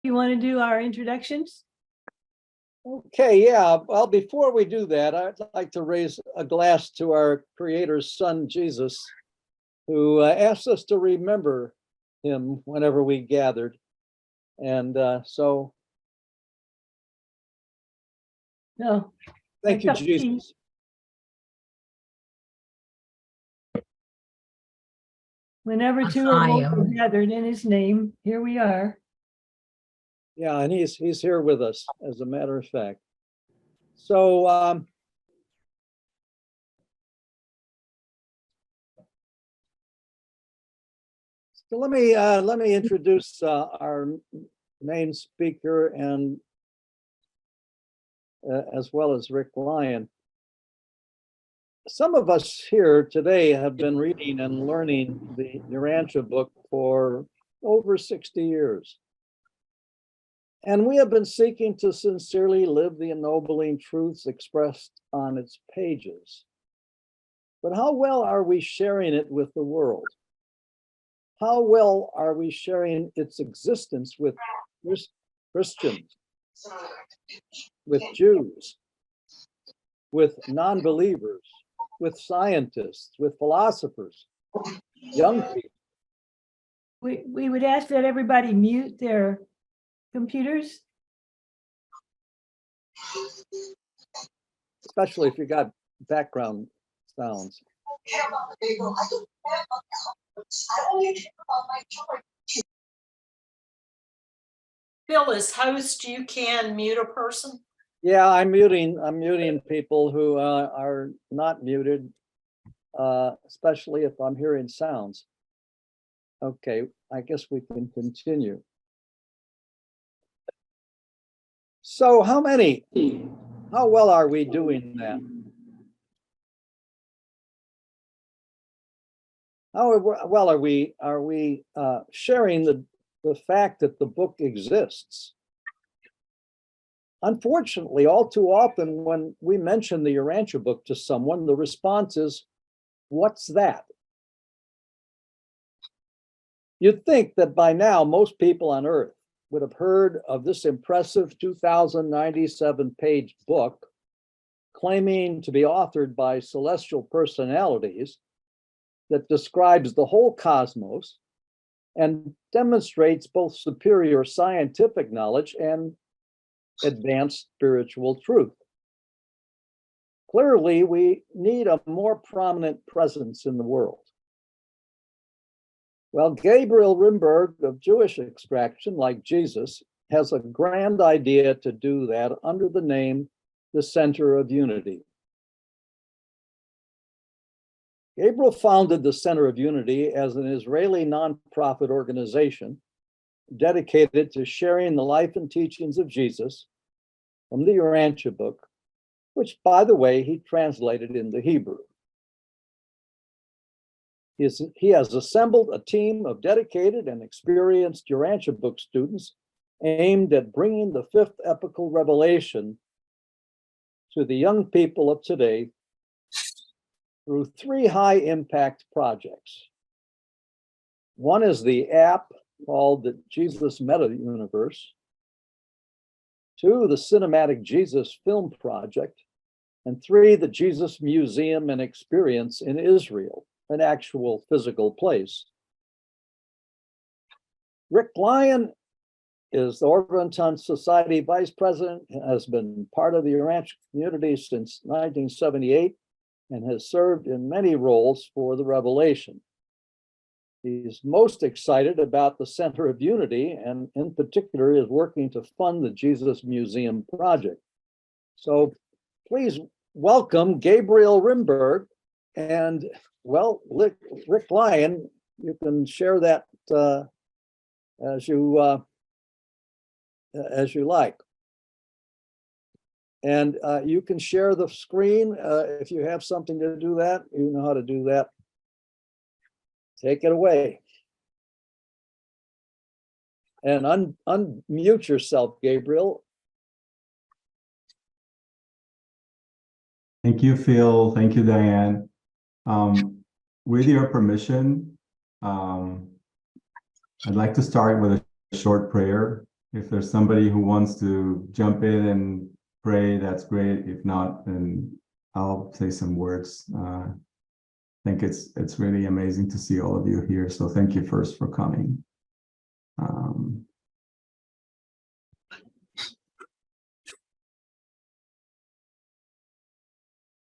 You want to do our introductions? Okay, yeah. Well, before we do that, I'd like to raise a glass to our Creator's Son, Jesus, who asked us to remember him whenever we gathered. And so No. thank you, Cup of tea. Jesus. Whenever two or more are gathered in his name, here we are. Yeah, and he's here with us, as a matter of fact. So so let me introduce our main speaker, and as well as Rick Lyons. Some of us here today have been reading and learning the Urantia book for over 60 years. And we have been seeking to sincerely live the ennobling truths expressed on its pages. But how well are we sharing it with the world? How well are we sharing its existence with Christians, with Jews, with non-believers, with scientists, with philosophers, young people? We would ask that everybody mute their computers. Especially if you got background sounds. Phil, as host, you can mute a person. Yeah, I'm muting people who are not muted, especially if I'm hearing sounds. Okay, I guess we can continue. So how well are we doing that? How well are we sharing the fact that the book exists? Unfortunately, all too often when we mention the Urantia book to someone, the response is, "What's that?" You'd think that by now most people on Earth would have heard of this impressive 2,097-page book claiming to be authored by celestial personalities that describes the whole cosmos and demonstrates both superior scientific knowledge and advanced spiritual truth. Clearly, we need a more prominent presence in the world. Well, Gabriel Rymberg, of Jewish extraction, like Jesus, has a grand idea to do that under the name the Center of Unity. Gabriel founded the Center of Unity as an Israeli nonprofit organization dedicated to sharing the life and teachings of Jesus from the Urantia book, which, by the way, he translated into Hebrew. He has assembled a team of dedicated and experienced Urantia book students aimed at bringing the fifth epical revelation to the young people of today through three high-impact projects. One is the app called the Jesus Meta Universe. Two, the Cinematic Jesus Film Project. And three, the Jesus Museum and Experience in Israel, an actual physical place. Rick Lyons is the Orpington Society Vice President, has been part of the Urantia community since 1978, and has served in many roles for the Revelation. He's most excited about the Center of Unity, and in particular is working to fund the Jesus Museum project. So please welcome Gabriel Rymberg, and well, Rick Lyons, you can share that as you like. And you can share the screen if you have something to do that. You know how to do that. Take it away. And unmute yourself, Gabriel. Thank you, Phil. Thank you, Diane. With your permission, I'd like to start with a short prayer if there's somebody who wants to jump in and pray, that's great. If not, then I'll say some words. I think it's really amazing to see all of you here. So thank you first for coming.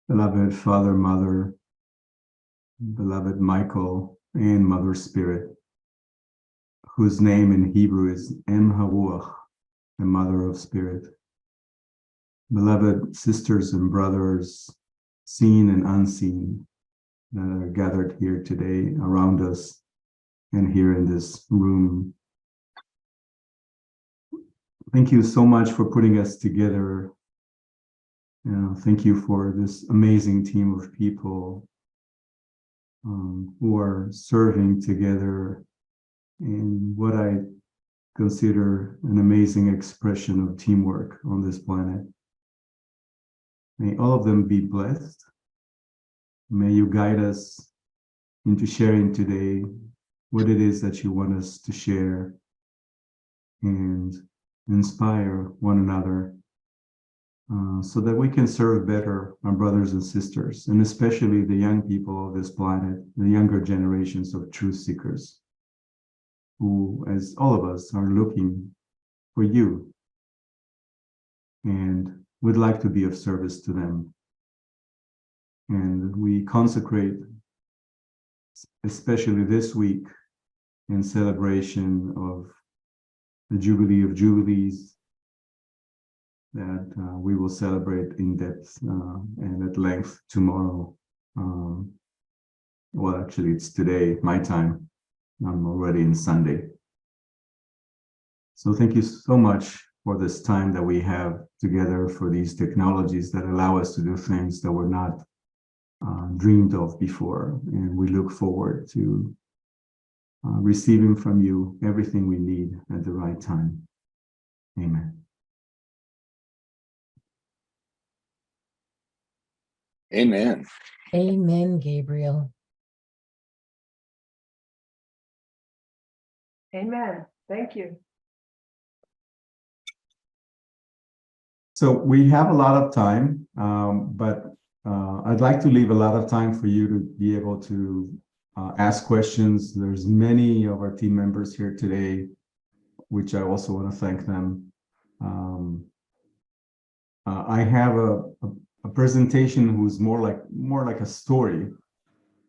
Beloved Father, Mother, beloved Michael, and Mother Spirit, whose name in Hebrew is Em Haruach, the Mother of Spirit. Beloved sisters and brothers, seen and unseen, that are gathered here today around us and here in this room. Thank you so much for putting us together. Thank you for this amazing team of people who are serving together in what I consider an amazing expression of teamwork on this planet. May all of them be blessed. May you guide us into sharing today what it is that you want us to share and inspire one another so that we can serve better our brothers and sisters, and especially the young people of this planet, the younger generations of truth seekers, who, as all of us, are looking for you and would like to be of service to them. And we consecrate, especially this week, in celebration of the Jubilee of Jubilees, that we will celebrate in depth and at length tomorrow. Well, actually, it's today, my time. I'm already in Sunday. So thank you so much for this time that we have together, for these technologies that allow us to do things that were not dreamed of before. And we look forward to receiving from you everything we need at the right time. Amen. Amen. Amen, Gabriel. Amen. Thank you. So we have a lot of time, but I'd like to leave a lot of time for you to be able to ask questions. There's many of our team members here today, which I also want to thank them. I have a presentation who's more like a story.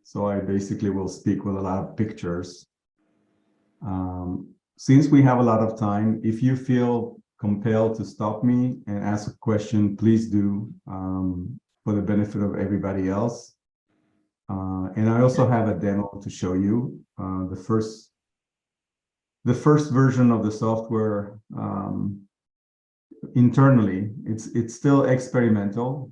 So I basically will speak with a lot of pictures. Since we have a lot of time, if you feel compelled to stop me and ask a question, please do, for the benefit of everybody else. And I also have a demo to show you. The first version of the software internally, it's still experimental.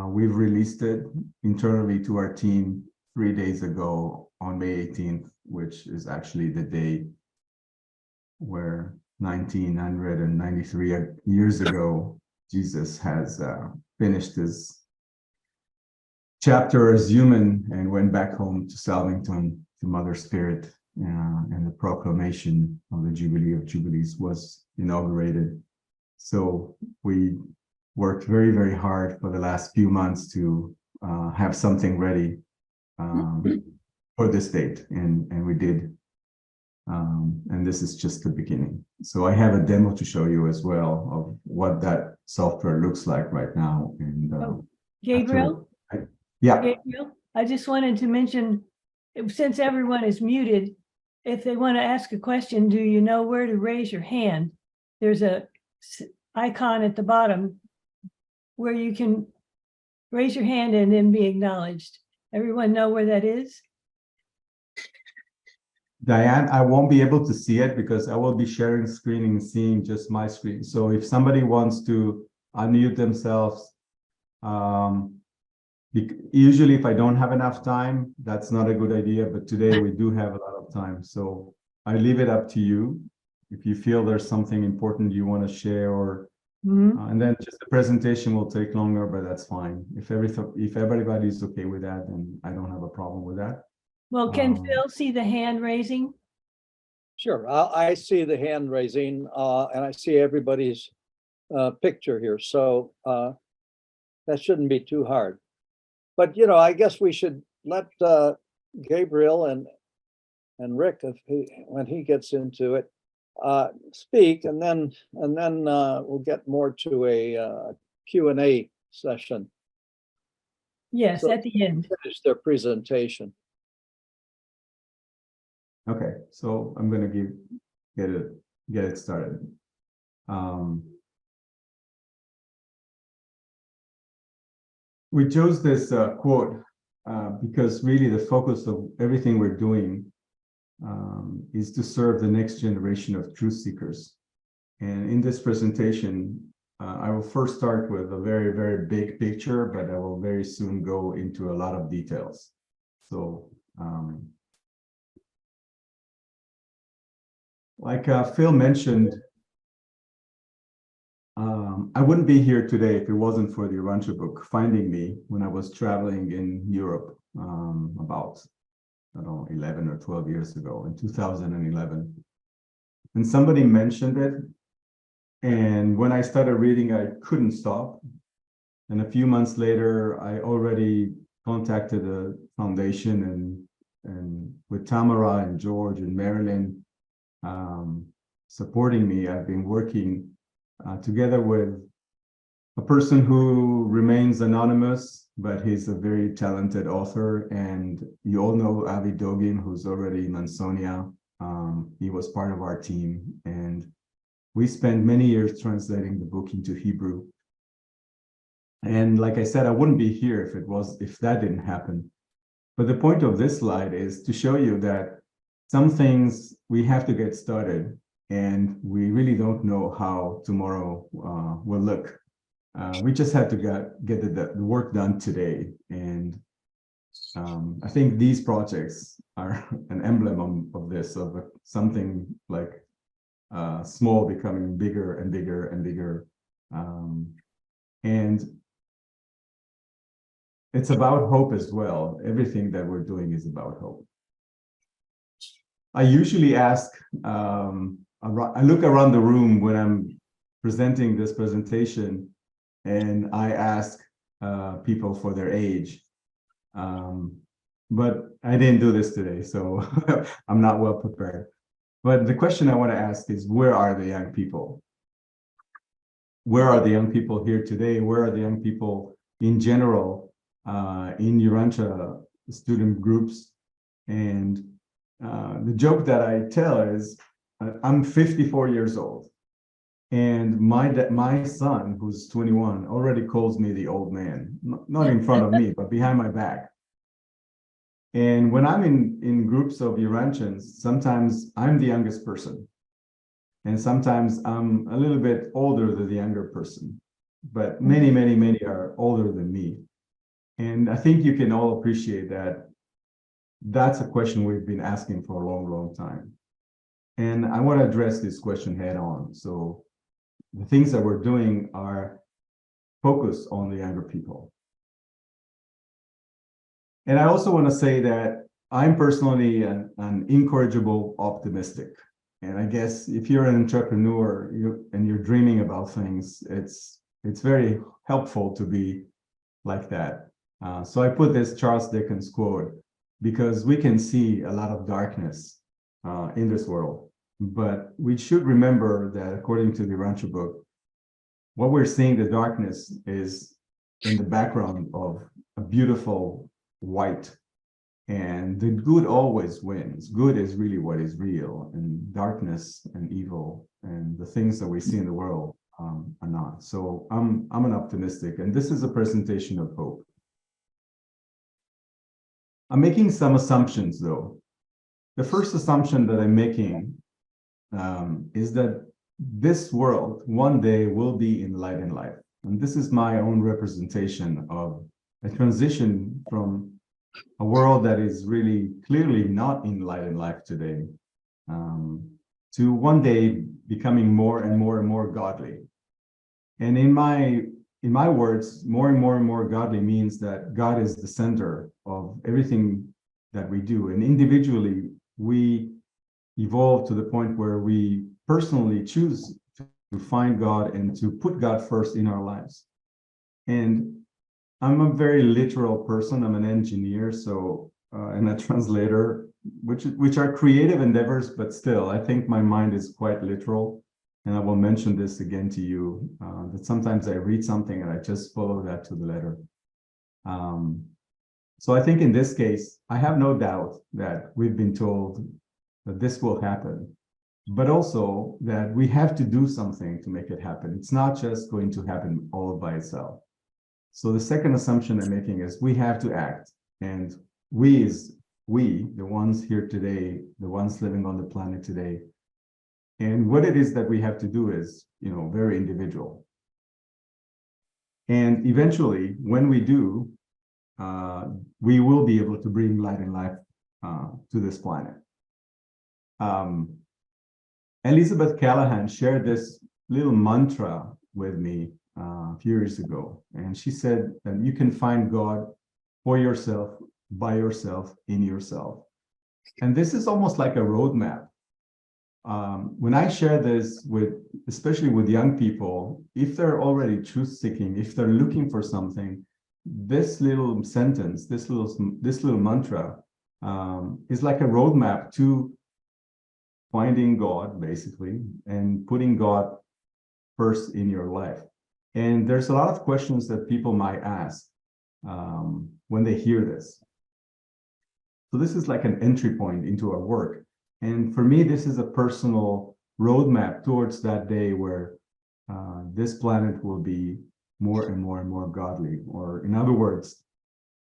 We've released it internally to our team 3 days ago on May 18th, which is actually the day where 1993 years ago, Jesus has finished his chapter as human and went back home to Salvington, to Mother Spirit, and the proclamation of the Jubilee of Jubilees was inaugurated. So we worked very, very hard for the last few months to have something ready for this date, and we did. And this is just the beginning. So I have a demo to show you as well of what that software looks like right now. And Gabriel? yeah. Gabriel, I just wanted to mention, since everyone is muted, if they want to ask a question, do you know where to raise your hand? There's a icon at the bottom where you can raise your hand and then be acknowledged. Everyone know where that is? Diane, I won't be able to see it because I will be sharing screen and seeing just my screen. So if somebody wants to unmute themselves, usually if I don't have enough time, that's not a good idea, but today we do have a lot of time. So I leave it up to you. If you feel there's something important you want to share, or and then just the presentation will take longer, but that's fine. If everybody's okay with that, then I don't have a problem with that. Well, can Phil see the hand raising? Sure, I see the hand raising, and I see everybody's picture here, so that shouldn't be too hard. But, you know, I guess we should let Gabriel and Rick, when he gets into it, speak, and then we'll get more to a Q&A session. Yes, So at the end. finish their presentation. Okay, so I'm gonna get it started. We chose this quote because really the focus of everything we're doing is to serve the next generation of truth seekers. And in this presentation, I will first start with a very, very big picture, but I will very soon go into a lot of details. So, like Phil mentioned, I wouldn't be here today if it wasn't for the Urantia book finding me when I was traveling in Europe about, I don't know, 11 or 12 years ago in 2011. And somebody mentioned it. And when I started reading, I couldn't stop. And a few months later, I already contacted the foundation and with Tamara and George and Marilyn supporting me, I've been working together with a person who remains anonymous, but he's a very talented author. And you all know Avi Dogin, who's already in Mansonia. He was part of our team. And we spent many years translating the book into Hebrew. And like I said, I wouldn't be here if that didn't happen. But the point of this slide is to show you that some things we have to get started, and we really don't know how tomorrow will look. We just have to get the work done today. And I think these projects are an emblem of this, of something like small becoming bigger and bigger and bigger. And it's about hope as well. Everything that we're doing is about hope. I usually ask, I look around the room when I'm presenting this presentation, and I ask people for their age. But I didn't do this today, so I'm not well prepared. But the question I want to ask is, where are the young people? Where are the young people here today? Where are the young people in general in Urantia student groups? And the joke that I tell is, I'm 54 years old, and my son, who's 21, already calls me the old man, not in front of me, but behind my back. And when I'm in groups of Urantians, sometimes I'm the youngest person. And sometimes I'm a little bit older than the younger person. But many, many, many are older than me. And I think you can all appreciate that that's a question we've been asking for a long, long time. And I want to address this question head on. So the things that we're doing are focused on the younger people. And I also want to say that I'm personally an incorrigible optimistic. And I guess if you're an entrepreneur and you're dreaming about things, it's very helpful to be like that. So I put this Charles Dickens quote because we can see a lot of darkness in this world. But we should remember that according to the Urantia book, what we're seeing, the darkness, is in the background of a beautiful white, and the good always wins. Good is really what is real, and darkness and evil and the things that we see in the world are not. So I'm an optimistic, and this is a presentation of hope. I'm making some assumptions though. The first assumption that I'm making is that this world one day will be in light and life. And this is my own representation of a transition from a world that is really clearly not in light and life today, to one day becoming more and more and more godly. And in my words, more and more and more godly means that God is the center of everything that we do. And individually, we evolve to the point where we personally choose to find God and to put God first in our lives. And I'm a very literal person. I'm an engineer, so and a translator, which are creative endeavors, but still, I think my mind is quite literal. And I will mention this again to you, that sometimes I read something and I just follow that to the letter. So I think in this case, I have no doubt that we've been told that this will happen, but also that we have to do something to make it happen. It's not just going to happen all by itself. So the second assumption I'm making is we have to act, and we, the ones here today, the ones living on the planet today, and what it is that we have to do is, very individual. And eventually, when we do, we will be able to bring light and life to this planet. Elizabeth Callahan shared this little mantra with me a few years ago, and she said that you can find God for yourself, by yourself, in yourself. And this is almost like a roadmap. When I share this especially with young people, if they're already truth-seeking, if they're looking for something, this little sentence, this little mantra is like a roadmap to finding God, basically, and putting God first in your life. And there's a lot of questions that people might ask when they hear this. So this is like an entry point into our work. And for me, this is a personal roadmap towards that day where this planet will be more and more and more godly, or in other words,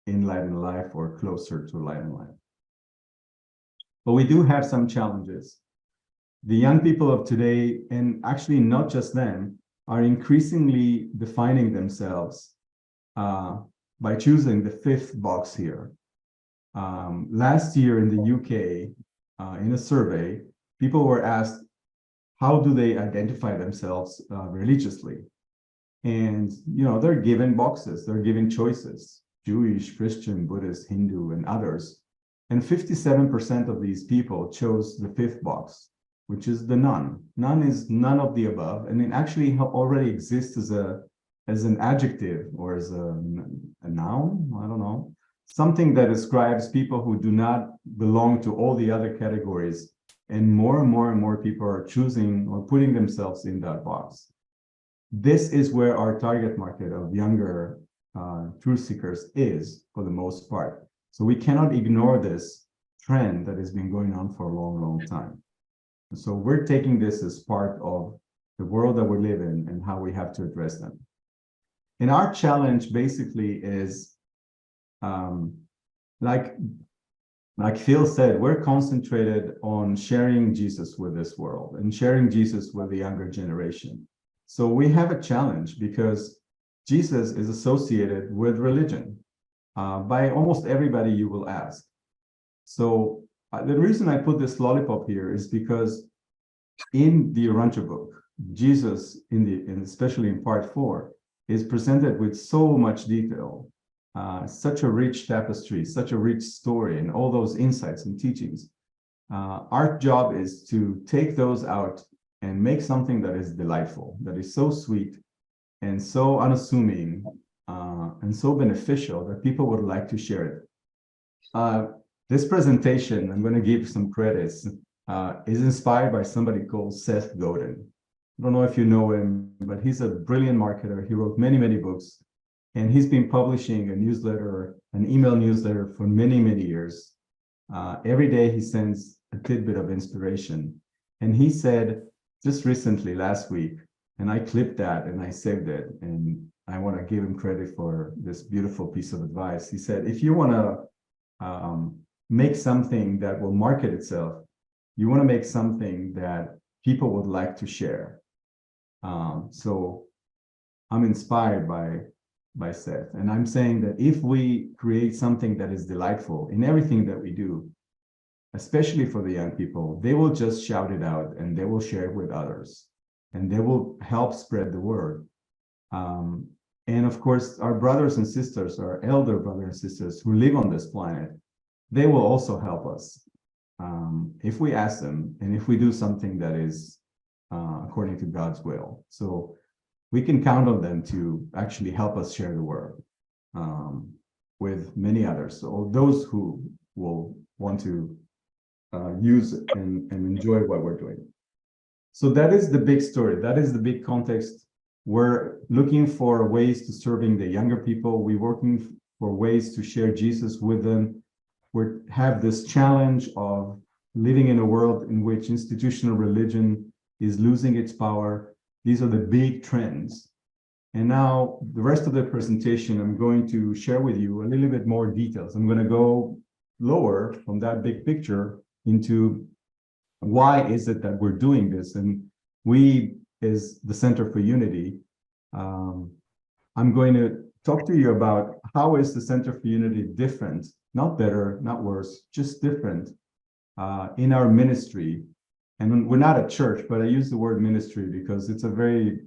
in light and life, or closer to light and life. But we do have some challenges. The young people of today, and actually not just them, are increasingly defining themselves by choosing the fifth box here. Last year in the UK, in a survey, people were asked, how do they identify themselves religiously? And, they're given boxes, they're given choices: Jewish, Christian, Buddhist, Hindu, and others. And 57% of these people chose the fifth box, which is the none. None is none of the above, and it actually already exists as an adjective, or as a noun, I don't know, something that describes people who do not belong to all the other categories. And more and more people are choosing or putting themselves in that box. This is where our target market of younger truth seekers is, for the most part. So we cannot ignore this trend that has been going on for a long, long time. So we're taking this as part of the world that we live in and how we have to address them. And our challenge basically is, like Phil said, we're concentrated on sharing Jesus with this world and sharing Jesus with the younger generation. So we have a challenge because Jesus is associated with religion by almost everybody you will ask. So the reason I put this lollipop here is because in the Urantia book, Jesus, especially in part 4, is presented with so much detail, such a rich tapestry, such a rich story, and all those insights and teachings. Our job is to take those out and make something that is delightful, that is so sweet and so unassuming and so beneficial that people would like to share it. This presentation, I'm going to give some credits, is inspired by somebody called Seth Godin. I don't know if you know him, but he's a brilliant marketer. He wrote many, many books, and he's been publishing a newsletter, an email newsletter, for many, many years. Every day he sends a tidbit of inspiration. And he said just recently, last week, and I clipped that and I saved it, and I want to give him credit for this beautiful piece of advice. He said, if you want to make something that will market itself, you want to make something that people would like to share. So I'm inspired by Seth, and I'm saying that if we create something that is delightful in everything that we do, especially for the young people, they will just shout it out and they will share it with others, and they will help spread the word. And of course, our brothers and sisters, our elder brothers and sisters who live on this planet, they will also help us. if we ask them and if we do something that is according to God's will. So we can count on them to actually help us share the word with many others. So those who will want to use it and enjoy what we're doing. So that is the big story. That is the big context. We're looking for ways to serving the younger people. We're working for ways to share Jesus with them. We have this challenge of living in a world in which institutional religion is losing its power. These are the big trends. And now the rest of the presentation, I'm going to share with you a little bit more details. I'm going to go lower from that big picture into why is it that we're doing this? And we, as the Center for Unity, I'm going to talk to you about how is the Center for Unity different, not better, not worse, just different in our ministry. And we're not a church, but I use the word ministry because it's a very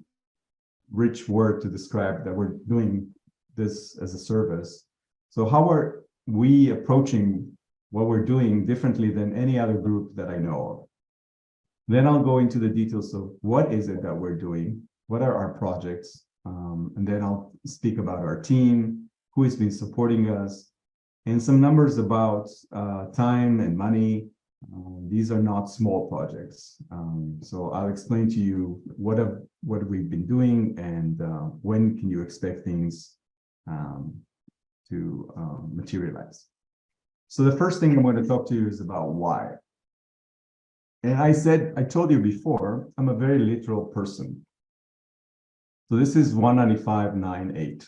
rich word to describe that we're doing this as a service. So how are we approaching what we're doing differently than any other group that I know of? Then I'll go into the details of what is it that we're doing, what are our projects, and then I'll speak about our team, who has been supporting us, and some numbers about time and money. These are not small projects. So I'll explain to you what we've been doing and when can you expect things to materialize. So the first thing I'm going to talk to you is about why. And I told you before, I'm a very literal person. So this is 195.98.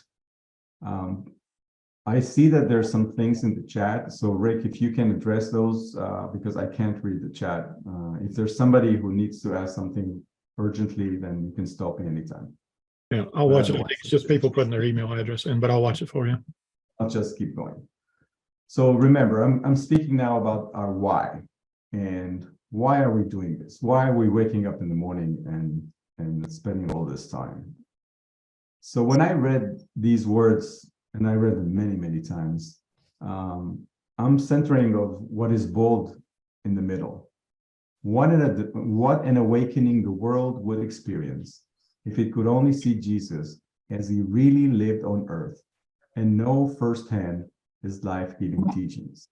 I see that there's some things in the chat. So Rick, if you can address those, because I can't read the chat. If there's somebody who needs to ask something urgently, then you can stop me anytime. Yeah, I'll watch it. I think it's just people putting their email address in, but I'll watch it for you. I'll just keep going. So remember, I'm speaking now about our why. And why are we doing this? Why are we waking up in the morning and spending all this time? So when I read these words, and I read them many, many times, I'm centering of what is bold in the middle. What an awakening the world would experience if it could only see Jesus as he really lived on earth and know firsthand his life-giving teachings.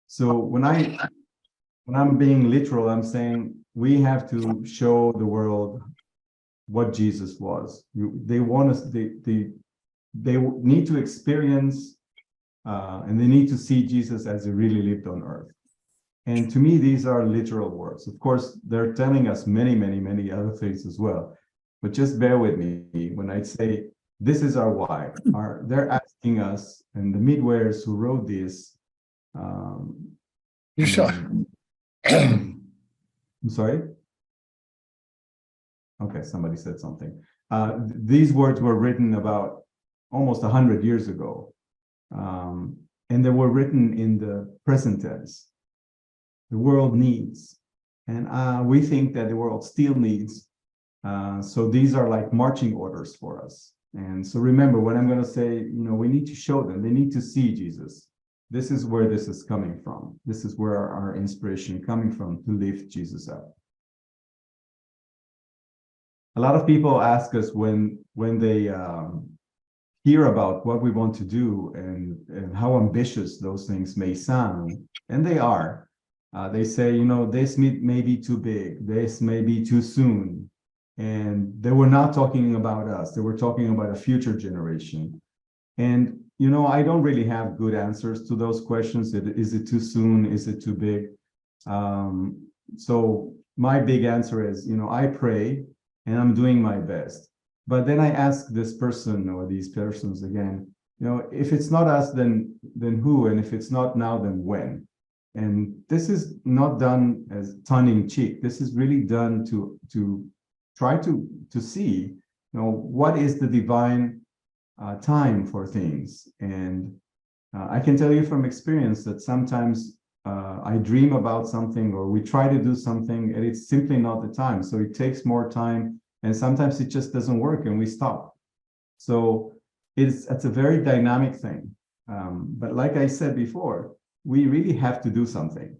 So when I'm being literal, I'm saying we have to show the world what Jesus was. They want us, they need to experience and they need to see Jesus as he really lived on earth. And to me, these are literal words. Of course, they're telling us many, many, many other things as well. But just bear with me when I say this is our why. They're asking us, and the midwares who wrote this. You saw. I'm sorry. Okay, somebody said something. These words were written about almost 100 years ago, and they were written in the present tense. The world needs, and we think that the world still needs. So these are like marching orders for us. And so remember, when I'm going to say, we need to show them, they need to see Jesus. This is where this is coming from. This is where our inspiration coming from to lift Jesus up. A lot of people ask us when they hear about what we want to do and how ambitious those things may sound, and they are. They say, this may be too big, this may be too soon. And they were not talking about us. They were talking about a future generation. And, I don't really have good answers to those questions. Is it too soon? Is it too big? So my big answer is, I pray and I'm doing my best. But then I ask this person or these persons again, if it's not us, then who? And if it's not now, then when? And this is not done as tongue-in-cheek. This is really done to try to see, what is the divine time for things. And I can tell you from experience that sometimes I dream about something or we try to do something and it's simply not the time. So it takes more time and sometimes it just doesn't work and we stop. So it's a very dynamic thing. But like I said before, we really have to do something.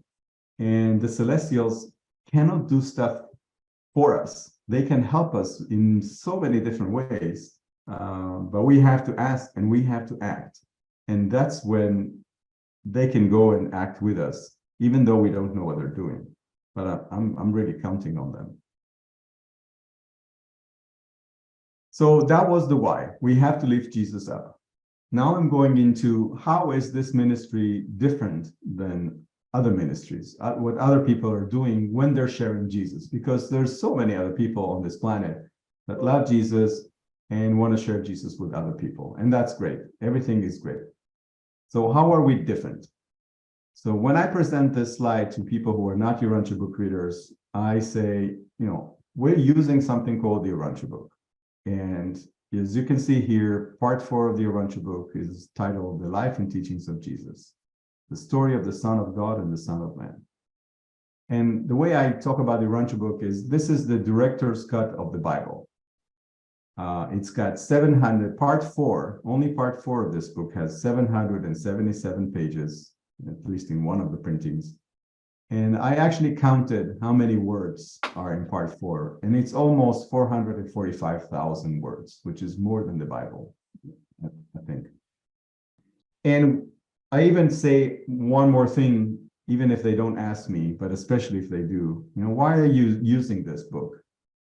And the celestials cannot do stuff for us. They can help us in so many different ways, but we have to ask and we have to act. And that's when they can go and act with us, even though we don't know what they're doing. But I'm really counting on them. So that was the why. We have to lift Jesus up. Now I'm going into how is this ministry different than other ministries, what other people are doing when they're sharing Jesus, because there's so many other people on this planet that love Jesus and want to share Jesus with other people. And that's great. Everything is great. So how are we different? So when I present this slide to people who are not Urantia book readers, I say, we're using something called the Urantia book. And as you can see here, part 4 of the Urantia book is titled The Life and Teachings of Jesus, the story of the Son of God and the Son of Man. And the way I talk about the Urantia book is this is the director's cut of the Bible. It's got 700, part 4, only part 4 of this book has 777 pages, at least in one of the printings. And I actually counted how many words are in part 4, and it's almost 445,000 words, which is more than the Bible, I think. And I even say one more thing, even if they don't ask me, but especially if they do, why are you using this book?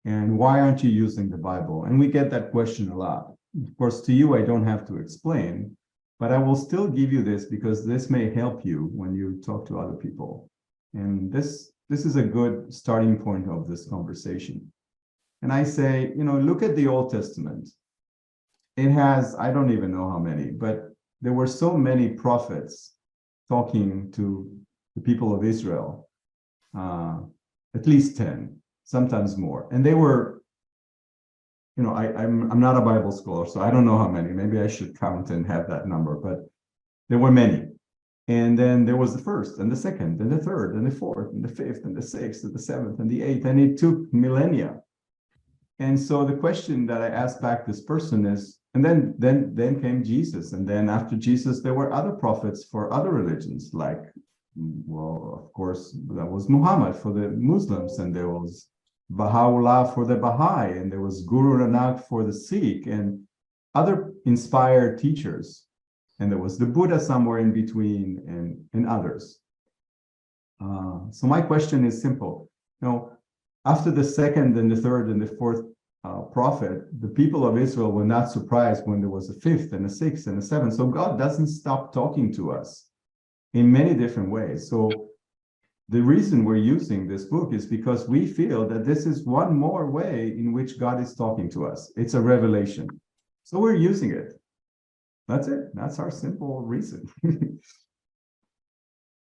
And why aren't you using the Bible? And we get that question a lot. Of course, to you, I don't have to explain, but I will still give you this because this may help you when you talk to other people. And this is a good starting point of this conversation. And I say, look at the Old Testament. It has, I don't even know how many, but there were so many prophets talking to the people of Israel, at least 10, sometimes more. And they were, I'm not a Bible scholar, so I don't know how many. Maybe I should count and have that number, but there were many. And then there was the first and the second and the third and the fourth and the fifth and the sixth and the seventh and the eighth, and it took millennia. And so the question that I asked back this person is, and then came Jesus. And then after Jesus, there were other prophets for other religions, like, well, of course, that was Muhammad for the Muslims, and there was Baha'u'llah for the Baha'i, and there was Guru Nanak for the Sikh, and other inspired teachers. And there was the Buddha somewhere in between, and others. So my question is simple. After the second and the third and the fourth prophet, the people of Israel were not surprised when there was a fifth and a sixth and a seventh. So God doesn't stop talking to us in many different ways. So the reason we're using this book is because we feel that this is one more way in which God is talking to us. It's a revelation. So we're using it. That's it. That's our simple reason.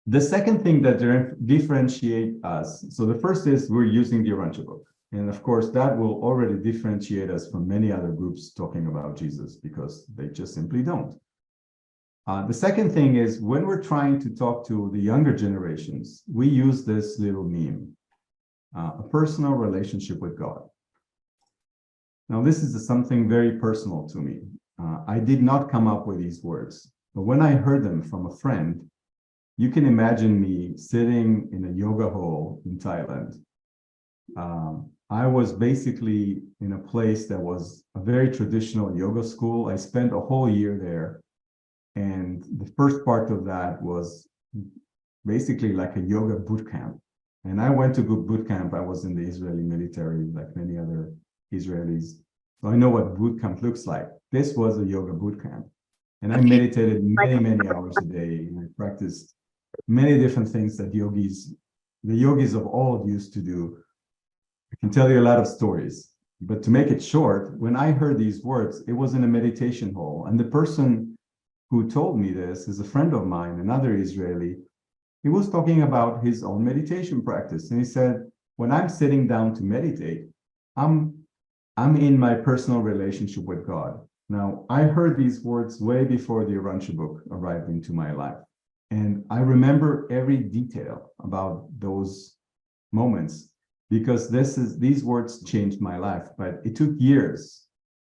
The second thing that differentiate us, so the first is we're using the Urantia book. And of course, that will already differentiate us from many other groups talking about Jesus, because they just simply don't. The second thing is when we're trying to talk to the younger generations, we use this little meme, a personal relationship with God. Now, this is something very personal to me. I did not come up with these words, but when I heard them from a friend, you can imagine me sitting in a yoga hall in Thailand. I was basically in a place that was a very traditional yoga school. I spent a whole year there. And the first part of that was basically like a yoga boot camp. And I went to boot camp. I was in the Israeli military, like many other Israelis. So I know what boot camp looks like. This was a yoga boot camp. And I meditated many, many hours a day. And I practiced many different things that the yogis of old used to do. I can tell you a lot of stories. But to make it short, when I heard these words, it was in a meditation hall. And the person who told me this is a friend of mine, another Israeli. He was talking about his own meditation practice. And he said, when I'm sitting down to meditate, I'm in my personal relationship with God. Now, I heard these words way before the Urantia book arrived into my life. And I remember every detail about those moments because these words changed my life. But it took years.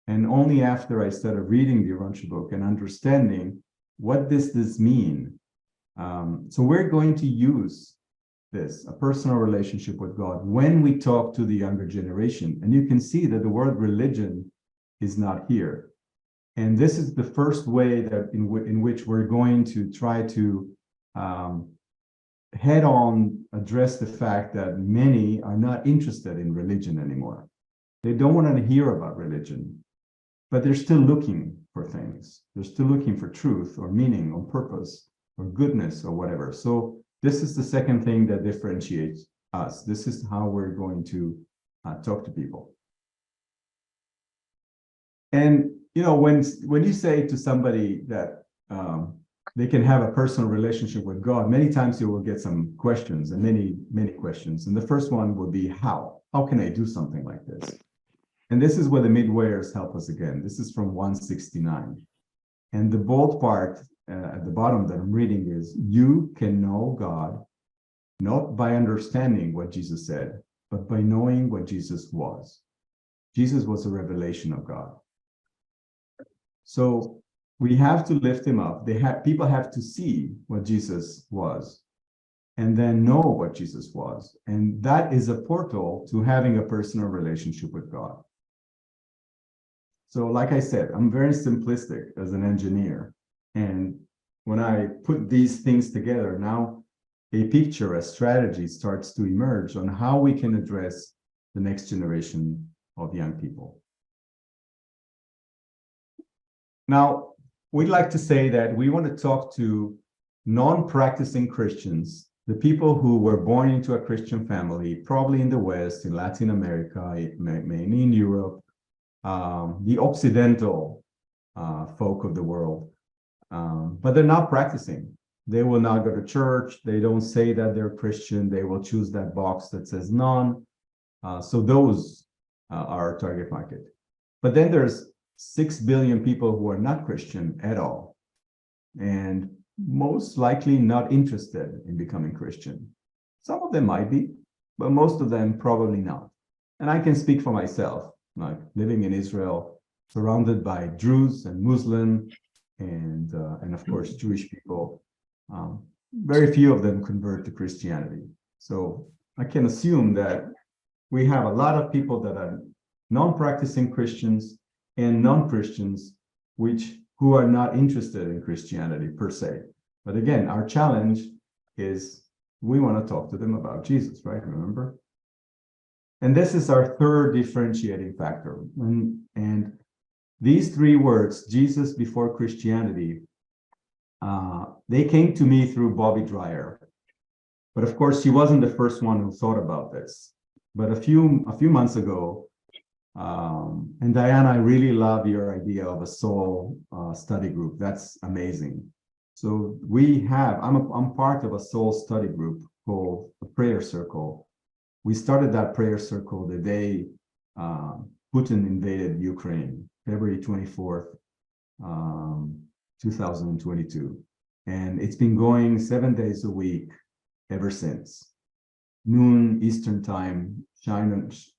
And only after I started reading the Urantia book and understanding what does this mean. So we're going to use this, a personal relationship with God, when we talk to the younger generation. And you can see that the word religion is not here. And this is the first way that in which we're going to try to head on address the fact that many are not interested in religion anymore. They don't want to hear about religion, but they're still looking for things. They're still looking for truth or meaning or purpose or goodness or whatever. So this is the second thing that differentiates us. This is how we're going to talk to people. And you know, when you say to somebody that they can have a personal relationship with God, many times you will get some questions, and many questions. And the first one will be how? How can I do something like this? And this is where the midwayers help us again. This is from 169. And the bold part at the bottom that I'm reading is, you can know God not by understanding what Jesus said, but by knowing what Jesus was. Jesus was a revelation of God. So we have to lift him up. People have to see what Jesus was and then know what Jesus was. And that is a portal to having a personal relationship with God. So like I said, I'm very simplistic as an engineer. And when I put these things together, now a picture, a strategy starts to emerge on how we can address the next generation of young people. Now, we'd like to say that we want to talk to non-practicing Christians, the people who were born into a Christian family, probably in the West, in Latin America, mainly in Europe, the Occidental folk of the world, but they're not practicing. They will not go to church. They don't say that they're Christian. They will choose that box that says none. So those are our target market. But then there's 6 billion people who are not Christian at all, and most likely not interested in becoming Christian. Some of them might be, but most of them probably not. And I can speak for myself, like living in Israel, surrounded by Druze and Muslim, and of course Jewish people. Very few of them convert to Christianity. So I can assume that we have a lot of people that are non-practicing Christians and non-Christians who are not interested in Christianity per se. But again, our challenge is we want to talk to them about Jesus, right? Remember? And this is our third differentiating factor. And these three words, Jesus before Christianity, they came to me through Bobby Dreyer. But of course, he wasn't the first one who thought about this. But a few months ago, and Diana, I really love your idea of a soul study group. That's amazing. So I'm part of a soul study group called the Prayer Circle. We started that prayer circle the day Putin invaded Ukraine, February 24th, 2022. And it's been going 7 days a week ever since. Noon Eastern time,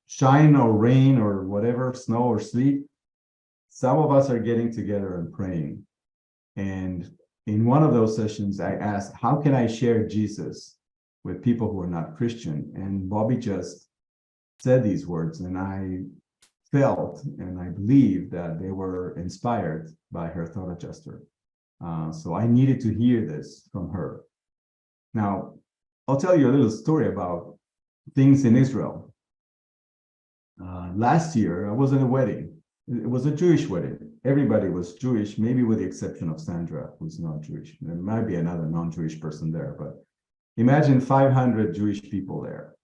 shine or rain or whatever, snow or sleet, some of us are getting together and praying. And in one of those sessions, I asked, how can I share Jesus with people who are not Christian? And Bobby just said these words, and I felt and I believe that they were inspired by her thought adjuster. So I needed to hear this from her. Now, I'll tell you a little story about things in Israel. Last year, I was in a wedding. It was a Jewish wedding. Everybody was Jewish, maybe with the exception of Sandra, who's not Jewish. There might be another non-Jewish person there, but imagine 500 Jewish people there.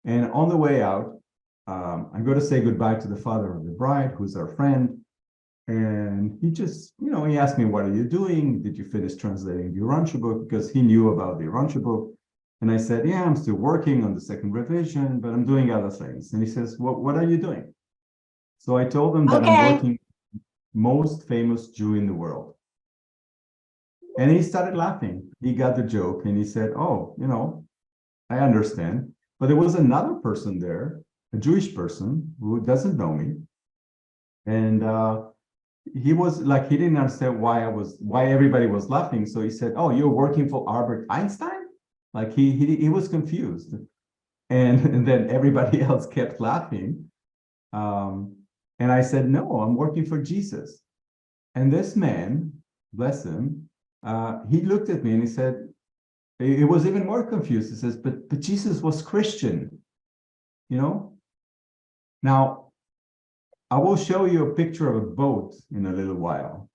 And on the way out, I'm going to say goodbye to the father of the bride, who's our friend. And he just, he asked me, what are you doing? Did you finish translating the Urantia book? Because he knew about the Urantia book. And I said, yeah, I'm still working on the second revision, but I'm doing other things. And he says, well, what are you doing? So I told him that I'm working with the most famous Jew in the world. And he started laughing. He got the joke and he said, oh, I understand. But there was another person there, a Jewish person who doesn't know me. And he was like, he didn't understand why everybody was laughing. So he said, oh, you're working for Albert Einstein? Like he was confused. And then everybody else kept laughing. And I said, no, I'm working for Jesus. And this man, bless him, he looked at me and he said, he was even more confused. He says, but Jesus was Christian, you know? Now, I will show you a picture of a boat in a little while.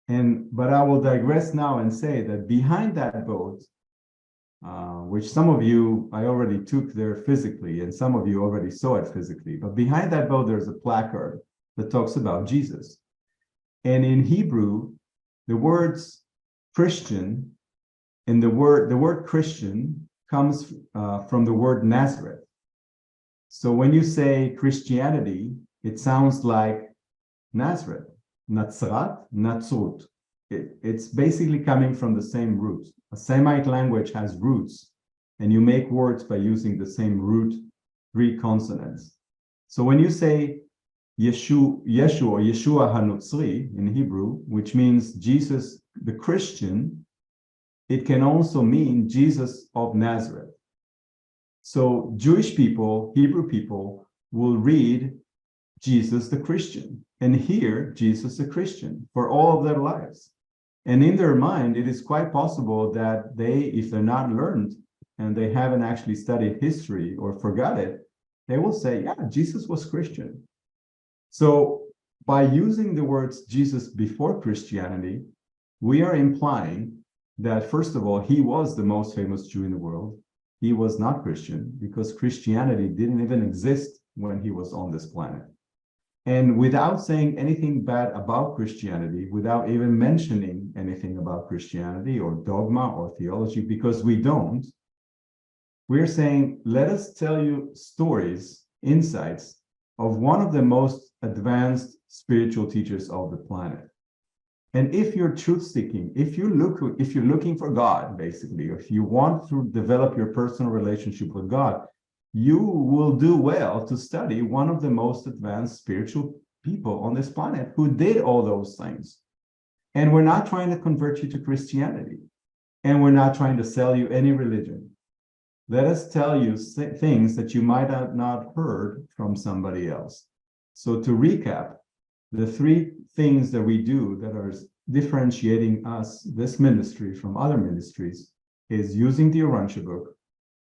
But I will digress now and say that behind that boat, which some of you, I already took there physically, and some of you already saw it physically, but behind that boat, there's a placard that talks about Jesus. And in Hebrew, the words Christian, and the word Christian comes from the word Nazareth. So when you say Christianity, it sounds like Nazareth, Nazarat, Natsut. It's basically coming from the same root. A Semite language has roots, and you make words by using the same root, 3 consonants. So when you say Yeshu or Yeshua HaNotzri in Hebrew, which means Jesus the Christian, it can also mean Jesus of Nazareth. So Jewish people, Hebrew people, will read Jesus the Christian and hear Jesus the Christian for all of their lives. And in their mind, it is quite possible that they, if they're not learned and they haven't actually studied history or forgot it, they will say, yeah, Jesus was Christian. So by using the words Jesus before Christianity, we are implying that, first of all, he was the most famous Jew in the world. He was not Christian because Christianity didn't even exist when he was on this planet. And without saying anything bad about Christianity, without even mentioning anything about Christianity or dogma or theology, because we don't, we're saying, let us tell you stories, insights of one of the most advanced spiritual teachers of the planet. And if you're truth-seeking, if you're looking for God, basically, if you want to develop your personal relationship with God, you will do well to study one of the most advanced spiritual people on this planet who did all those things. And we're not trying to convert you to Christianity, and we're not trying to sell you any religion. Let us tell you things that you might have not heard from somebody else. So to recap, the 3 things that we do that are differentiating us, this ministry, from other ministries, is using the Urantia book,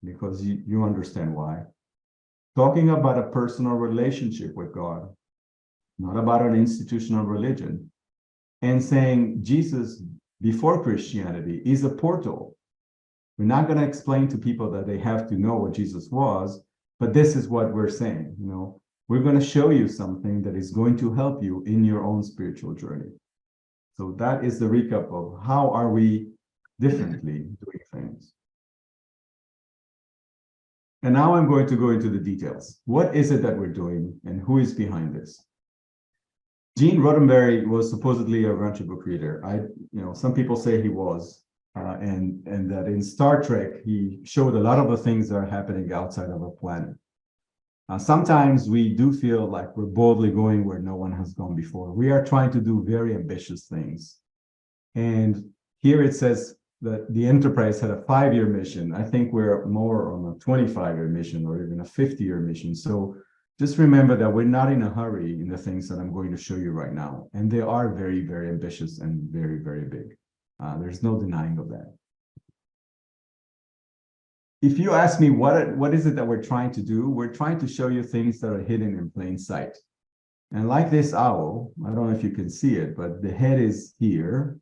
because you understand why. Talking about a personal relationship with God, not about an institutional religion, and saying Jesus before Christianity is a portal. We're not going to explain to people that they have to know what Jesus was, but this is what we're saying. You know, we're going to show you something that is going to help you in your own spiritual journey. So that is the recap of how are we differently doing things. And now I'm going to go into the details. What is it that we're doing and who is behind this? Gene Roddenberry was supposedly a Urantia book reader. Some people say he was, and that in Star Trek, he showed a lot of the things that are happening outside of our planet. Sometimes we do feel like we're boldly going where no one has gone before. We are trying to do very ambitious things. And here it says that the Enterprise had a 5-year mission. I think we're more on a 25-year mission or even a 50-year mission. So just remember that we're not in a hurry in the things that I'm going to show you right now. And they are very, very ambitious and very, very big. There's no denying of that. If you ask me what is it that we're trying to do, we're trying to show you things that are hidden in plain sight. And like this owl, I don't know if you can see it, but the head is here,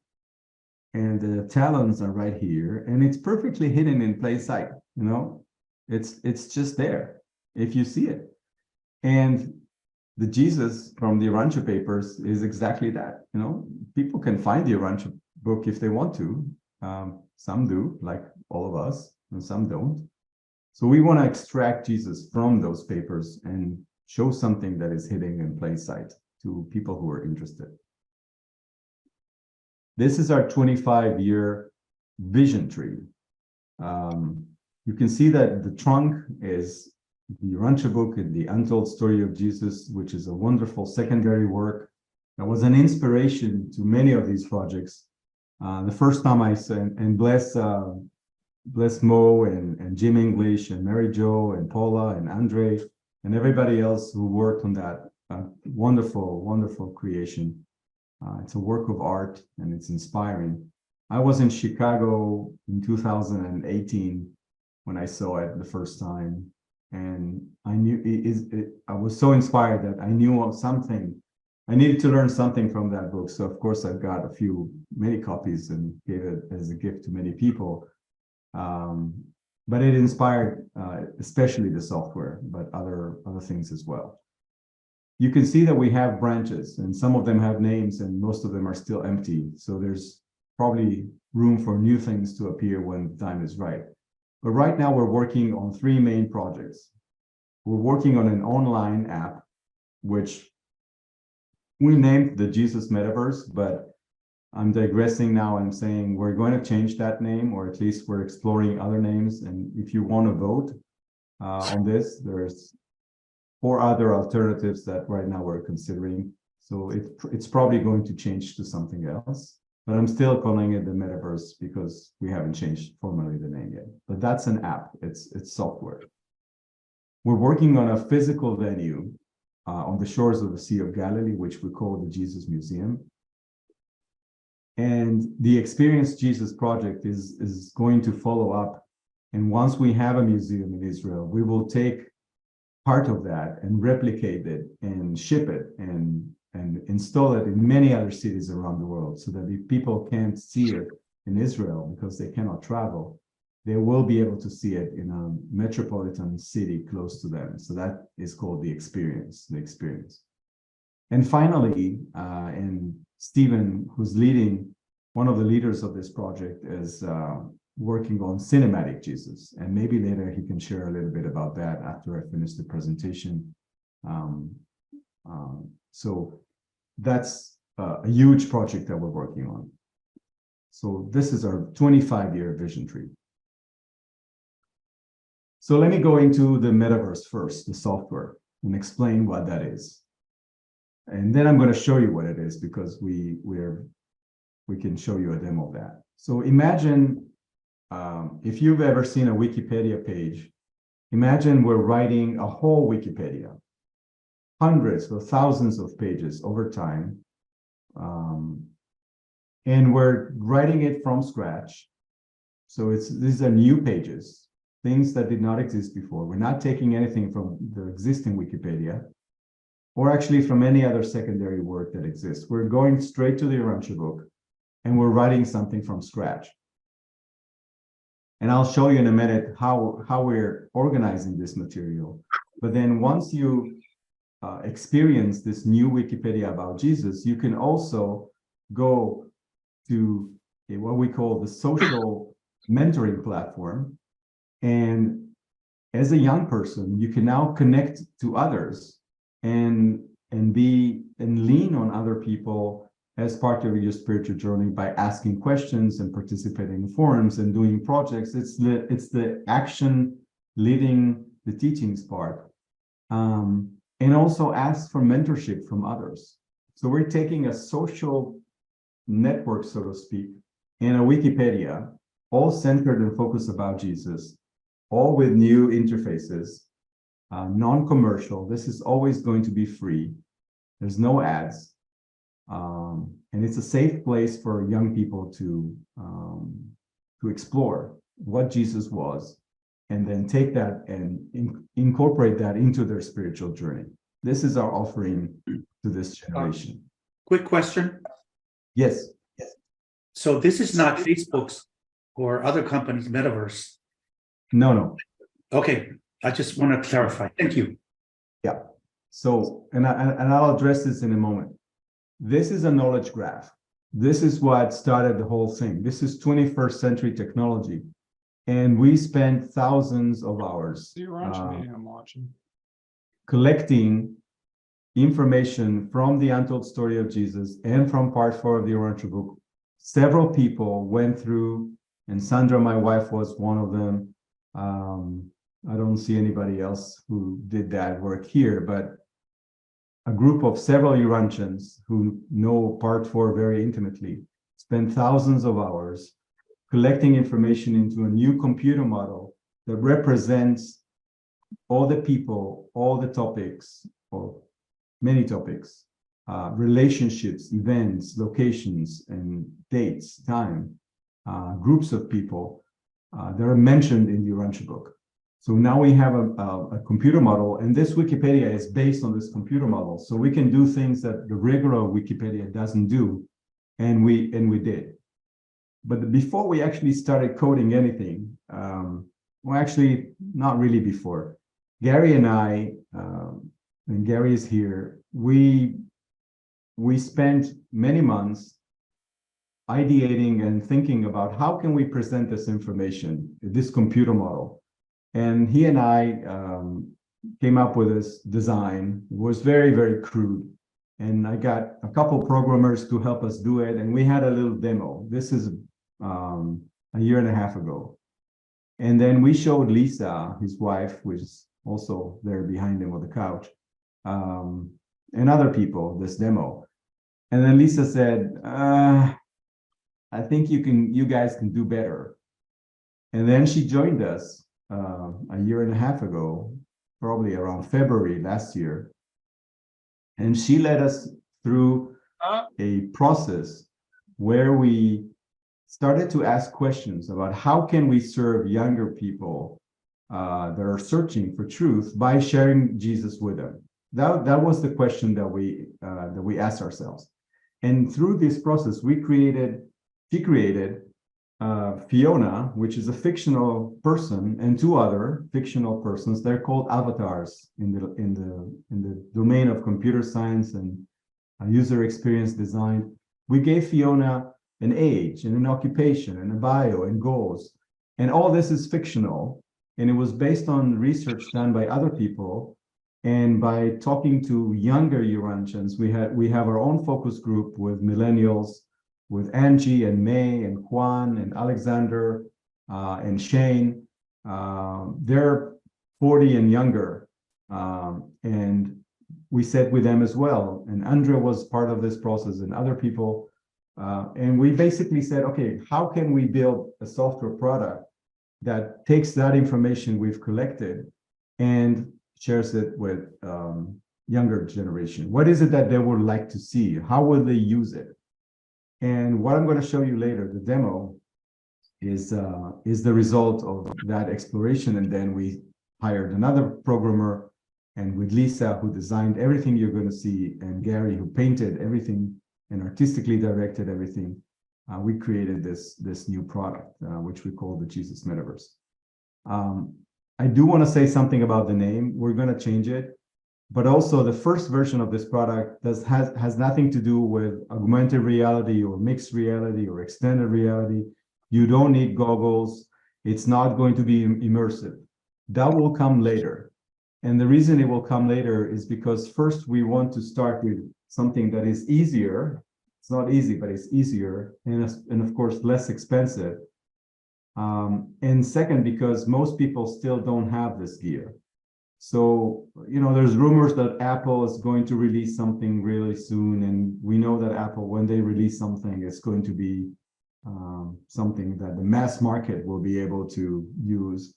and the talons are right here, and it's perfectly hidden in plain sight. You know, it's just there if you see it. And the Jesus from the Urantia papers is exactly that. You know, people can find the Urantia book if they want to. Some do, like all of us, and some don't. So we want to extract Jesus from those papers and show something that is hidden in plain sight to people who are interested. This is our 25-year vision tree. You can see that the trunk is the Urantia book and the Untold Story of Jesus, which is a wonderful secondary work that was an inspiration to many of these projects. The first time I said, and bless bless Mo and Jim English and Mary Jo and Paula and Andre and everybody else who worked on that wonderful, wonderful creation. It's a work of art and it's inspiring. I was in Chicago in 2018 when I saw it the first time, and I knew I was so inspired that I knew of something. I needed to learn something from that book. So of course I've got many copies and gave it as a gift to many people. But it inspired especially the software, but other things as well. You can see that we have branches and some of them have names and most of them are still empty. So there's probably room for new things to appear when the time is right. But right now we're working on 3 main projects. We're working on an online app, which we named the Jesus Metaverse, but I'm digressing now. I'm saying we're going to change that name, or at least we're exploring other names. And if you want to vote on this, there's 4 other alternatives that right now we're considering. So it's probably going to change to something else, but I'm still calling it the Metaverse because we haven't changed formally the name yet. But that's an app, it's software. We're working on a physical venue on the shores of the Sea of Galilee, which we call the Jesus Museum. And the Experience Jesus project is going to follow up. And once we have a museum in Israel, we will take part of that and replicate it and ship it and install it in many other cities around the world, so that if people can't see it in Israel because they cannot travel, they will be able to see it in a metropolitan city close to them. So that is called the experience. And finally, and Stephen, who's one of the leaders of this project, is working on cinematic Jesus. And maybe later he can share a little bit about that after I finish the presentation. So that's a huge project that we're working on. So this is our 25-year vision tree. So let me go into the metaverse first, the software, and explain what that is. And then I'm going to show you what it is, because we can show you a demo of that. So imagine if you've ever seen a Wikipedia page, imagine we're writing a whole Wikipedia, hundreds or thousands of pages over time. And we're writing it from scratch. So these are new pages, things that did not exist before. We're not taking anything from the existing Wikipedia, or actually from any other secondary work that exists. We're going straight to the Urantia book, and we're writing something from scratch. And I'll show you in a minute how we're organizing this material. But then once you experience this new Wikipedia about Jesus, you can also go to what we call the social mentoring platform. And as a young person, you can now connect to others and lean on other people as part of your spiritual journey by asking questions and participating in forums and doing projects. It's the action leading the teachings part. And also ask for mentorship from others. So we're taking a social network, so to speak, and a Wikipedia, all centered and focused about Jesus, all with new interfaces, non-commercial. This is always going to be free. There's no ads. And it's a safe place for young people to explore what Jesus was, and then take that and incorporate that into their spiritual journey. This is our offering to this generation. Quick question. Yes. So this is not Facebook's or other companies' metaverse. No. Okay, I just want to clarify. Thank you. Yeah. So, and I'll address this in a moment. This is a knowledge graph. This is what started the whole thing. This is 21st century technology. And we spent thousands of hours collecting information from the Untold Story of Jesus and from part 4 of the Urantia book. Several people went through, and Sandra, my wife, was one of them. I don't see anybody else who did that work here, but a group of several Urantians who know part 4 very intimately spent thousands of hours collecting information into a new computer model that represents all the people, all the topics, or many topics, relationships, events, locations, and dates, time, groups of people that are mentioned in the Urantia book. So now we have a computer model, and this Wikipedia is based on this computer model. So we can do things that the regular Wikipedia doesn't do, and we did. But before we actually started coding anything, well, actually, not really before. Gary and I, and Gary is here, we spent many months ideating and thinking about how can we present this information, this computer model. And he and I came up with this design. It was very, very crude. And I got a couple programmers to help us do it. And we had a little demo. This is a year and a half ago. And then we showed Lisa, his wife, which is also there behind him on the couch, and other people, this demo. And then Lisa said, I think you guys can do better. And then she joined us a year and a half ago, probably around February last year. And she led us through a process where we started to ask questions about how can we serve younger people that are searching for truth by sharing Jesus with them. That was the question that we asked ourselves. And through this process, she created Fiona, which is a fictional person, and two other fictional persons. They're called avatars in the domain of computer science and user experience design. We gave Fiona an age and an occupation and a bio and goals, and all this is fictional, and it was based on research done by other people. And by talking to younger Urantians, we have our own focus group with millennials, with Angie and May and Juan and Alexander and Shane. They're 40 and younger. And we sat with them as well. And Andrea was part of this process and other people. And we basically said, okay, how can we build a software product that takes that information we've collected and shares it with younger generation? What is it that they would like to see? How will they use it? And what I'm going to show you later, the demo, is the result of that exploration. And then we hired another programmer, and with Lisa, who designed everything you're going to see, and Gary, who painted everything and artistically directed everything, we created this new product, which we call the Jesus Metaverse. I do want to say something about the name. We're going to change it. But also the first version of this product has nothing to do with augmented reality or mixed reality or extended reality. You don't need goggles. It's not going to be immersive. That will come later. And the reason it will come later is because first we want to start with something that is easier. It's not easy, but it's easier and of course less expensive. And second, because most people still don't have this gear. So, there's rumors that Apple is going to release something really soon. And we know that Apple, when they release something, it's going to be something that the mass market will be able to use.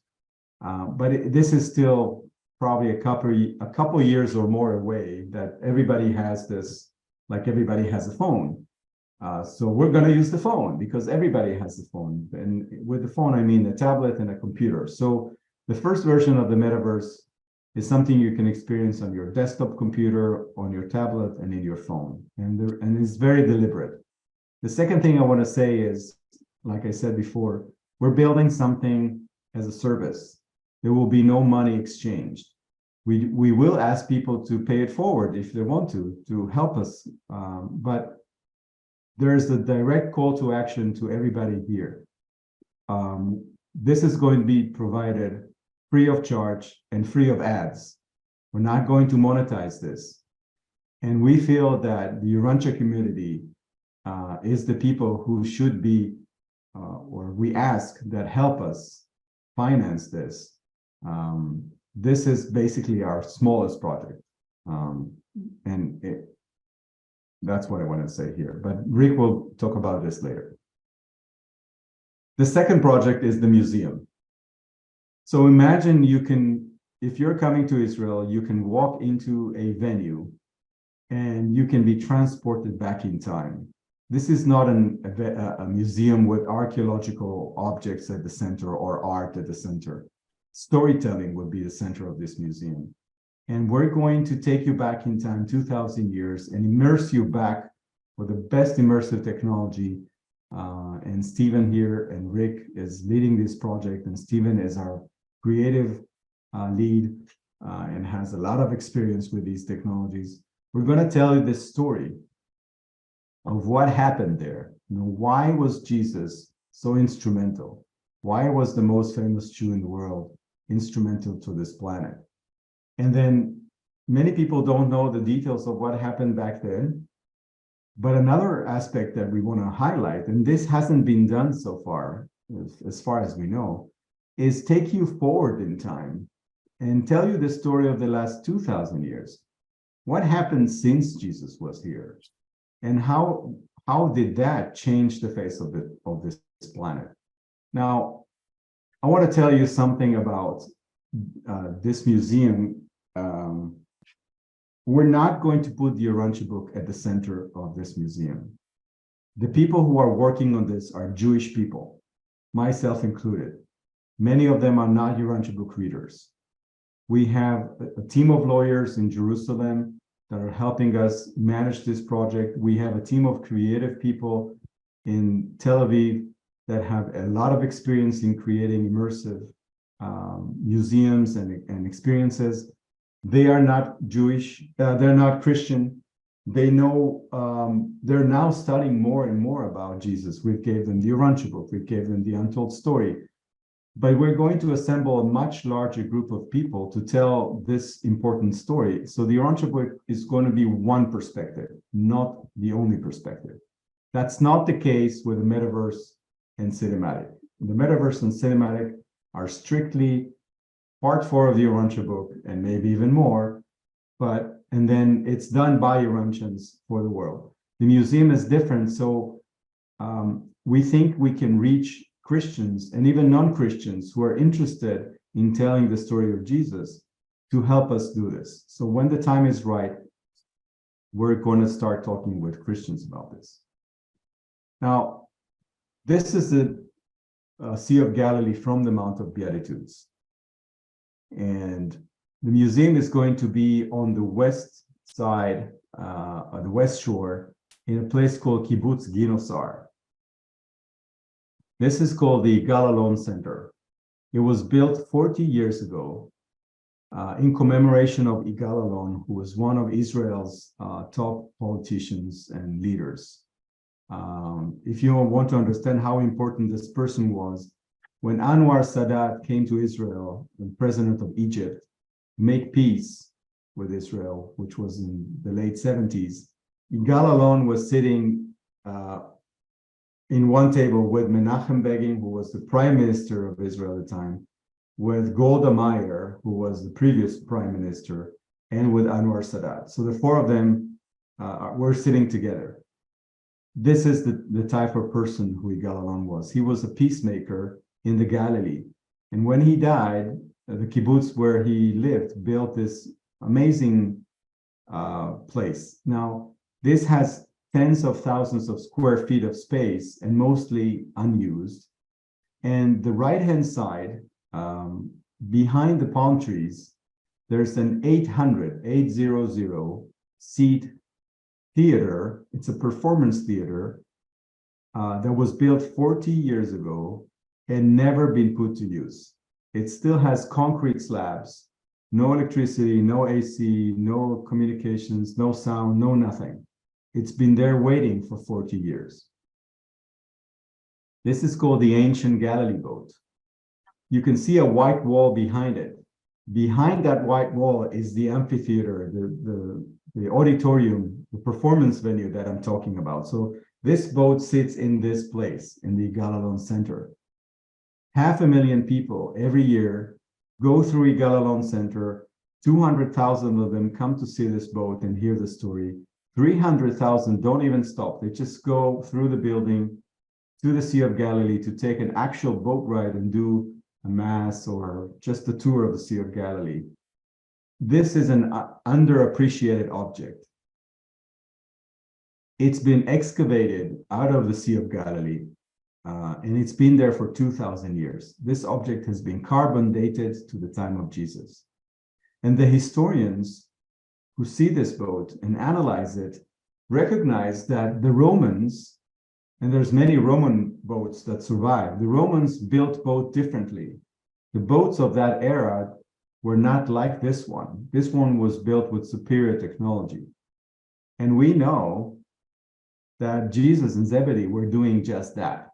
But this is still probably a couple years or more away that everybody has this, like everybody has a phone. So we're going to use the phone because everybody has a phone. And with the phone, I mean a tablet and a computer. So the first version of the metaverse is something you can experience on your desktop computer, on your tablet, and in your phone. And it's very deliberate. The second thing I want to say is, like I said before, we're building something as a service. There will be no money exchanged. We will ask people to pay it forward if they want to help us. But there's a direct call to action to everybody here. This is going to be provided free of charge and free of ads. We're not going to monetize this. And we feel that the Urantia community is the people who should be, or we ask that help us finance this. This is basically our smallest project. That's what I want to say here. But Rick will talk about this later. The second project is the museum. So imagine if you're coming to Israel, you can walk into a venue and you can be transported back in time. This is not a museum with archaeological objects at the center or art at the center. Storytelling would be the center of this museum. And we're going to take you back in time 2,000 years and immerse you back with the best immersive technology. And Stephen here and Rick is leading this project, and Stephen is our creative lead and has a lot of experience with these technologies. We're going to tell you this story of what happened there. Why was Jesus so instrumental? Why was the most famous Jew in the world instrumental to this planet? And then many people don't know the details of what happened back then. But another aspect that we want to highlight, and this hasn't been done so far, as far as we know, is take you forward in time and tell you the story of the last 2,000 years. What happened since Jesus was here? And how did that change the face of this planet? Now, I want to tell you something about this museum. We're not going to put the Urantia book at the center of this museum. The people who are working on this are Jewish people, myself included. Many of them are not Urantia book readers. We have a team of lawyers in Jerusalem that are helping us manage this project. We have a team of creative people in Tel Aviv that have a lot of experience in creating immersive museums and experiences. They are not Jewish, they're not Christian. They know, they're now studying more and more about Jesus. We gave them the Urantia book, we gave them the Untold Story. But we're going to assemble a much larger group of people to tell this important story. So the Urantia book is going to be one perspective, not the only perspective. That's not the case with the metaverse and cinematic. The metaverse and cinematic are strictly part 4 of the Urantia book, and maybe even more, and then it's done by Urantians for the world. The museum is different, so we think we can reach Christians and even non-Christians who are interested in telling the story of Jesus to help us do this. So when the time is right, we're going to start talking with Christians about this. Now, this is the Sea of Galilee from the Mount of Beatitudes. And the museum is going to be on the west side, on the west shore, in a place called Kibbutz Ginosar. This is called the Yigal Allon Center. It was built 40 years ago in commemoration of Yigal Allon, who was one of Israel's top politicians and leaders. If you want to understand how important this person was, when Anwar Sadat came to Israel, the president of Egypt, make peace with Israel, which was in the late 70s, Yigal Allon was sitting in one table with Menachem Begin, who was the prime minister of Israel at the time, with Golda Meir, who was the previous prime minister, and with Anwar Sadat. So the 4 of them were sitting together. This is the type of person who Yigal Allon was. He was a peacemaker in the Galilee. And when he died, the kibbutz where he lived built this amazing place. Now, this has tens of thousands of square feet of space and mostly unused. And the right-hand side, behind the palm trees, there's an 800 seat theater. It's a performance theater that was built 40 years ago and never been put to use. It still has concrete slabs, no electricity, no AC, no communications, no sound, no nothing. It's been there waiting for 40 years. This is called the Ancient Galilee Boat. You can see a white wall behind it. Behind that white wall is the amphitheater, the auditorium, the performance venue that I'm talking about. So this boat sits in this place, in the Yigal Allon Center. 500,000 people every year go through Yigal Allon Center. 200,000 of them come to see this boat and hear the story. 300,000 don't even stop. They just go through the building to the Sea of Galilee to take an actual boat ride and do a mass or just a tour of the Sea of Galilee. This is an underappreciated object. It's been excavated out of the Sea of Galilee, and it's been there for 2,000 years. This object has been carbon dated to the time of Jesus. And the historians who see this boat and analyze it recognize that the Romans, and there's many Roman boats that survive, the Romans built boats differently. The boats of that era were not like this one. This one was built with superior technology. And we know that Jesus and Zebedee were doing just that.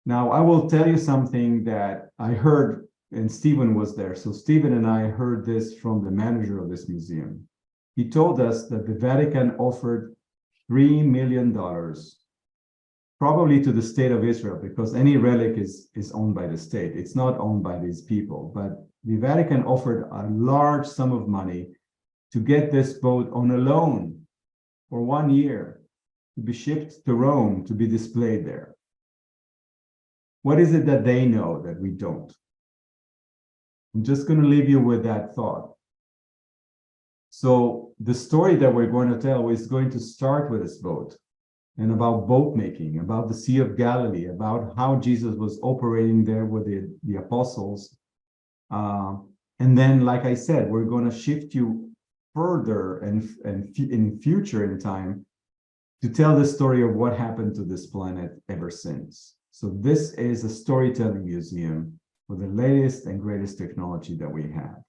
Now, I will tell you something that I heard, and Stephen was there. So Stephen and I heard this from the manager of this museum. He told us that the Vatican offered $3 million, probably to the state of Israel, because any relic is owned by the state. It's not owned by these people, but the Vatican offered a large sum of money to get this boat on a loan for 1 year, to be shipped to Rome, to be displayed there. What is it that they know that we don't? I'm just going to leave you with that thought. So the story that we're going to tell is going to start with this boat and about boat making, about the Sea of Galilee, about how Jesus was operating there with the apostles. And then, like I said, we're going to shift you further and in future in time to tell the story of what happened to this planet ever since. So this is a storytelling museum with the latest and greatest technology that we have.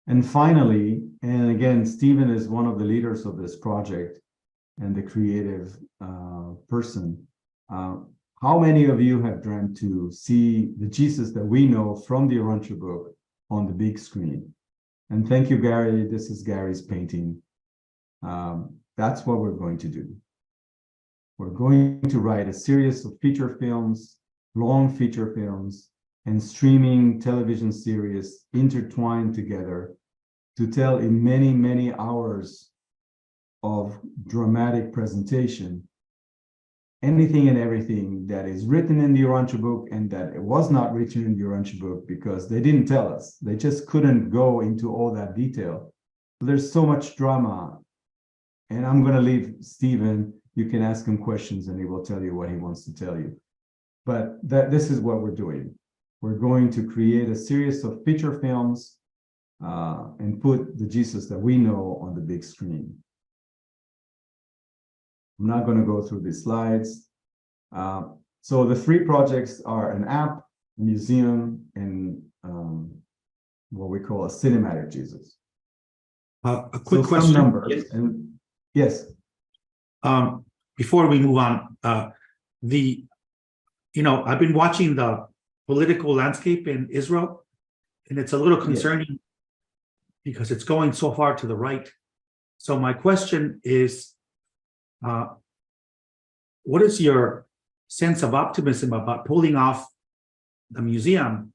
And finally, and again, Stephen is one of the leaders of this project and the creative person. How many of you have dreamt to see the Jesus that we know from the Urantia book on the big screen? And thank you, Gary. This is Gary's painting. That's what we're going to do. We're going to write a series of feature films, long feature films, and streaming television series intertwined together to tell in many, many hours of dramatic presentation anything and everything that is written in the Urantia book and that it was not written in the Urantia book because they didn't tell us. They just couldn't go into all that detail. There's so much drama. And I'm going to leave Stephen. You can ask him questions and he will tell you what he wants to tell you. But this is what we're doing. We're going to create a series of feature films and put the Jesus that we know on the big screen. I'm not going to go through these slides. So the three projects are an app, a museum, and what we call a cinematic Jesus. A quick So question. some numbers. Yes. And yes. Before we move on, I've been watching the political landscape in Israel, and it's a little concerning because it's going so far to the right. So my question is, what is your sense of optimism about pulling off the museum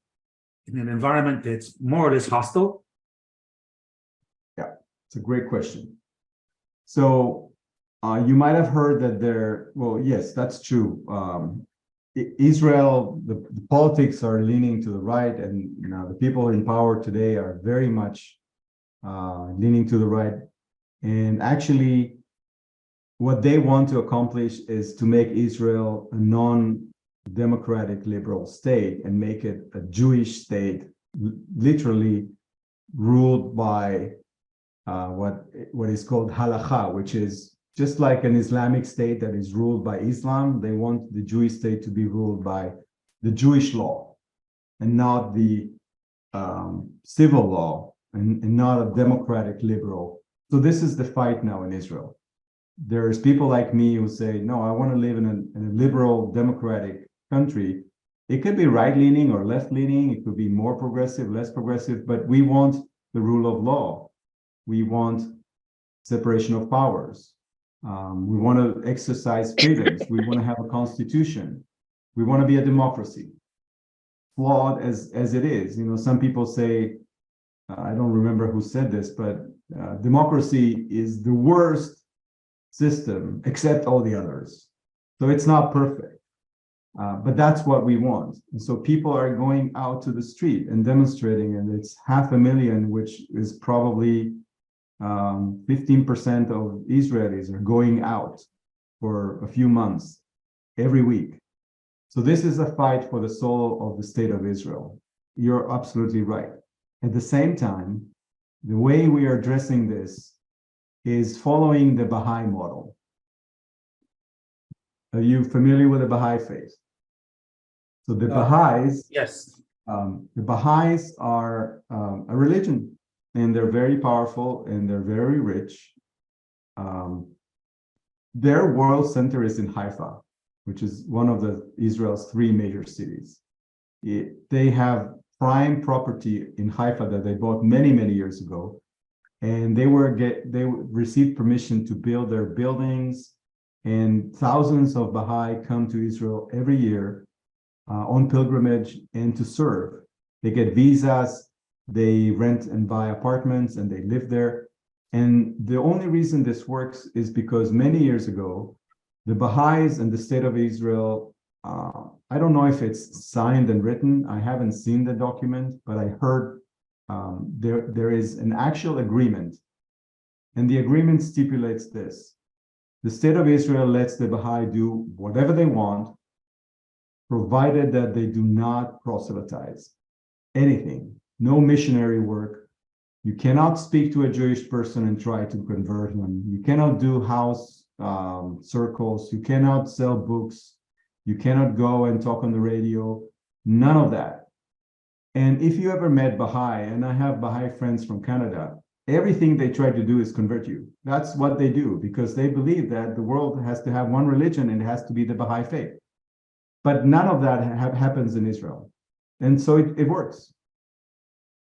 in an environment that's more or less hostile? Yeah, it's a great question. So you might have heard that well, yes, that's true. Israel, the politics are leaning to the right, and the people in power today are very much leaning to the right. And actually, what they want to accomplish is to make Israel a non-democratic liberal state and make it a Jewish state, literally ruled by what is called halakha, which is just like an Islamic state that is ruled by Islam. They want the Jewish state to be ruled by the Jewish law and not the civil law and not a democratic liberal. So this is the fight now in Israel. There's people like me who say, no, I want to live in a liberal democratic country. It could be right-leaning or left-leaning. It could be more progressive, less progressive, but we want the rule of law. We want separation of powers. We want to exercise freedoms. We want to have a constitution. We want to be a democracy. Flawed as it is. Some people say, I don't remember who said this, but democracy is the worst system, except all the others. So it's not perfect, but that's what we want. And so people are going out to the street and demonstrating, and it's 500,000, which is probably 15% of Israelis are going out for a few months every week. So this is a fight for the soul of the state of Israel. You're absolutely right. At the same time, the way we are addressing this is following the Baha'i model. Are you familiar with the Baha'i faith? So the Baha'is, Yes. the Baha'is are a religion, and they're very powerful and they're very rich. Their world center is in Haifa, which is one of Israel's 3 major cities. They have prime property in Haifa that they bought many, many years ago, and they received permission to build their buildings, and thousands of Baha'i come to Israel every year on pilgrimage and to serve. They get visas, they rent and buy apartments, and they live there. And the only reason this works is because many years ago, the Baha'is and the state of Israel, I don't know if it's signed and written. I haven't seen the document, but I heard there is an actual agreement. And the agreement stipulates this: the state of Israel lets the Baha'i do whatever they want, provided that they do not proselytize anything, no missionary work. You cannot speak to a Jewish person and try to convert him. You cannot do house circles. You cannot sell books. You cannot go and talk on the radio. None of that. And if you ever met Baha'i, and I have Baha'i friends from Canada, everything they try to do is convert you. That's what they do, because they believe that the world has to have one religion and it has to be the Baha'i faith. But none of that happens in Israel. And so it works.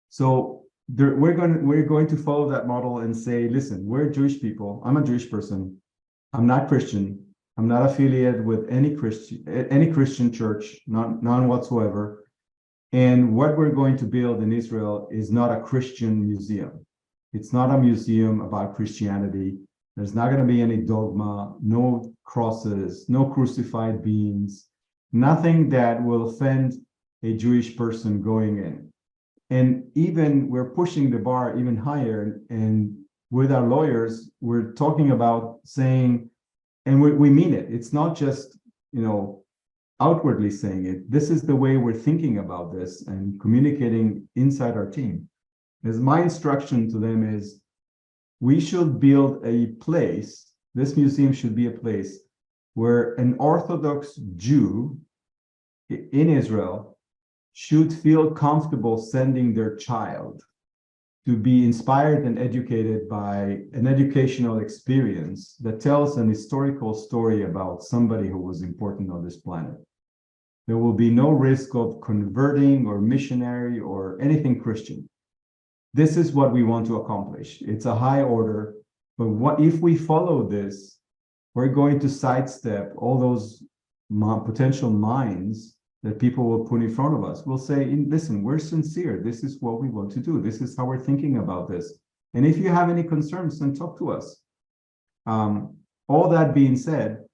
So we're going to follow that model and say, listen, we're Jewish people. I'm a Jewish person. I'm not Christian. I'm not affiliated with any Christian church, none whatsoever. And what we're going to build in Israel is not a Christian museum. It's not a museum about Christianity. There's not going to be any dogma, no crosses, no crucified beings, nothing that will offend a Jewish person going in. And even we're pushing the bar even higher. And with our lawyers, we're talking about saying, and we mean it. It's not just, outwardly saying it. This is the way we're thinking about this and communicating inside our team. As my instruction to them is, we should build a place, this museum should be a place where an Orthodox Jew in Israel should feel comfortable sending their child to be inspired and educated by an educational experience that tells an historical story about somebody who was important on this planet. There will be no risk of converting or missionary or anything Christian. This is what we want to accomplish. It's a high order, but what if we follow this, we're going to sidestep all those potential mines that people will put in front of us. We'll say, listen, we're sincere. This is what we want to do. This is how we're thinking about this. And if you have any concerns, then talk to us. All that being said,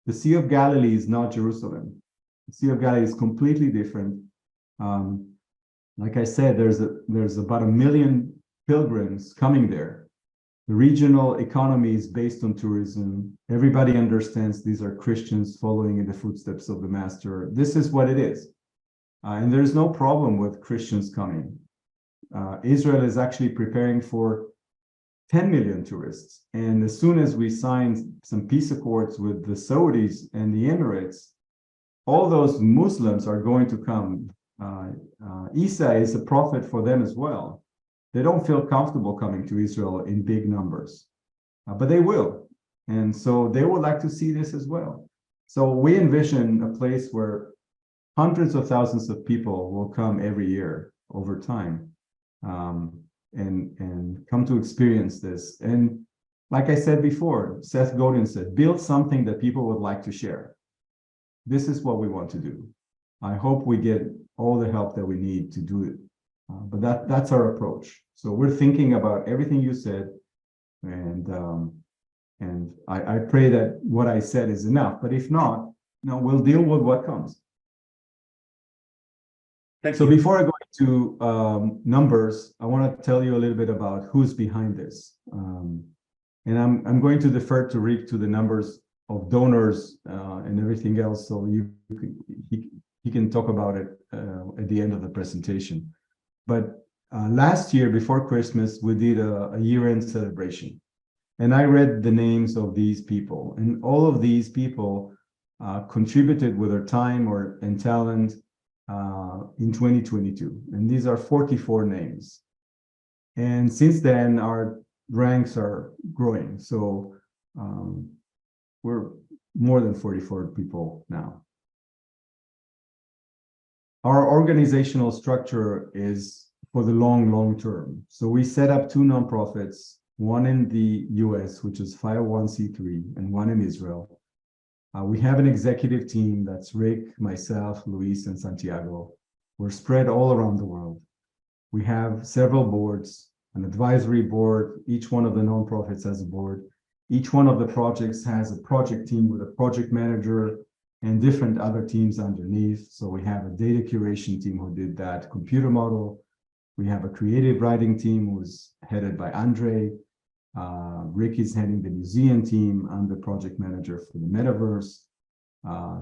the Sea of Galilee is not Jerusalem. The Sea of Galilee is completely different. Like I said, there's about 1 million pilgrims coming there. The regional economy is based on tourism. Everybody understands these are Christians following in the footsteps of the Master. This is what it is. And there's no problem with Christians coming. Israel is actually preparing for 10 million tourists. And as soon as we sign some peace accords with the Saudis and the Emirates, all those Muslims are going to come. Isa is a prophet for them as well. They don't feel comfortable coming to Israel in big numbers, but they will. And so they would like to see this as well. So we envision a place where hundreds of thousands of people will come every year over time and come to experience this. And like I said before, Seth Godin said, build something that people would like to share. This is what we want to do. I hope we get all the help that we need to do it. But that's our approach. So we're thinking about everything you said, and And I pray that what I said is enough, but if not, we'll deal with what comes. Thank So you. before I go into numbers, I want to tell you a little bit about who's behind this. And I'm going to defer to Rick to the numbers of donors and everything else, so he can talk about it at the end of the presentation. But last year, before Christmas, we did a year-end celebration. And I read the names of these people. And all of these people contributed with their time and talent in 2022. And these are 44 names. And since then, our ranks are growing. So we're more than 44 people now. Our organizational structure is for the long term. So we set up 2 nonprofits, one in the US, which is 501c3, and one in Israel. We have an executive team that's Rick, myself, Luis, and Santiago. We're spread all around the world. We have several boards, an advisory board. Each one of the nonprofits has a board. Each one of the projects has a project team with a project manager and different other teams underneath. So we have a data curation team who did that computer model. We have a creative writing team who's headed by Andre. Rick is heading the museum team. I'm the project manager for the metaverse.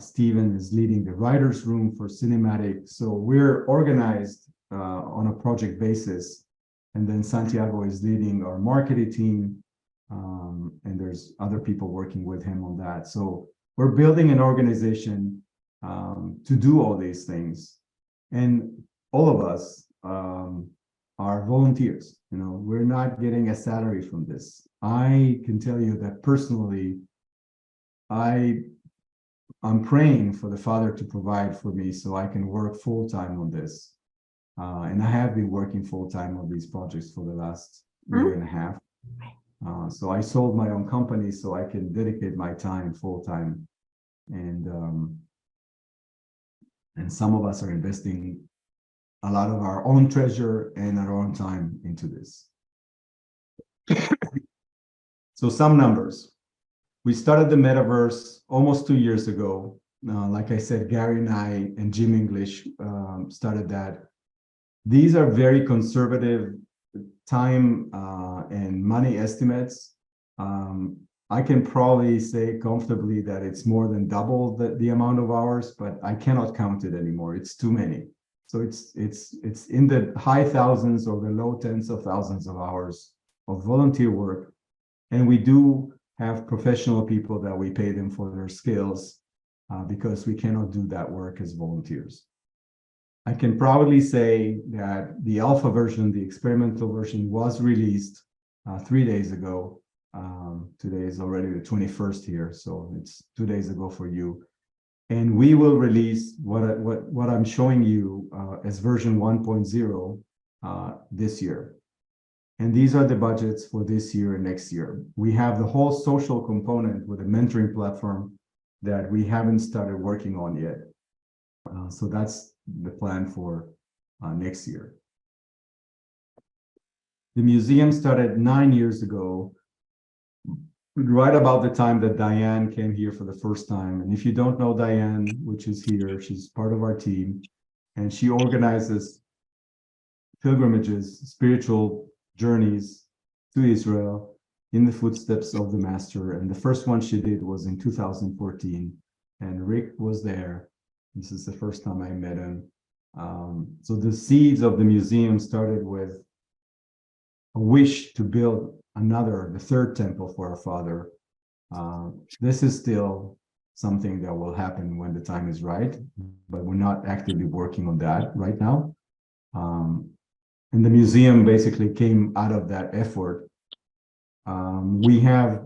Steven is leading the writer's room for cinematic. So we're organized on a project basis. And then Santiago is leading our marketing team. And there's other people working with him on that. So we're building an organization to do all these things. And all of us are volunteers. We're not getting a salary from this. I can tell you that personally, I'm praying for the Father to provide for me so I can work full-time on this. And I have been working full-time on these projects for the last year and a half. So I sold my own company so I can dedicate my time full-time. And some of us are investing a lot of our own treasure and our own time into this. So some numbers. We started the metaverse almost 2 years ago. Like I said, Gary and I and Jim English started that. These are very conservative time and money estimates. I can probably say comfortably that it's more than double the amount of hours, but I cannot count it anymore. It's too many. So it's in the high thousands or the low tens of thousands of hours of volunteer work. And we do have professional people that we pay them for their skills because we cannot do that work as volunteers. I can proudly say that the alpha version, the experimental version, was released 3 days ago. Today is already the 21st here, so it's 2 days ago for you. And we will release what I'm showing you as version 1.0 this year. And these are the budgets for this year and next year. We have the whole social component with a mentoring platform that we haven't started working on yet. So that's the plan for next year. The museum started 9 years ago, right about the time that Diane came here for the first time. And if you don't know Diane, which is here, she's part of our team, and she organizes pilgrimages, spiritual journeys to Israel in the footsteps of the Master. And the first one she did was in 2014, and Rick was there. This is the first time I met him. So the seeds of the museum started with a wish to build the third temple for our Father. This is still something that will happen when the time is right, but we're not actively working on that right now. And the museum basically came out of that effort. We have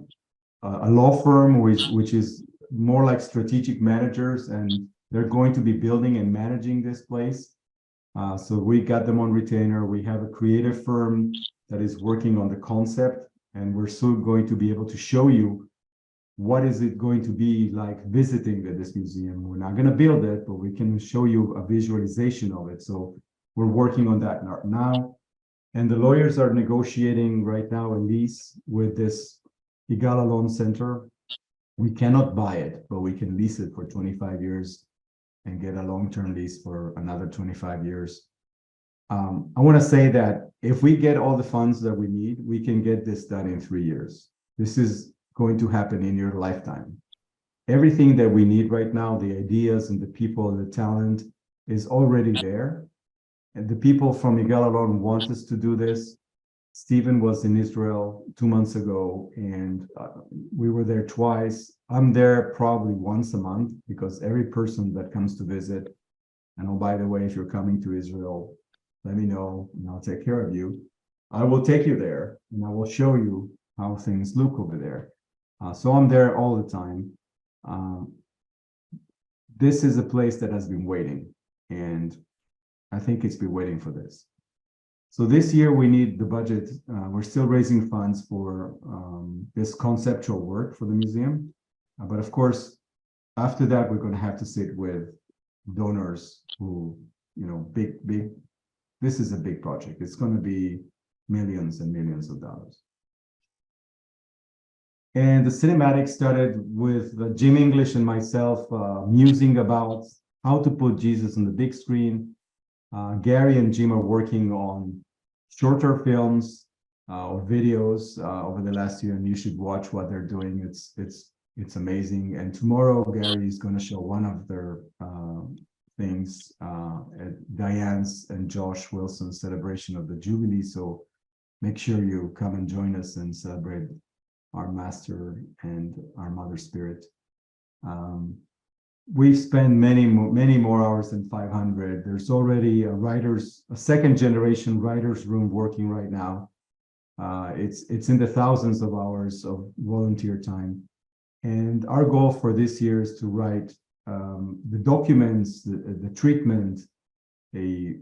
a law firm which is more like strategic managers, and they're going to be building and managing this place. So we got them on retainer. We have a creative firm that is working on the concept, and we're soon going to be able to show you what is it going to be like visiting this museum. We're not going to build it, but we can show you a visualization of it. So we're working on that now. And the lawyers are negotiating right now a lease with this Yigal Allon Center. We cannot buy it, but we can lease it for 25 years and get a long-term lease for another 25 years. I want to say that if we get all the funds that we need, we can get this done in 3 years. This is going to happen in your lifetime. Everything that we need right now, the ideas and the people, the talent is already there. And the people from Yigal Allon want us to do this. Stephen was in Israel 2 months ago, and we were there twice. I'm there probably once a month because every person that comes to visit, and oh, by the way, if you're coming to Israel, let me know and I'll take care of you. I will take you there and I will show you how things look over there. So I'm there all the time. This is a place that has been waiting, and I think it's been waiting for this. So this year we need the budget. We're still raising funds for this conceptual work for the museum. But of course, after that, we're going to have to sit with donors who, big, this is a big project. It's going to be millions and millions of dollars. And the cinematic started with Jim English and myself musing about how to put Jesus on the big screen. Gary and Jim are working on shorter films or videos over the last year, and you should watch what they're doing. It's amazing. And tomorrow, Gary is going to show one of their things at Diane's and Josh Wilson's celebration of the Jubilee. So make sure you come and join us and celebrate our Master and our Mother Spirit. We've spent many more hours than 500. There's already a second generation writers room working right now. It's in the thousands of hours of volunteer time. And our goal for this year is to write the documents, the treatment, the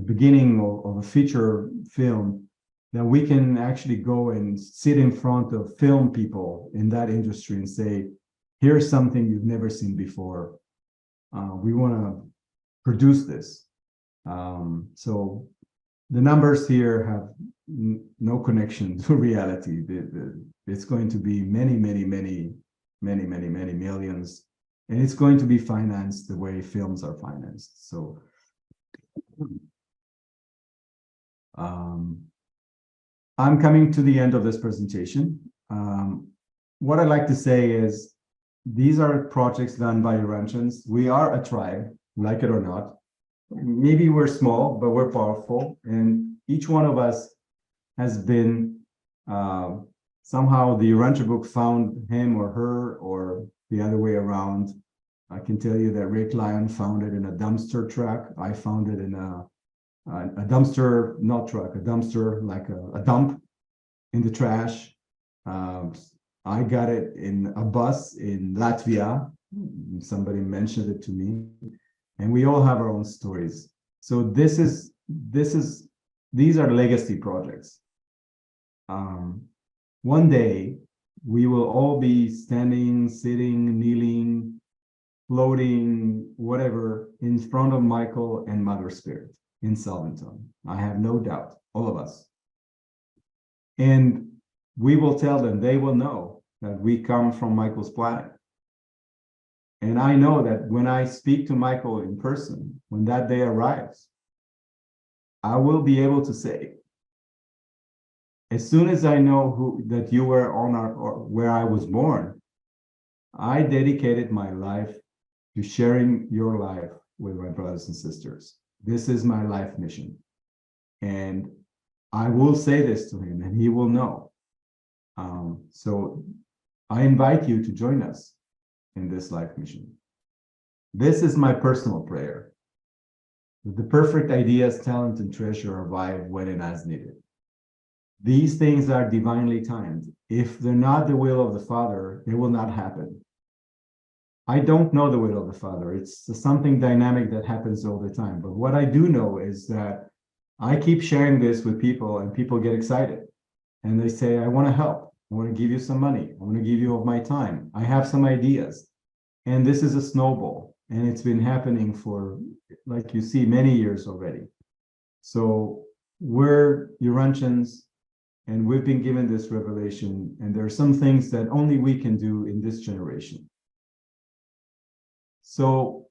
beginning of a feature film that we can actually go and sit in front of film people in that industry and say, here's something you've never seen before. We want to produce this. So the numbers here have no connection to reality. It's going to be many millions, and it's going to be financed the way films are financed. So I'm coming to the end of this presentation. What I'd like to say is, these are projects done by Urantians. We are a tribe, like it or not. Maybe we're small, but we're powerful. And each one of us has been, somehow the Urantia book found him or her, or the other way around. I can tell you that Rick Lyons found it in a dumpster truck. I found it in a dumpster, not truck, a dumpster, like a dump in the trash. I got it in a bus in Latvia. Somebody mentioned it to me, and we all have our own stories. So these are legacy projects. One day we will all be standing, sitting, kneeling, floating, whatever, in front of Michael and Mother Spirit in Salvington. I have no doubt, all of us. And we will tell them, they will know that we come from Michael's planet. And I know that when I speak to Michael in person, when that day arrives, I will be able to say, as soon as I know that you were on where I was born, I dedicated my life to sharing your life with my brothers and sisters. This is my life mission. And I will say this to him, and he will know. So I invite you to join us in this life mission. This is my personal prayer. The perfect ideas, talent, and treasure arrive when and as needed. These things are divinely timed. If they're not the will of the Father, they will not happen. I don't know the will of the Father. It's something dynamic that happens all the time. But what I do know is that I keep sharing this with people, and people get excited. And they say, I want to help. I want to give you some money. I want to give you of my time. I have some ideas. And this is a snowball. And it's been happening for, like you see, many years already. So we're Urantians. And we've been given this revelation, and there are some things that only we can do in this generation. So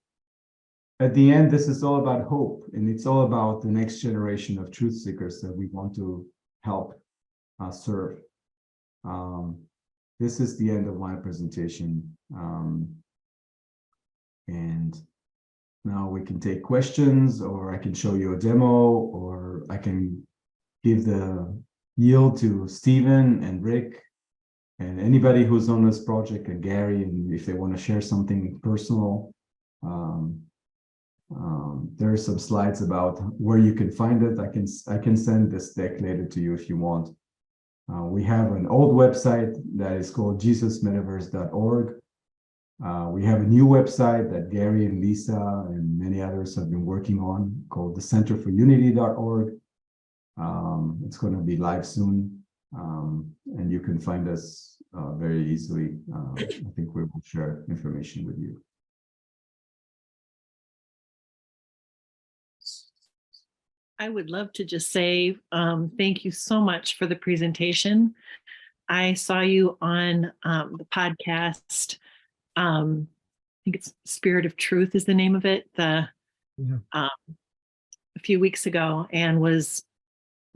at the end, this is all about hope, and it's all about the next generation of truth seekers that we want to help serve. This is the end of my presentation. And now we can take questions, or I can show you a demo, or I can give the yield to Stephen and Rick and anybody who's on this project, and Gary, and if they want to share something personal. There are some slides about where you can find it. I can send this deck later to you if you want. We have an old website that is called jesusmetaverse.org. We have a new website that Gary and Lisa and many others have been working on called thecenterforunity.org. It's going to be live soon, and you can find us very easily. I think we will share information with you. I would love to just say thank you so much for the presentation. I saw you on the podcast. I think it's Spirit of Truth is the name of it, a few weeks ago, and was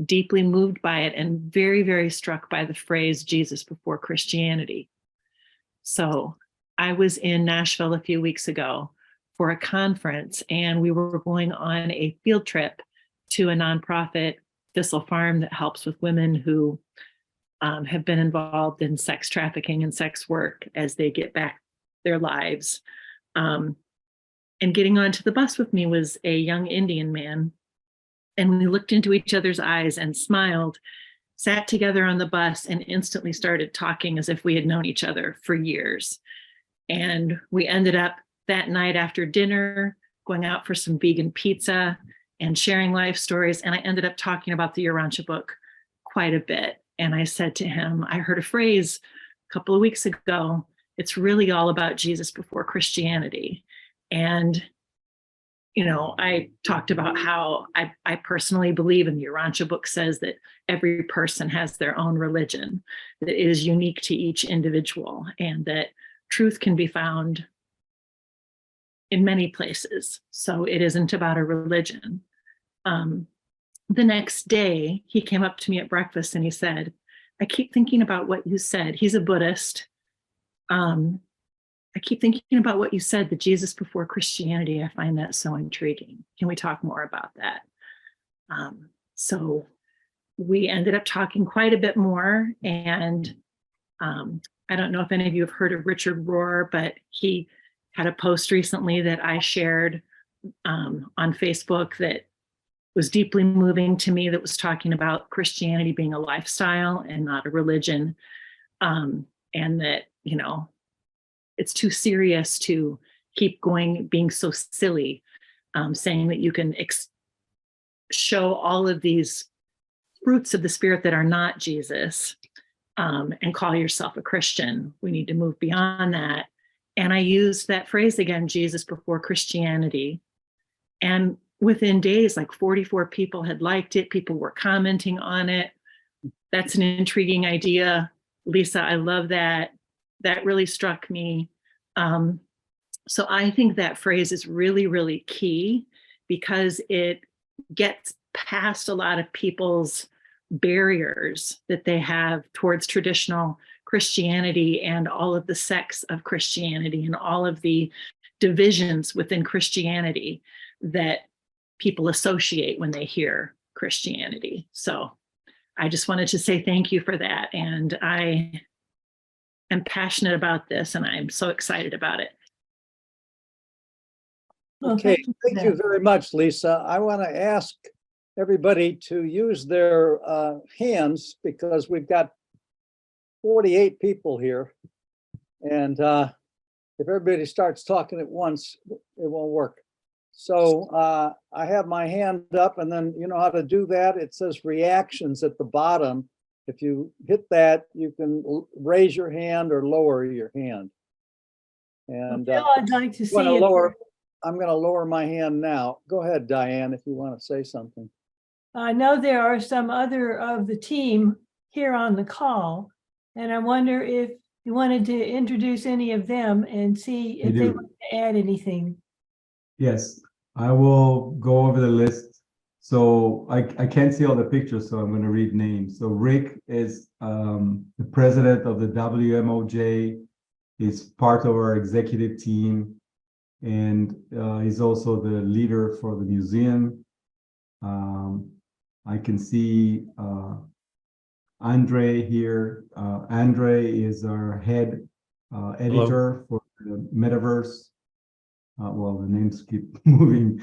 deeply moved by it and very, very struck by the phrase Jesus before Christianity. So I was in Nashville a few weeks ago for a conference, and we were going on a field trip to a nonprofit, Thistle Farm, that helps with women who have been involved in sex trafficking and sex work as they get back their lives. And getting onto the bus with me was a young Indian man. And we looked into each other's eyes and smiled, sat together on the bus, and instantly started talking as if we had known each other for years. And we ended up that night after dinner going out for some vegan pizza and sharing life stories. And I ended up talking about the Urantia book quite a bit. And I said to him, I heard a phrase a couple of weeks ago, it's really all about Jesus before Christianity. And, you know, I talked about how I personally believe, and the Urantia book says that every person has their own religion, that it is unique to each individual, and that truth can be found in many places. So it isn't about a religion. The next day, he came up to me at breakfast and he said, I keep thinking about what you said. He's a Buddhist. I keep thinking about what you said, the Jesus before Christianity. I find that so intriguing. Can we talk more about that? So we ended up talking quite a bit more. And I don't know if any of you have heard of Richard Rohr, but he had a post recently that I shared on Facebook that was deeply moving to me, that was talking about Christianity being a lifestyle and not a religion. And that, you know, it's too serious to keep going, being so silly, saying that you can show all of these fruits of the Spirit that are not Jesus and call yourself a Christian. We need to move beyond that. And I used that phrase again, Jesus before Christianity. And within days, like 44 people had liked it. People were commenting on it. That's an intriguing idea. Lisa, I love that. That really struck me. So I think that phrase is really, really key, because it gets past a lot of people's barriers that they have towards traditional Christianity and all of the sects of Christianity and all of the divisions within Christianity that people associate when they hear Christianity. So I just wanted to say thank you for that. And I am passionate about this, and I'm so excited about it. Well, Okay, for thank you that. very much, Lisa. I want to ask everybody to use their hands, because we've got 48 people here. And if everybody starts talking at once, it won't work. So I have my hand up, and then you know how to do that. It says reactions at the bottom. If you hit that, you can raise your hand or lower your hand. And Bill, I'd like to see I'm it. going to lower my hand now. Go ahead, Diane, if you want to say something. I know there are some other of the team here on the call. And I wonder if you wanted to introduce any of them and see I if they do. want to add anything. Yes, I will go over the list. So I can't see all the pictures, so I'm going to read names. So Rick is the president of the WMOJ. He's part of our executive team, and he's also the leader for the museum. I can see Andre here. Andre is our head editor for the Metaverse. Well, the names keep moving.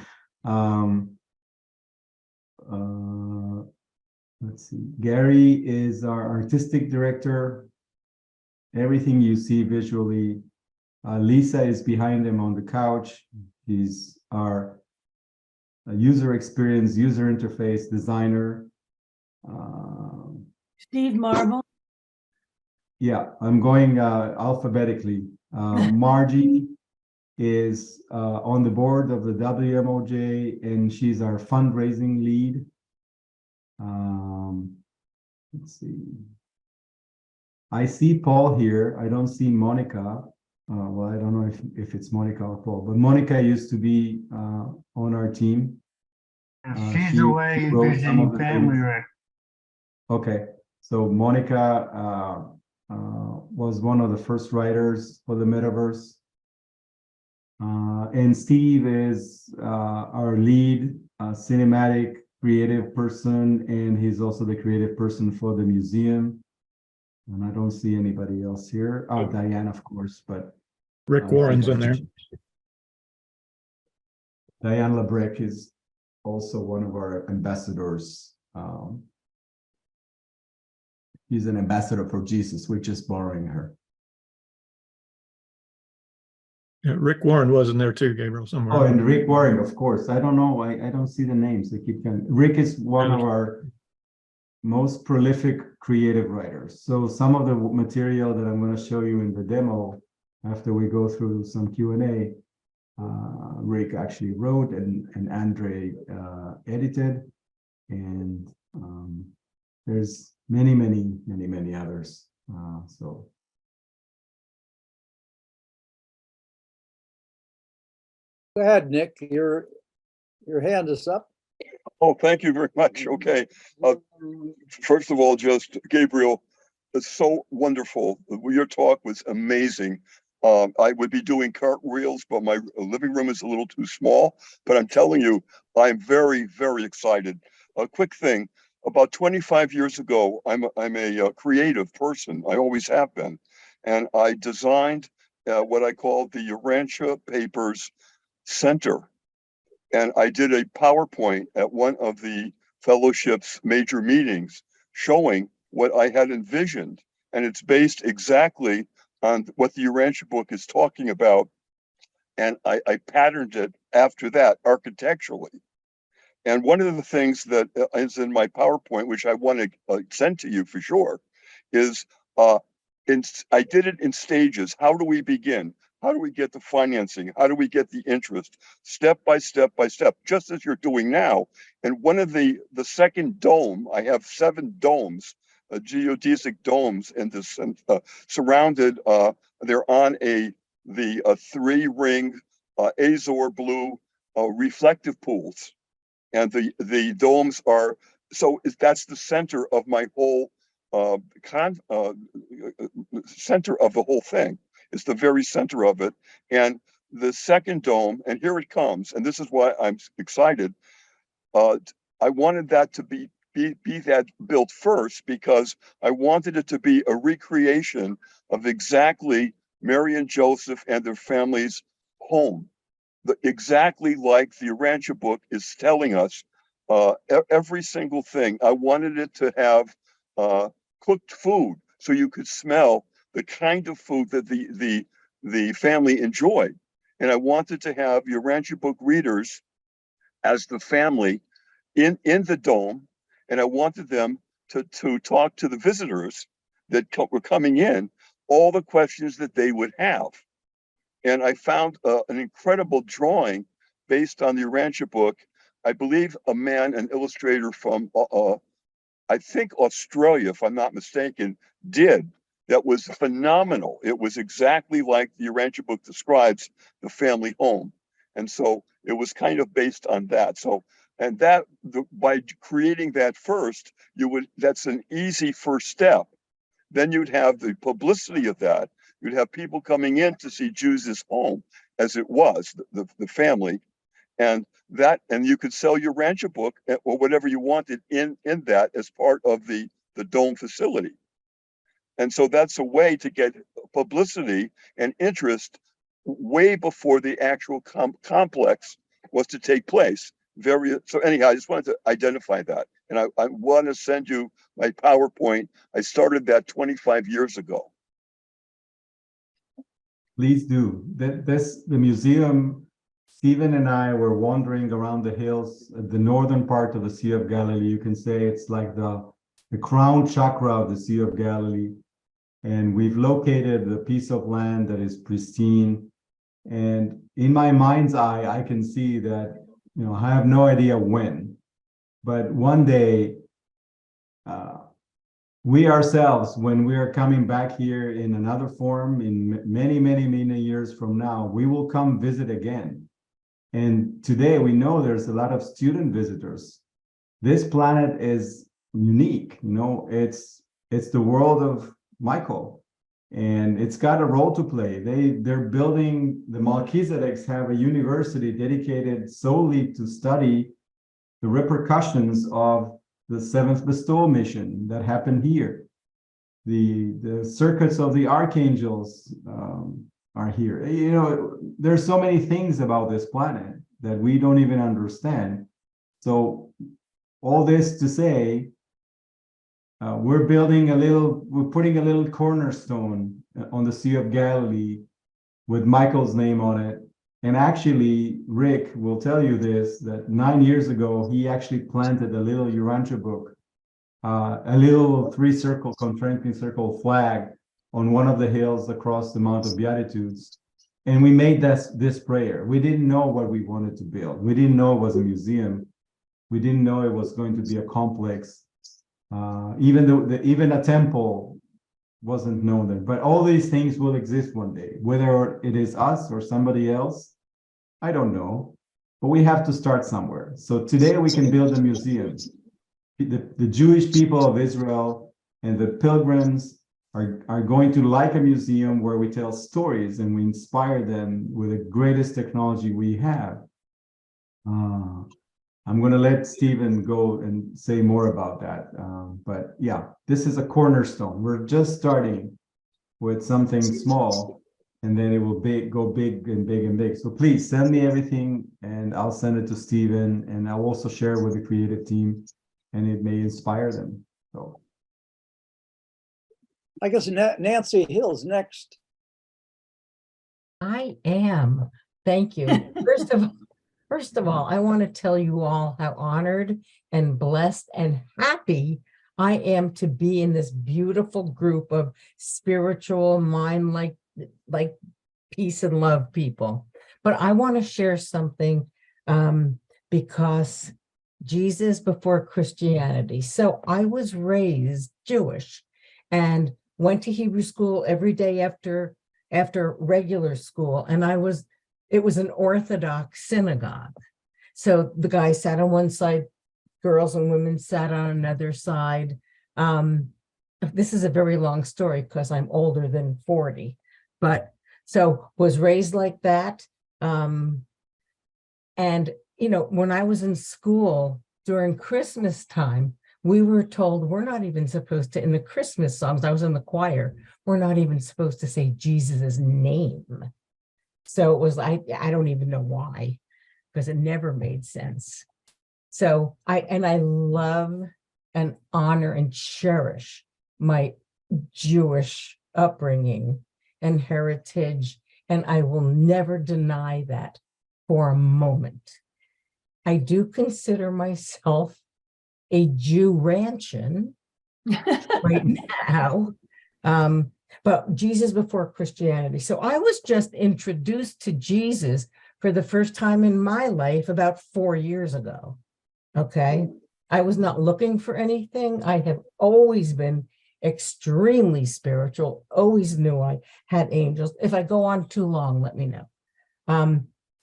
Let's see. Gary is our artistic director. Everything you see visually. Lisa is behind him on the couch. He's our user experience, user interface designer. Steve Marble. Yeah, I'm going alphabetically. Margie is on the board of the WMOJ, and she's our fundraising lead. Let's see. I see Paul here. I don't see Monica. Well, I don't know if it's Monica or Paul, but Monica used to be on our team. She's away wrote some of visiting the family, things. Rick. Okay, so Monica was one of the first writers for the Metaverse. And Steve is our lead cinematic creative person, and he's also the creative person for the museum. And I don't see anybody else here. Oh, Diane, of course, but Rick Warren's in there. Diane Labrec is also one of our ambassadors. He's an ambassador for Jesus. We're just borrowing her. Yeah, Rick Warren was in there too, Gabriel, somewhere. Oh, and Rick Warren, of course. I don't know. I don't see the names. They keep coming. Rick is one of our most prolific creative writers. So some of the material that I'm going to show you in the demo after we go through some Q&A, Rick actually wrote and Andre edited. And there's many others. So. Go ahead, Nick, your hand is up. Oh, thank you very much. Okay. First of all, just Gabriel, it's so wonderful. Your talk was amazing. I would be doing cartwheels, but my living room is a little too small. But I'm telling you, I'm very, very excited. A quick thing. About 25 years ago, I'm a creative person. I always have been. And I designed what I call the Urantia Papers Center. And I did a PowerPoint at one of the fellowship's major meetings showing what I had envisioned. And it's based exactly on what the Urantia book is talking about. And I patterned it after that architecturally. And one of the things that is in my PowerPoint, which I want to send to you for sure, is I did it in stages. How do we begin? How do we get the financing? How do we get the interest? Step by step by step, just as you're doing now. And one of the second dome, I have 7 domes, geodesic domes in this, surrounded. They're on the 3-ring azure blue reflective pools, and the domes are that's the center of my whole center of the whole thing. It's the very center of it. And the second dome, and here it comes, and this is why I'm excited. I wanted that to be that built first because I wanted it to be a recreation of exactly Mary and Joseph and their family's home. Exactly like the Urantia book is telling us, every single thing. I wanted it to have cooked food so you could smell the kind of food that the family enjoyed. And I wanted to have Urantia book readers as the family in the dome. And I wanted them to talk to the visitors that were coming in, all the questions that they would have. And I found an incredible drawing based on the Urantia book. I believe an illustrator from I think Australia, if I'm not mistaken, did. That was phenomenal. It was exactly like the Urantia book describes the family home. And so it was kind of based on that. So, and that by creating that first, that's an easy first step. Then you'd have the publicity of that. You'd have people coming in to see Jews' home as it was, the family. And you could sell your Rancher book or whatever you wanted in that as part of the dome facility. And so that's a way to get publicity and interest way before the actual complex was to take place. So anyhow, I just wanted to identify that. And I want to send you my PowerPoint. I started that 25 years ago. Please do. The museum, Stephen and I were wandering around the hills at the northern part of the Sea of Galilee. You can say it's like the crown chakra of the Sea of Galilee. And we've located a piece of land that is pristine. And in my mind's eye, I can see that, I have no idea when, but one day, we ourselves, when we are coming back here in another form, in many, many, many years from now, we will come visit again. And today we know there's a lot of student visitors. This planet is unique, it's the world of Michael, and it's got a role to play. They're building, the Melchizedeks have a university dedicated solely to study the repercussions of the seventh bestowal mission that happened here. The circuits of the archangels are here. There's so many things about this planet that we don't even understand. So all this to say, we're putting a little cornerstone on the Sea of Galilee with Michael's name on it. And actually, Rick will tell you this, that 9 years ago, he actually planted a little Urantia book, a little concentric circle flag on one of the hills across the Mount of Beatitudes. And we made this prayer. We didn't know what we wanted to build. We didn't know it was a museum. We didn't know it was going to be a complex. Even a temple wasn't known then. But all these things will exist one day, whether it is us or somebody else. I don't know, but we have to start somewhere. So today we can build a museum. The Jewish people of Israel and the pilgrims are going to like a museum where we tell stories and we inspire them with the greatest technology we have. I'm going to let Stephen go and say more about that. But yeah, this is a cornerstone. We're just starting with something small, and then it will go big and big and big. So please send me everything and I'll send it to Stephen, and I'll also share with the creative team, and it may inspire them. So I guess Nancy Hill's next. I am. Thank you. First of all, I want to tell you all how honored and blessed and happy I am to be in this beautiful group of spiritual mind like peace and love people. But I want to share something because Jesus before Christianity. So I was raised Jewish and went to Hebrew school every day after regular school, and it was an Orthodox synagogue. So the guys sat on one side, girls and women sat on another side. This is a very long story because I'm older than 40, but so was raised like that. And, when I was in school during Christmas time, we were told we're not even supposed to, in the Christmas songs, I was in the choir, we're not even supposed to say Jesus's name. So it was, I don't even know why, because it never made sense. So I love and honor and cherish my Jewish upbringing and heritage, and I will never deny that for a moment. I do consider myself a Jew-ranchian right now. But Jesus before Christianity. So I was just introduced to Jesus for the first time in my life about 4 years ago. Okay. I was not looking for anything. I have always been extremely spiritual, always knew I had angels. If I go on too long, let me know.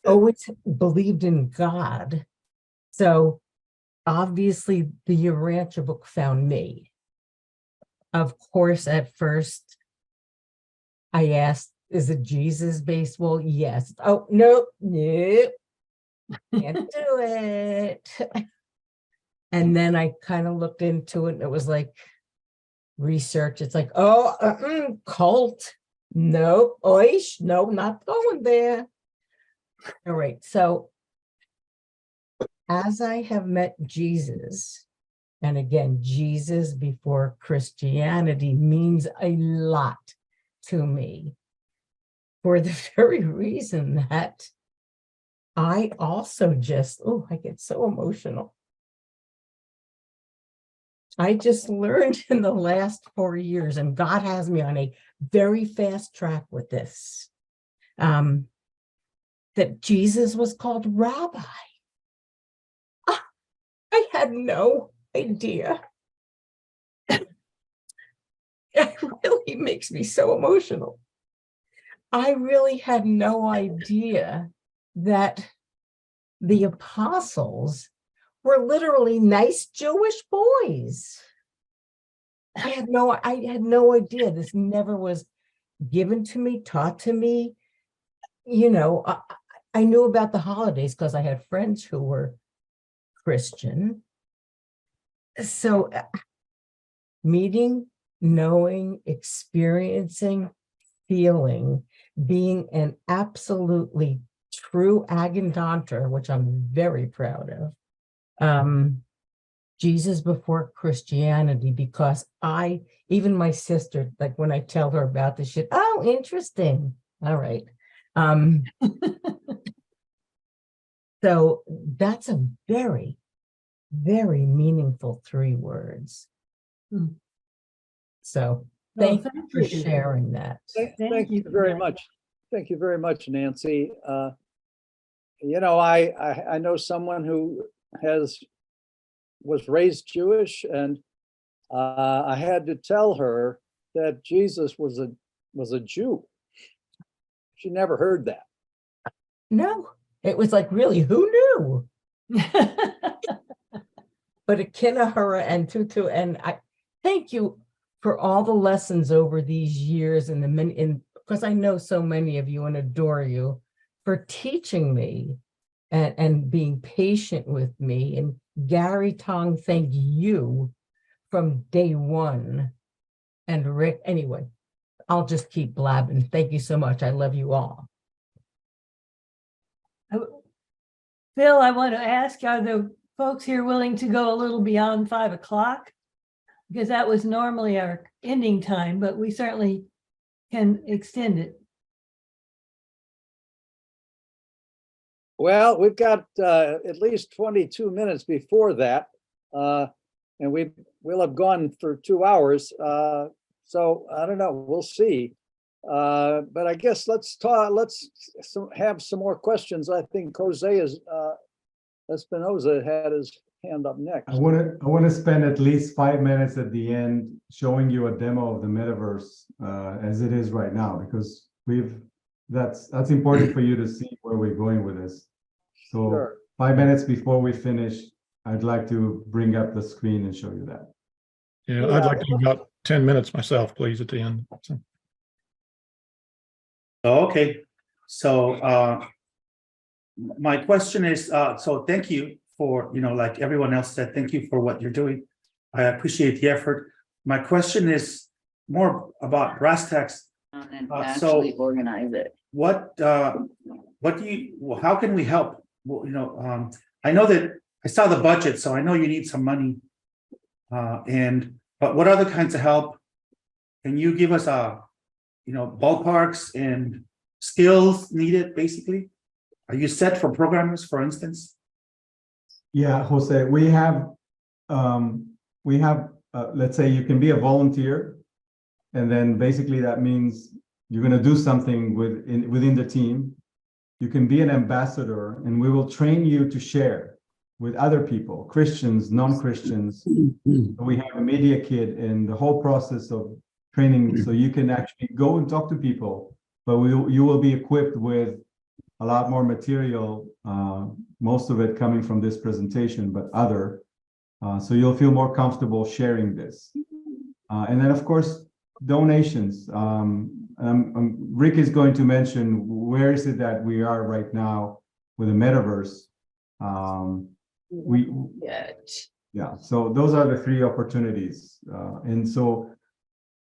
Always believed in God. So obviously the Urantia book found me. Of course, at first I asked, is it Jesus based? Well, yes. Oh, nope, nope. Can't do it. And then I kind of looked into it and it was like research. It's like, oh, cult. Nope. Oish, no, not going there. All right. So as I have met Jesus, and again, Jesus before Christianity means a lot to me for the very reason that I also just, oh, I get so emotional. I just learned in the last 4 years, and God has me on a very fast track with this, that Jesus was called Rabbi. I had no idea. It really makes me so emotional. I really had no idea that the apostles were literally nice Jewish boys. I had no idea. This never was given to me, taught to me. You know, I knew about the holidays because I had friends who were Christian. So meeting, knowing, experiencing, feeling, being an absolutely true Agendanter, which I'm very proud of. Jesus before Christianity, because even my sister, like when I tell her about this shit, oh, interesting. All right. So that's a very, very meaningful 3 words. So thank you for sharing that. Thank you very much. Thank you very much, Nancy. You know, I know someone who was raised Jewish, and I had to tell her that Jesus was a Jew. She never heard that. No, it was like, really, who knew? But Akinahara and Tutu, and I thank you for all the lessons over these years, and because I know so many of you and adore you for teaching me and being patient with me. And Gary Tong, thank you from day one. And Rick, anyway, I'll just keep blabbing. Thank you so much. I love you all. Phil, I want to ask, are the folks here willing to go a little beyond 5 o'clock? Because that was normally our ending time, but we certainly can extend it. Well, we've got at least 22 minutes before that, and we'll have gone for 2 hours. So I don't know, we'll see. But I guess let's have some more questions. I think Jose Espinoza had his hand up next. I want to spend at least 5 minutes at the end showing you a demo of the metaverse as it is right now, because that's important for you to see where we're going with this. So Sure. 5 minutes before we finish, I'd like to bring up the screen and show you that. Yeah, I'd like to do about 10 minutes myself, please, at the end. So. Okay, so my question is, so thank you for, like everyone else said, thank you for what you're doing. I appreciate the effort. My question is more about brass tacks. And actually organize it. How can we help? Well, I know that I saw the budget, so I know you need some money. But what other kinds of help? Can you give us ballparks and skills needed, basically? Are you set for programmers, for instance? Yeah, Jose, we have, let's say you can be a volunteer, and then basically that means you're going to do something within the team. You can be an ambassador, and we will train you to share. with other people, Christians, non-Christians. We have a media kit and the whole process of training, so you can actually go and talk to people, but you will be equipped with a lot more material, most of it coming from this presentation, but other. So you'll feel more comfortable sharing this. And then, of course, donations. Rick is going to mention where is it that we are right now with the metaverse. Yeah, so those are the three opportunities. And so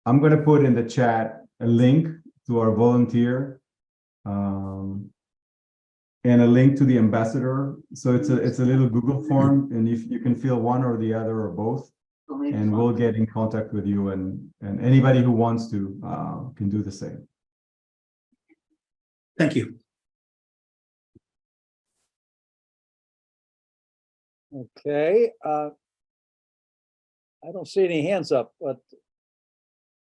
I'm going to put in the chat a link to our volunteer and a link to the ambassador. So it's a little Google form, and if you can fill one or the other or both, and we'll get in contact with you, and anybody who wants to can do the same. Thank you. Okay, I don't see any hands up, but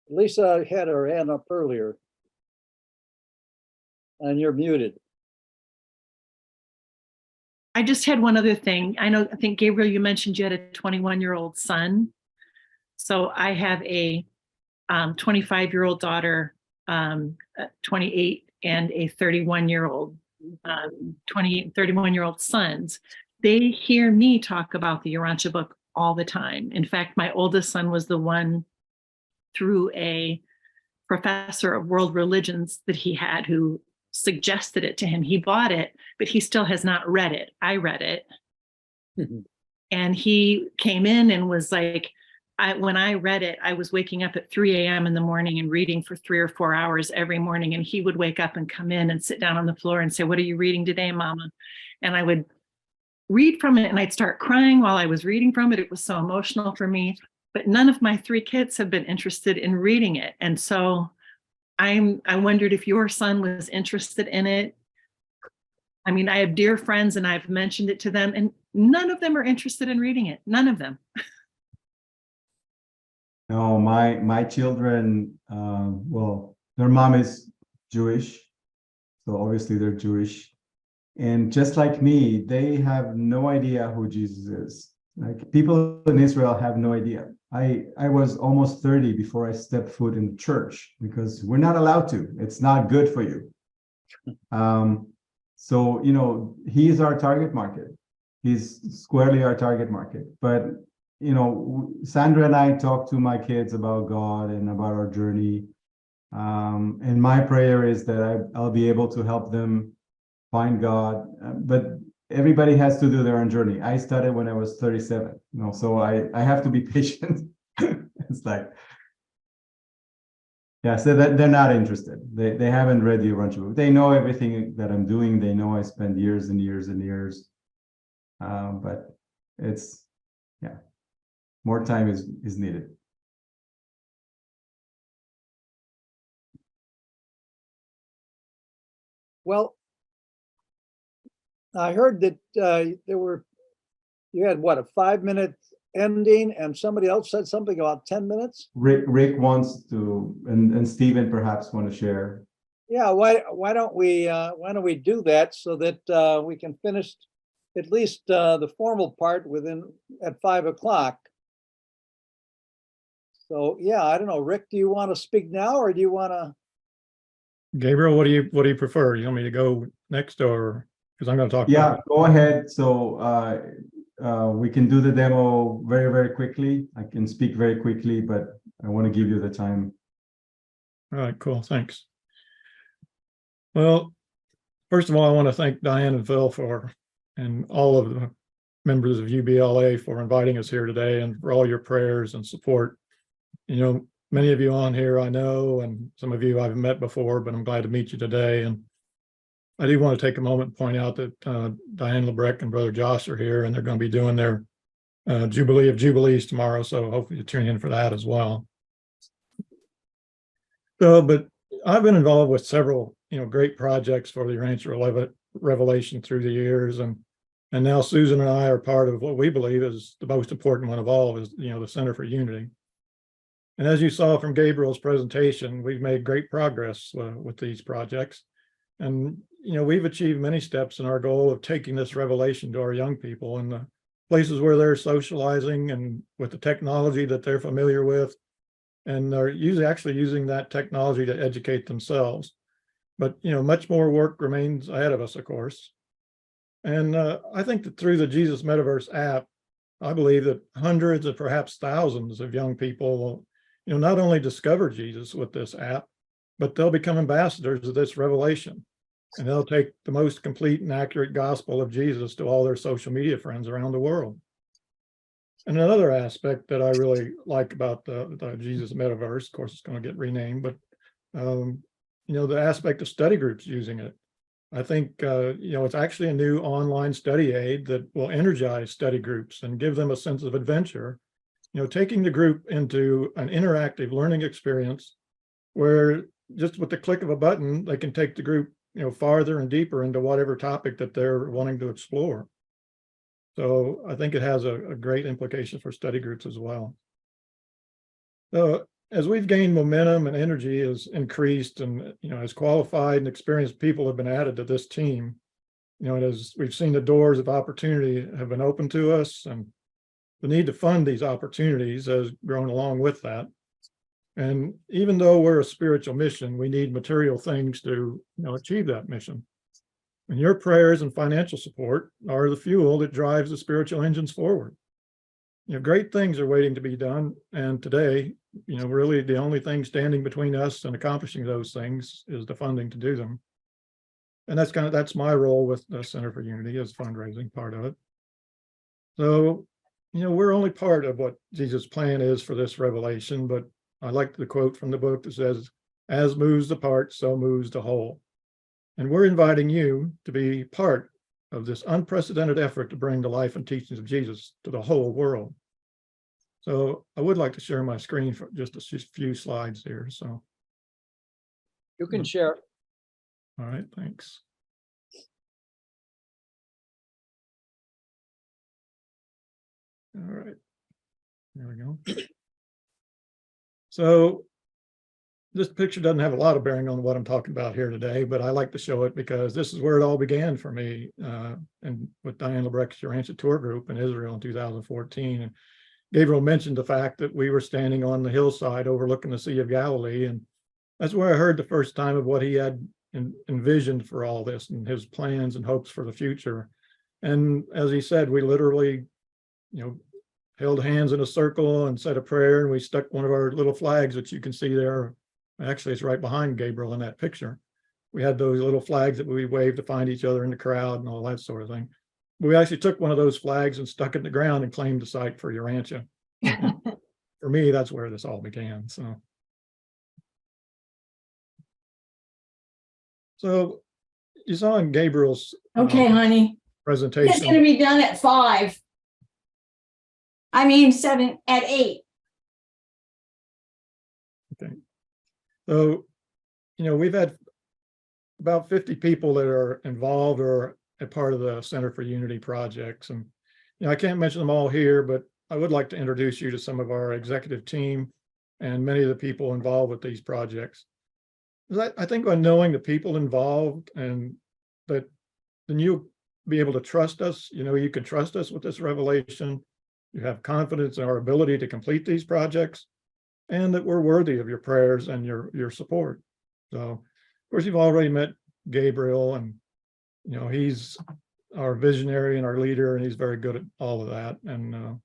Lisa had her hand up earlier. And you're muted. I just had one other thing. I think Gabriel, you mentioned you had a 21-year-old son. So I have a 25-year-old daughter, 28, and a 31-year-old, 28 and 31-year-old sons. They hear me talk about the Urantia book all the time. In fact, my oldest son was the one through a professor of world religions that he had who suggested it to him. He bought it, but he still has not read it. I read it. And he came in and was like, when I read it, I was waking up at 3 a.m. in the morning and reading for 3 or 4 hours every morning. And he would wake up and come in and sit down on the floor and say, "What are you reading today, Mama?" And I would read from it and I'd start crying while I was reading from it. It was so emotional for me. But none of my 3 kids have been interested in reading it. And so I wondered if your son was interested in it. I mean, I have dear friends and I've mentioned it to them, and none of them are interested in reading it. None of them. No, my children, well, their mom is Jewish, so obviously they're Jewish. And just like me, they have no idea who Jesus is. Like, people in Israel have no idea. I was almost 30 before I stepped foot in the church, because we're not allowed to. It's not good for you. So, you know, he's our target market. He's squarely our target market. But, you know, Sandra and I talk to my kids about God and about our journey. And my prayer is that I'll be able to help them find God. But everybody has to do their own journey. I started when I was 37, you know, so I have to be patient. It's like, yeah, so that they're not interested. They haven't read the Urantia book. They know everything that I'm doing. They know I spend years and years and years. But it's, yeah, more time is needed. Well, I heard that you had what, a 5-minute ending, and somebody else said something about 10 minutes? Rick wants to, and Stephen perhaps want to share. Yeah, why don't we do that so that we can finish at least the formal part at 5 o'clock. So yeah, I don't know, Rick, do you want to speak now, or do you want to? Gabriel, what do you prefer? You want me to go next, or because I'm going to talk? Yeah, go ahead. So we can do the demo very, very quickly. I can speak very quickly, but I want to give you the time. All right, cool. Thanks. Well, first of all, I want to thank Diane and Phil and all of the members of UBLA for inviting us here today, and for all your prayers and support. You know, many of you on here I know, and some of you I've met before, but I'm glad to meet you today. And I do want to take a moment and point out that Diane Lebrecht and Brother Josh are here, and they're going to be doing their Jubilee of Jubilees tomorrow. So hopefully you tune in for that as well. So, but I've been involved with several, great projects for the Urantia Revelation through the years. And now Susan and I are part of what we believe is the most important one of all, is, the Center for Unity. And as you saw from Gabriel's presentation, we've made great progress with these projects. And, we've achieved many steps in our goal of taking this revelation to our young people. And places where they're socializing and with the technology that they're familiar with. And they're actually using that technology to educate themselves. But, much more work remains ahead of us, of course. And I think that through the Jesus Metaverse app, I believe that hundreds of perhaps thousands of young people will, not only discover Jesus with this app, but they'll become ambassadors of this revelation. And they'll take the most complete and accurate gospel of Jesus to all their social media friends around the world. And another aspect that I really like about the Jesus Metaverse, of course, it's going to get renamed, but the aspect of study groups using it. I think, it's actually a new online study aid that will energize study groups and give them a sense of adventure, taking the group into an interactive learning experience where just with the click of a button, they can take the group, farther and deeper into whatever topic that they're wanting to explore. So I think it has a great implication for study groups as well. So as we've gained momentum and energy has increased and, as qualified and experienced people have been added to this team, and as we've seen the doors of opportunity have been open to us, and the need to fund these opportunities has grown along with that. And even though we're a spiritual mission, we need material things to, achieve that mission. And your prayers and financial support are the fuel that drives the spiritual engines forward. Great things are waiting to be done. And today, really the only thing standing between us and accomplishing those things is the funding to do them. And that's my role with the Center for Unity, as fundraising part of it. So, we're only part of what Jesus' plan is for this revelation, but I like the quote from the book that says, "As moves the part, so moves the whole." And we're inviting you to be part of this unprecedented effort to bring the life and teachings of Jesus to the whole world. So I would like to share my screen for just a few slides here. So You can share. all right, thanks. All right, there we go. So this picture doesn't have a lot of bearing on what I'm talking about here today, but I like to show it because this is where it all began for me, and with Diane Lebrecht's Urantia tour group in Israel in 2014. And Gabriel mentioned the fact that we were standing on the hillside overlooking the Sea of Galilee, and that's where I heard the first time of what he had envisioned for all this and his plans and hopes for the future. And as he said, we literally, held hands in a circle and said a prayer, and we stuck one of our little flags that you can see there. Actually, it's right behind Gabriel in that picture. We had those little flags that we waved to find each other in the crowd and all that sort of thing. But we actually took one of those flags and stuck it in the ground and claimed the site for Urantia. For me, that's where this all began. So you saw in Gabriel's Okay, honey. presentation. It's going to be done at 5. I mean, 7 at 8. Okay. So, we've had about 50 people that are involved or a part of the Center for Unity projects. And, I can't mention them all here, but I would like to introduce you to some of our executive team and many of the people involved with these projects. I think by knowing the people involved and that then you'll be able to trust us, you can trust us with this revelation. You have confidence in our ability to complete these projects, and that we're worthy of your prayers and your support. So, of course, you've already met Gabriel, and he's our visionary and our leader, and he's very good at all of that. And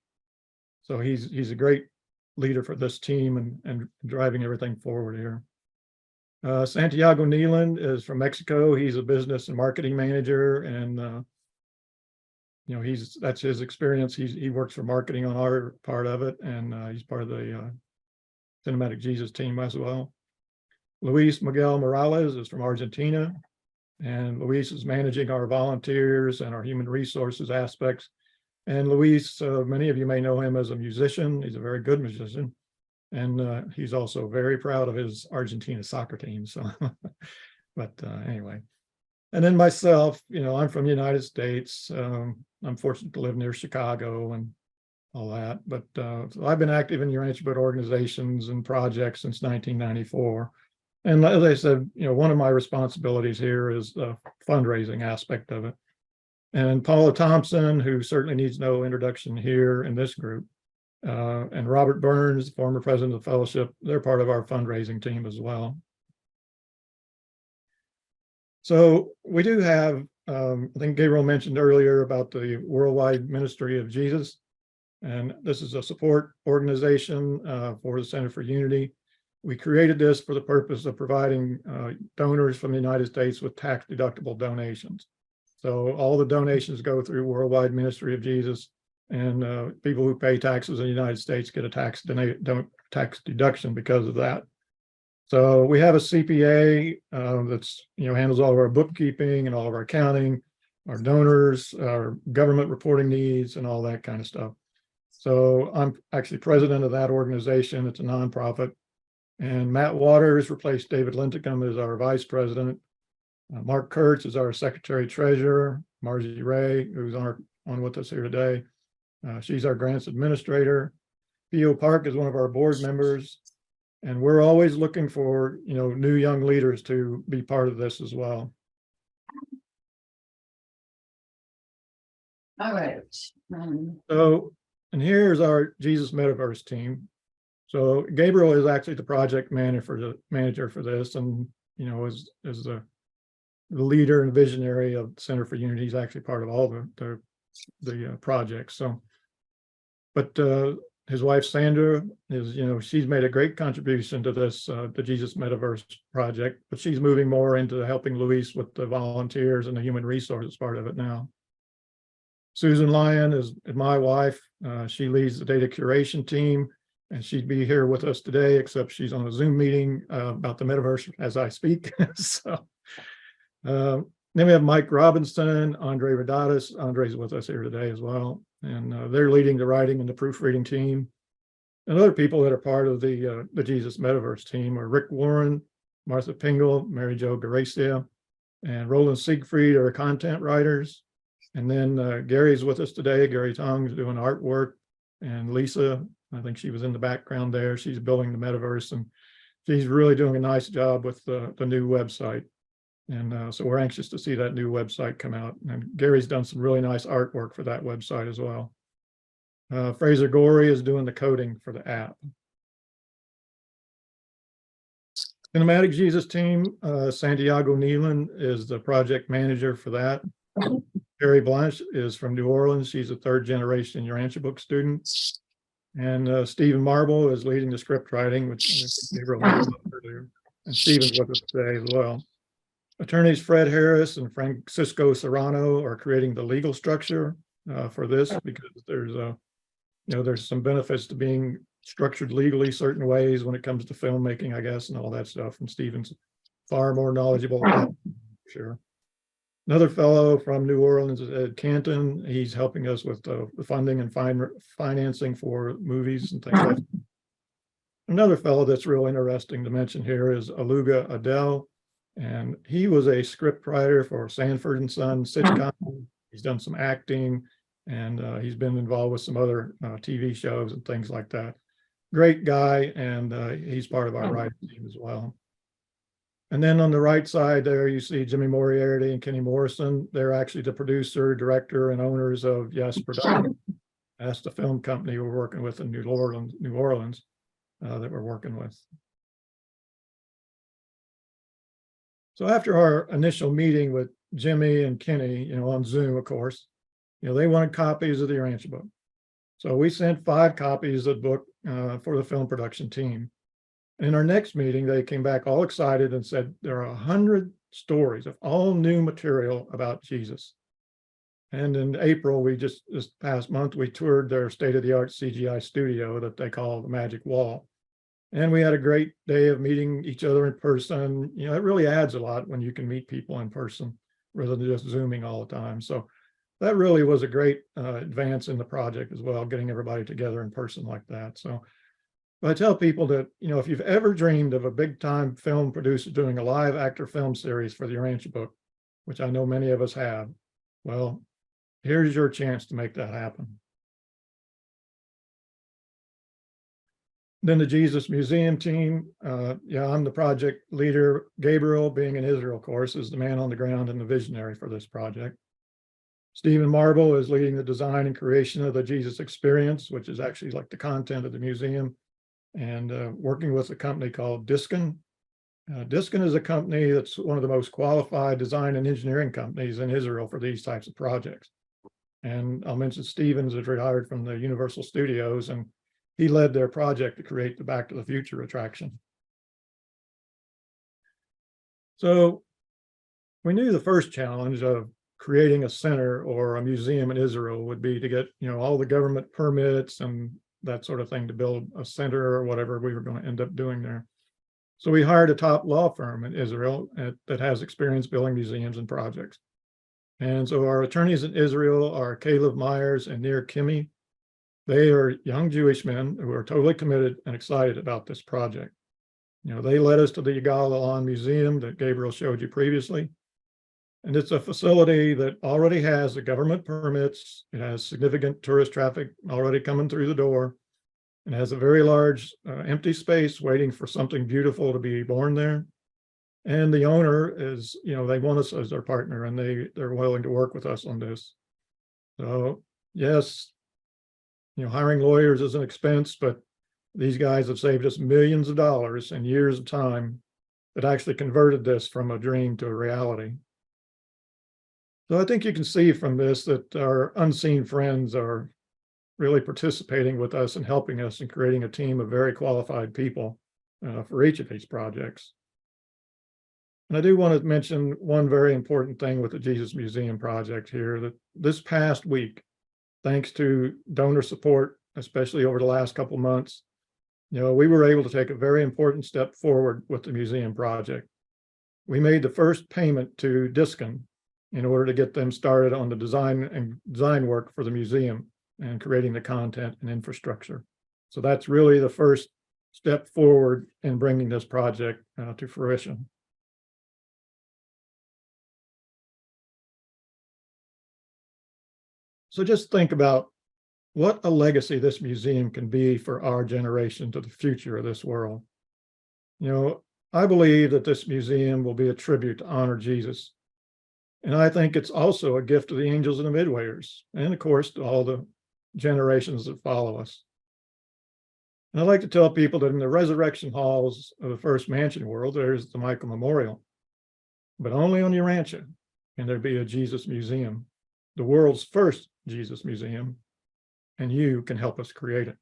so he's a great leader for this team and driving everything forward here. Santiago Neeland is from Mexico. He's a business and marketing manager, and that's his experience. He works for marketing on our part of it, and he's part of the Cinematic Jesus team as well. Luis Miguel Morales is from Argentina, and Luis is managing our volunteers and our human resources aspects. And Luis, many of you may know him as a musician. He's a very good musician, and he's also very proud of his Argentina soccer team. So, but anyway. And then myself, I'm from the United States. I'm fortunate to live near Chicago and all that. But so I've been active in Urantia organizations and projects since 1994. And as I said, one of my responsibilities here is the fundraising aspect of it. And Paula Thompson, who certainly needs no introduction here in this group, and Robert Burns, former president of the fellowship, they're part of our fundraising team as well. So we do have, I think Gabriel mentioned earlier about the Worldwide Ministry of Jesus. And this is a support organization for the Center for Unity. We created this for the purpose of providing donors from the United States with tax-deductible donations. So all the donations go through Worldwide Ministry of Jesus, and people who pay taxes in the United States get a tax deduction because of that. So we have a CPA that's, handles all of our bookkeeping and all of our accounting, our donors, our government reporting needs, and all that kind of stuff. So I'm actually president of that organization. It's a nonprofit. And Matt Waters replaced David Linticum as our vice president. Mark Kurtz is our secretary treasurer. Margie Ray, who's on with us here today, she's our grants administrator. Theo Park is one of our board members. And we're always looking for, new young leaders to be part of this as well. All right. So, and here's our Jesus Metaverse team. So Gabriel is actually the project manager for this, and is the leader and visionary of the Center for Unity. He's actually part of all the projects. So, but his wife Sandra is, she's made a great contribution to this, the Jesus Metaverse project, but she's moving more into helping Luis with the volunteers and the human resources part of it now. Susan Lyons is my wife. She leads the data curation team, and she'd be here with us today, except she's on a Zoom meeting about the metaverse as I speak. So then we have Mike Robinson, Andre Rodatis. Andre's with us here today as well. And they're leading the writing and the proofreading team. And other people that are part of the Jesus Metaverse team are Rick Warren, Martha Pingle, Mary Jo Garacia, and Roland Siegfried are content writers. And then Gary's with us today. Gary Tong's doing artwork. And Lisa, I think she was in the background there. She's building the metaverse, and she's really doing a nice job with the new website. And so we're anxious to see that new website come out. And Gary's done some really nice artwork for that website as well. Fraser Gorey is doing the coding for the app. Cinematic Jesus team, Santiago Nealon is the project manager for that. Carrie Blanche is from New Orleans. She's a third generation Urantia book student. And Stephen Marble is leading the script writing, which Gabriel mentioned earlier. And Stephen's with us today as well. Attorneys Fred Harris and Francisco Serrano are creating the legal structure for this, because there's some benefits to being structured legally certain ways when it comes to filmmaking, I guess, and all that stuff. And Stephen's far more knowledgeable about that, sure. Another fellow from New Orleans is Ed Canton. He's helping us with the funding and financing for movies and things like that. Another fellow that's real interesting to mention here is Aluga Adele. And he was a script writer for Sanford and Son sitcom. He's done some acting, and he's been involved with some other TV shows and things like that. Great guy, and he's part of our writing team as well. And then on the right side there, you see Jimmy Moriarty and Kenny Morrison. They're actually the producer, director, and owners of Yes Production. That's the film company we're working with in New Orleans that we're working with. So after our initial meeting with Jimmy and Kenny, on Zoom, of course, they wanted copies of the Urantia book. So we sent 5 copies of the book for the film production team. In our next meeting, they came back all excited and said there are 100 stories of all new material about Jesus. And in April, this past month, we toured their state-of-the-art CGI studio that they call the Magic Wall. And we had a great day of meeting each other in person. It really adds a lot when you can meet people in person rather than just Zooming all the time. So that really was a great advance in the project as well, getting everybody together in person like that. So I tell people that, if you've ever dreamed of a big time film producer doing a live actor film series for the Urantia book, which I know many of us have, well, here's your chance to make that happen. Then the Jesus Museum team, I'm the project leader. Gabriel, being in Israel, of course, is the man on the ground and the visionary for this project. Stephen Marble is leading the design and creation of the Jesus Experience, which is actually like the content of the museum, and working with a company called Diskin. Diskin is a company that's one of the most qualified design and engineering companies in Israel for these types of projects. And I'll mention Stevens is retired from the Universal Studios, and he led their project to create the Back to the Future attraction. So we knew the first challenge of creating a center or a museum in Israel would be to get, all the government permits and that sort of thing to build a center or whatever we were going to end up doing there. So we hired a top law firm in Israel that has experience building museums and projects. And so our attorneys in Israel are Caleb Myers and Nir Kimi. They are young Jewish men who are totally committed and excited about this project. They led us to the Yigal Allon Museum that Gabriel showed you previously. And it's a facility that already has the government permits. It has significant tourist traffic already coming through the door. It has a very large empty space waiting for something beautiful to be born there. And the owner is, they want us as their partner, and they're willing to work with us on this. So yes, hiring lawyers is an expense, but these guys have saved us millions of dollars and years of time that actually converted this from a dream to a reality. So I think you can see from this that our unseen friends are really participating with us and helping us in creating a team of very qualified people for each of these projects. And I do want to mention one very important thing with the Jesus Museum project here, that this past week, thanks to donor support, especially over the last couple of months, we were able to take a very important step forward with the museum project. We made the first payment to Diskin in order to get them started on the design work for the museum and creating the content and infrastructure. So that's really the first step forward in bringing this project to fruition. So just think about what a legacy this museum can be for our generation to the future of this world. I believe that this museum will be a tribute to honor Jesus. And I think it's also a gift to the angels and the midwayers, and of course, to all the generations that follow us. And I like to tell people that in the resurrection halls of the first mansion world, there's the Michael Memorial, but only on Urantia can there be a Jesus Museum, the world's first Jesus Museum, and you can help us create it.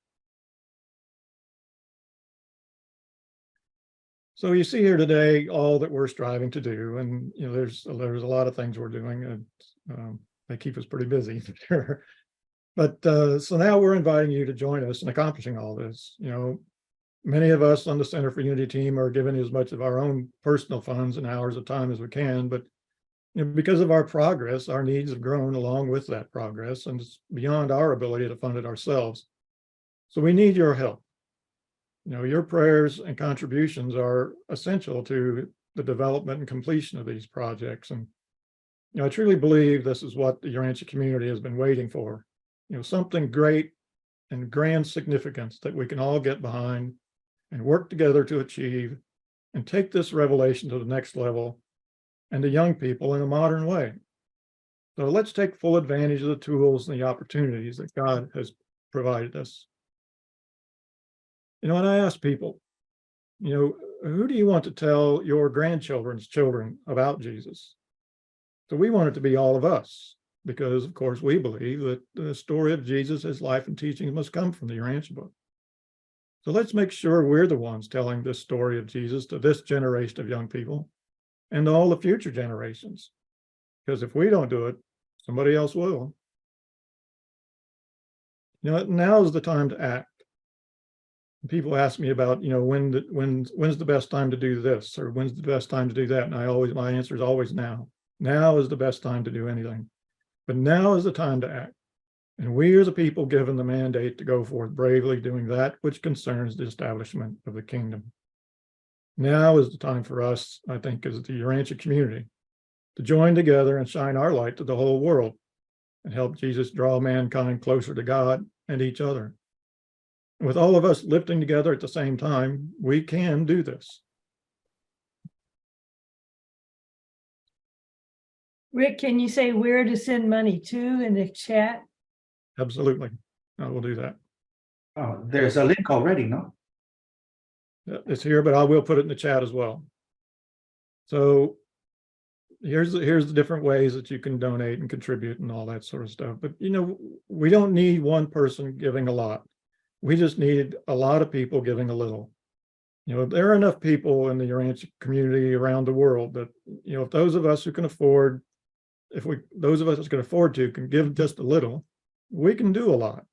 So you see here today all that we're striving to do, and there's a lot of things we're doing, and they keep us pretty busy. But so now we're inviting you to join us in accomplishing all this. Many of us on the Center for Unity team are giving as much of our own personal funds and hours of time as we can, but because of our progress, our needs have grown along with that progress, and it's beyond our ability to fund it ourselves. So we need your help. Your prayers and contributions are essential to the development and completion of these projects. And, I truly believe this is what the Urantia community has been waiting for. Something great and grand significance that we can all get behind and work together to achieve and take this revelation to the next level and to young people in a modern way. So let's take full advantage of the tools and the opportunities that God has provided us. And I ask people, who do you want to tell your grandchildren's children about Jesus? So we want it to be all of us, because of course we believe that the story of Jesus, his life and teachings must come from the Urantia book. So let's make sure we're the ones telling this story of Jesus to this generation of young people and to all the future generations. Because if we don't do it, somebody else will. Now is the time to act. People ask me about, when's the best time to do this, or when's the best time to do that? And my answer is always now. Now is the best time to do anything. But now is the time to act. And we are the people given the mandate to go forth bravely doing that which concerns the establishment of the kingdom. Now is the time for us, I think, as the Urantia community, to join together and shine our light to the whole world and help Jesus draw mankind closer to God and each other. With all of us lifting together at the same time, we can do this. Rick, can you say where to send money to in the chat? Absolutely. I will do that. Oh, there's a link already, no? It's here, but I will put it in the chat as well. So here's the different ways that you can donate and contribute and all that sort of stuff. But you know, we don't need one person giving a lot. We just need a lot of people giving a little. You know, there are enough people in the Urantia community around the world that, you know, if those of us who can afford, those of us that can afford to can give just a little, we can do a lot.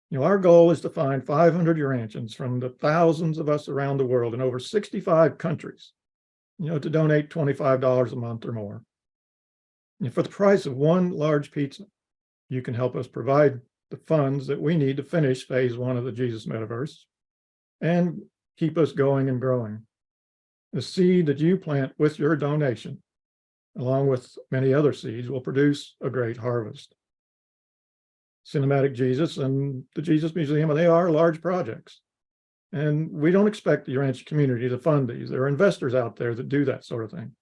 You know, our goal is to find 500 Urantians from the thousands of us around the world in over 65 countries, you know, to donate $25 a month or more. And for the price of one large pizza, you can help us provide the funds that we need to finish phase 1 of the Jesus Metaverse and keep us going and growing. The seed that you plant with your donation, along with many other seeds, will produce a great harvest. Cinematic Jesus and the Jesus Museum, they are large projects. And we don't expect the Urantia community to fund these. There are investors out there that do that sort of thing.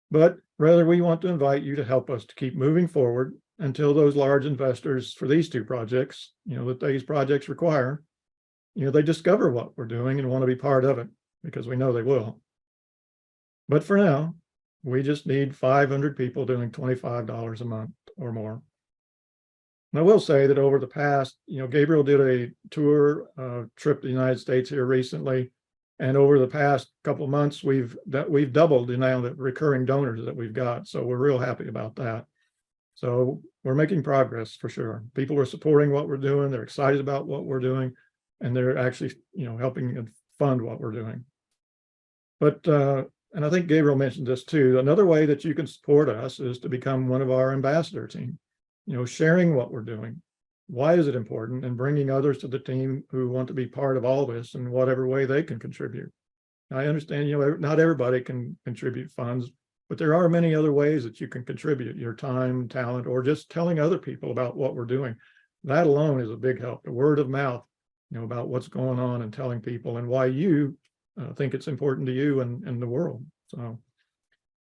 But rather, we want to invite you to help us to keep moving forward until those large investors for these 2 projects, you know, that these projects require, you know, they discover what we're doing and want to be part of it, because we know they will. But for now, we just need 500 people doing $25 a month or more. And I will say that over the past, you know, Gabriel did a tour trip to the United States here recently. And over the past couple of months, we've doubled the amount of recurring donors that we've got. So we're real happy about that. So we're making progress for sure. People are supporting what we're doing. They're excited about what we're doing. And they're actually, you know, helping fund what we're doing. But, and I think Gabriel mentioned this too, another way that you can support us is to become one of our ambassador team. You know, sharing what we're doing. Why is it important? And bringing others to the team who want to be part of all this in whatever way they can contribute. I understand, you know, not everybody can contribute funds, but there are many other ways that you can contribute your time, talent, or just telling other people about what we're doing. That alone is a big help. The word of mouth, you know, about what's going on and telling people and why you think it's important to you and the world. So,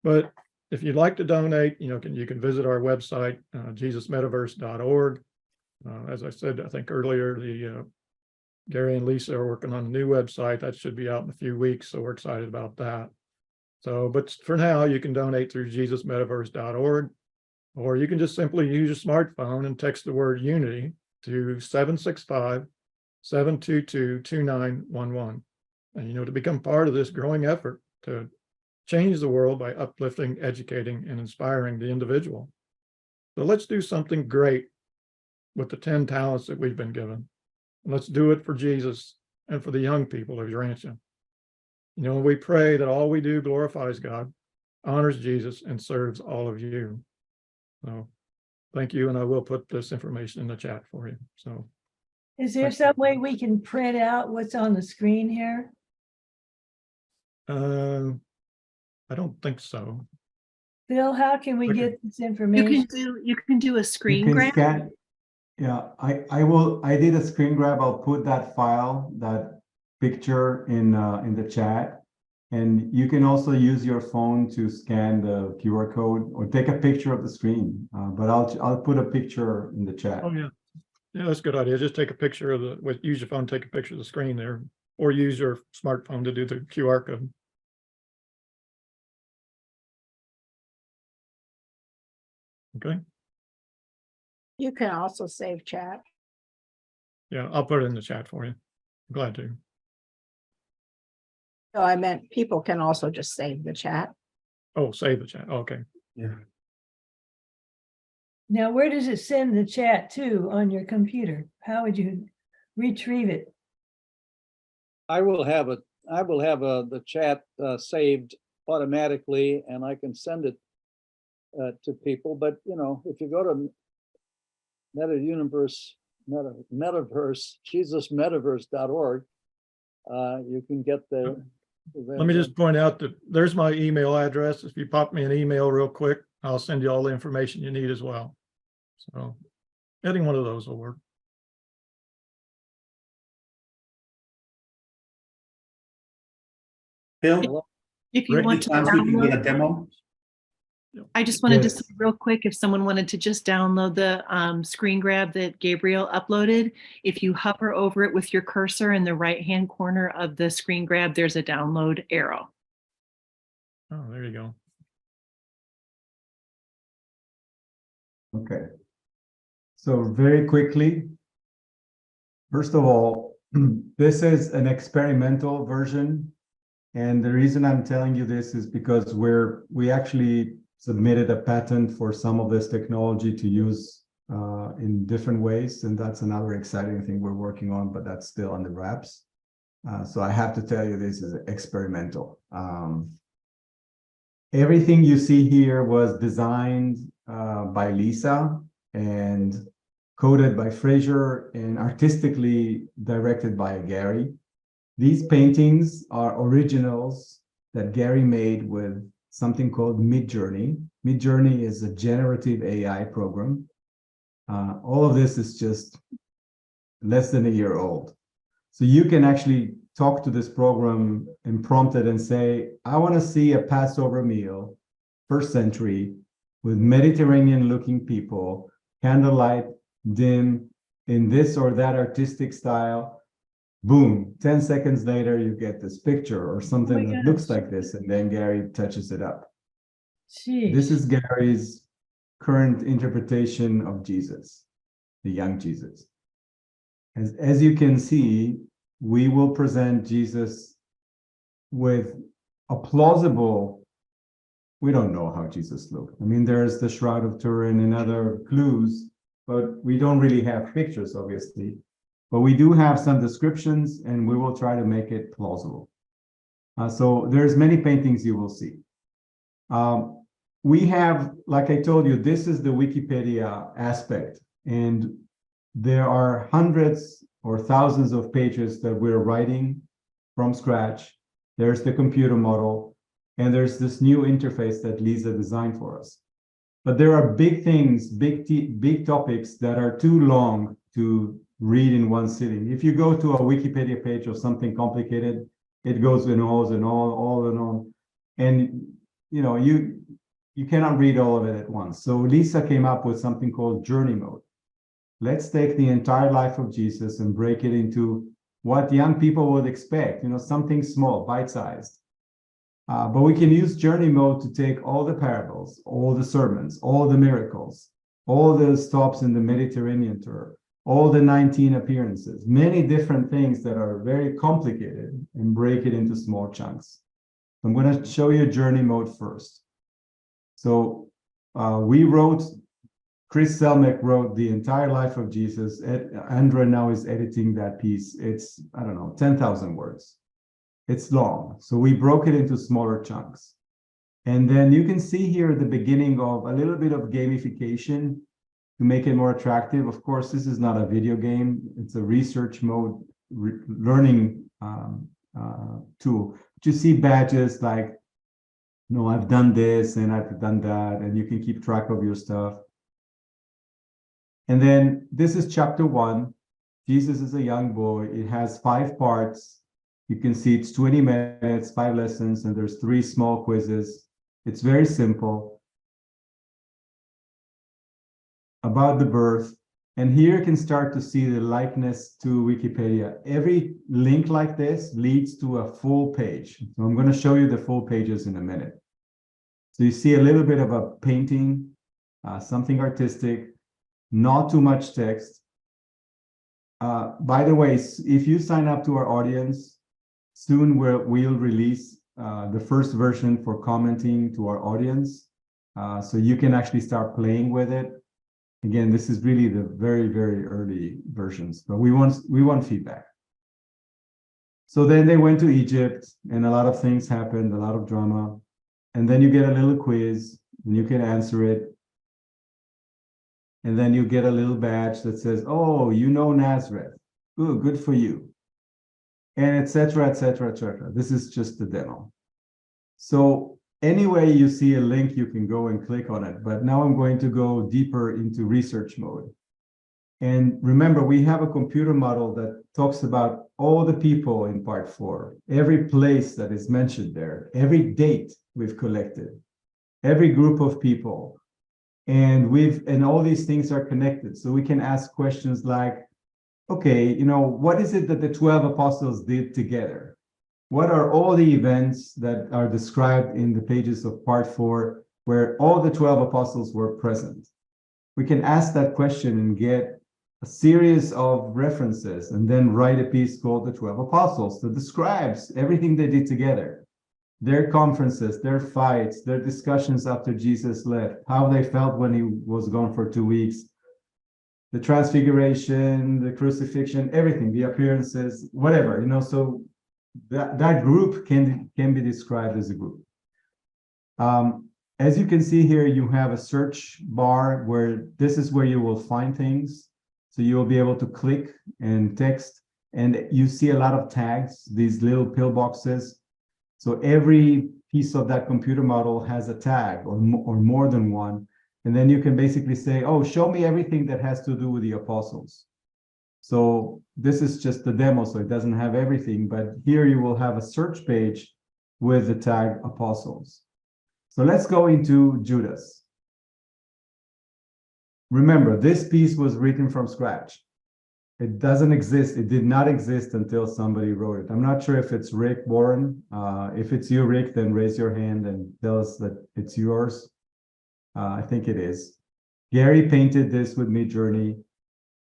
but if you'd like to donate, you know, you can visit our website, jesusmetaverse.org. As I said, I think earlier, Gary and Lisa are working on a new website that should be out in a few weeks. So we're excited about that. So, but for now, you can donate through jesusmetaverse.org, or you can just simply use your smartphone and text the word unity to 765-722-2911. And, you know, to become part of this growing effort to change the world by uplifting, educating, and inspiring the individual. So let's do something great with the 10 talents that we've been given. And let's do it for Jesus and for the young people of Urantia. You know, we pray that all we do glorifies God, honors Jesus, and serves all of you. So thank you, and I will put this information in the chat for you. So, Is there some way we can print out what's on the screen here? I don't think so. Bill, how can we Okay. get this You information? can do a You screen can grab. scan. Yeah, I did a screen grab. I'll put that file, that picture in the chat. And you can also use your phone to scan the QR code or take a picture of the screen. But I'll put a picture in the chat. Oh yeah. Yeah, that's a good idea. Just take a picture of use your phone, take a picture of the screen there, or use your smartphone to do the QR code. Okay. You can also save chat. Yeah, I'll put it in the chat for you. I'm glad to. So I meant people can also just save the chat. Oh, save the chat. Okay. Yeah. Now, where does it send the chat to on your computer? How would you retrieve it? I will have the chat saved automatically, and I can send it to people. But you know, if you go to Metaverse, jesusmetaverse.org, you can get the. Let me just point out that there's my email address. If you pop me an email real quick, I'll send you all the information you need as well. So any one of those will work. Bill, If you Great. want to anytime we can get a download, demo. I just wanted to Yes. say real quick, if someone wanted to just download the screen grab that Gabriel uploaded, if you hover over it with your cursor in the right-hand corner of the screen grab, there's a download arrow. Oh, there you go. Okay. So very quickly, first of all, this is an experimental version. And the reason I'm telling you this is because we actually submitted a patent for some of this technology to use in different ways. And that's another exciting thing we're working on, but that's still on the wraps. So I have to tell you, this is experimental. Everything you see here was designed by Lisa and coded by Fraser and artistically directed by Gary. These paintings are originals that Gary made with something called Midjourney. Midjourney is a generative AI program. All of this is just less than a year old. So you can actually talk to this program and prompt it and say, I want to see a Passover meal, first century, with Mediterranean looking people, candlelight, dim, in this or that artistic style. Boom, 10 seconds later, you get this picture or something that looks like this, and then Gary touches it up. Jeez. This is Gary's current interpretation of Jesus, the young Jesus. As you can see, we will present Jesus with a plausible, we don't know how Jesus looked. I mean, there's the Shroud of Turin and other clues, but we don't really have pictures, obviously. But we do have some descriptions, and we will try to make it plausible. So there's many paintings you will see. We have, like I told you, this is the Wikipedia aspect, and there are hundreds or thousands of pages that we're writing from scratch. There's the computer model, and there's this new interface that Lisa designed for us. But there are big things, big topics that are too long to read in one sitting. If you go to a Wikipedia page of something complicated, it goes and on and on. And you know, you cannot read all of it at once. So Lisa came up with something called journey mode. Let's take the entire life of Jesus and break it into what young people would expect, you know, something small, bite-sized. But we can use journey mode to take all the parables, all the sermons, all the miracles, all the stops in the Mediterranean tour, all the 19 appearances, many different things that are very complicated, and break it into small chunks. I'm going to show you journey mode first. So Chris Selmek wrote the entire life of Jesus. Andrea now is editing that piece. It's, I don't know, 10,000 words. It's long. So we broke it into smaller chunks. And then you can see here the beginning of a little bit of gamification to make it more attractive. Of course, this is not a video game. It's a research mode learning tool. But you see badges like, no, I've done this and I've done that, and you can keep track of your stuff. And then this is chapter 1. Jesus is a young boy. It has 5 parts. You can see it's 20 minutes, 5 lessons, and there's 3 small quizzes. It's very simple. About the birth. And here you can start to see the likeness to Wikipedia. Every link like this leads to a full page. So I'm going to show you the full pages in a minute. So you see a little bit of a painting, something artistic, not too much text. By the way, if you sign up to our audience, soon we'll release the first version for commenting to our audience. So you can actually start playing with it. Again, this is really the very, very early versions, but we want feedback. So then they went to Egypt, and a lot of things happened, a lot of drama. And then you get a little quiz, and you can answer it. And then you get a little badge that says, oh, you know Nazareth. Ooh, good for you. And etc., etc., etc. This is just the demo. So anyway, you see a link, you can go and click on it. But now I'm going to go deeper into research mode. And remember, we have a computer model that talks about all the people in part 4, every place that is mentioned there, every date we've collected. every group of people. And all these things are connected. So we can ask questions like, okay, what is it that the 12 apostles did together? What are all the events that are described in the pages of part 4 where all the 12 apostles were present? We can ask that question and get a series of references and then write a piece called the 12 apostles that describes everything they did together, their conferences, their fights, their discussions after Jesus left, how they felt when he was gone for 2 weeks, the transfiguration, the crucifixion, everything, the appearances, whatever, so that group can be described as a group. As you can see here, you have a search bar where this is where you will find things. So you will be able to click and text, and you see a lot of tags, these little pillboxes. So every piece of that computer model has a tag or more than one. And then you can basically say, oh, show me everything that has to do with the apostles. So this is just the demo, so it doesn't have everything, but here you will have a search page with the tag apostles. So let's go into Judas. Remember, this piece was written from scratch. It doesn't exist. It did not exist until somebody wrote it. I'm not sure if it's Rick Warren. If it's you, Rick, then raise your hand and tell us that it's yours. I think it is. Gary painted this with Midjourney.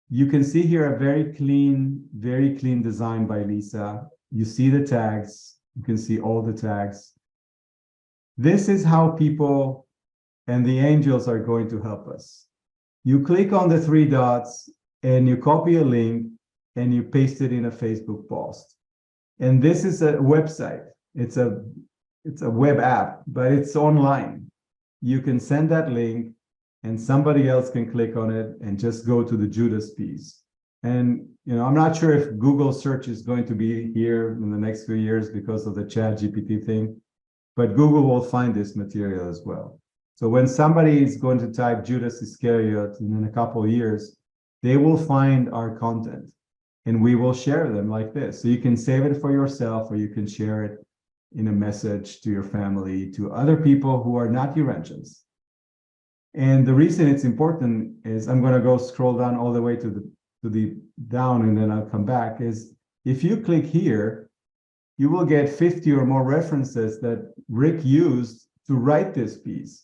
You can see here a very clean design by Lisa. You see the tags. You can see all the tags. This is how people and the angels are going to help us. You click on the 3 dots and you copy a link and you paste it in a Facebook post. And this is a website. It's a web app, but it's online. You can send that link and somebody else can click on it and just go to the Judas piece. And I'm not sure if Google search is going to be here in the next few years because of the ChatGPT thing, but Google will find this material as well. So when somebody is going to type Judas Iscariot in a couple of years, they will find our content and we will share them like this. So you can save it for yourself or you can share it in a message to your family, to other people who are not Urantians. And the reason it's important is I'm going to go scroll down all the way to the down and then I'll come back, is if you click here, you will get 50 or more references that Rick used to write this piece.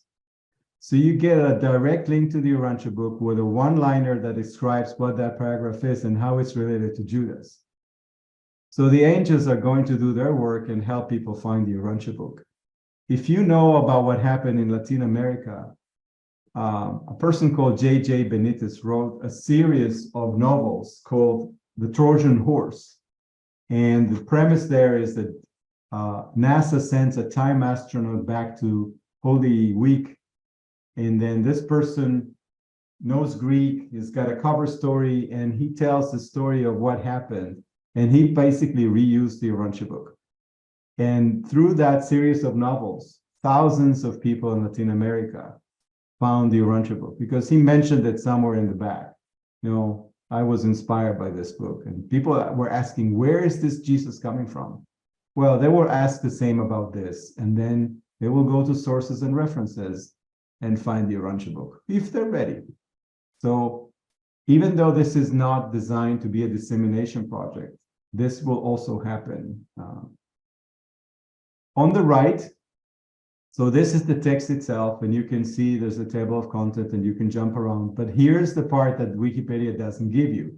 So you get a direct link to the Urantia book with a one-liner that describes what that paragraph is and how it's related to Judas. So the angels are going to do their work and help people find the Urantia book. If you know about what happened in Latin America, a person called J.J. Benitez wrote a series of novels called The Trojan Horse. And the premise there is that NASA sends a time astronaut back to Holy Week. And then this person knows Greek, he's got a cover story, and he tells the story of what happened. And he basically reused the Urantia book. And through that series of novels, thousands of people in Latin America found the Urantia book because he mentioned it somewhere in the back. I was inspired by this book, and people were asking, where is this Jesus coming from? Well, they were asked the same about this, and then they will go to sources and references and find the Urantia book if they're ready. So even though this is not designed to be a dissemination project, this will also happen. On the right, so this is the text itself, and you can see there's a table of content and you can jump around. But here's the part that Wikipedia doesn't give you.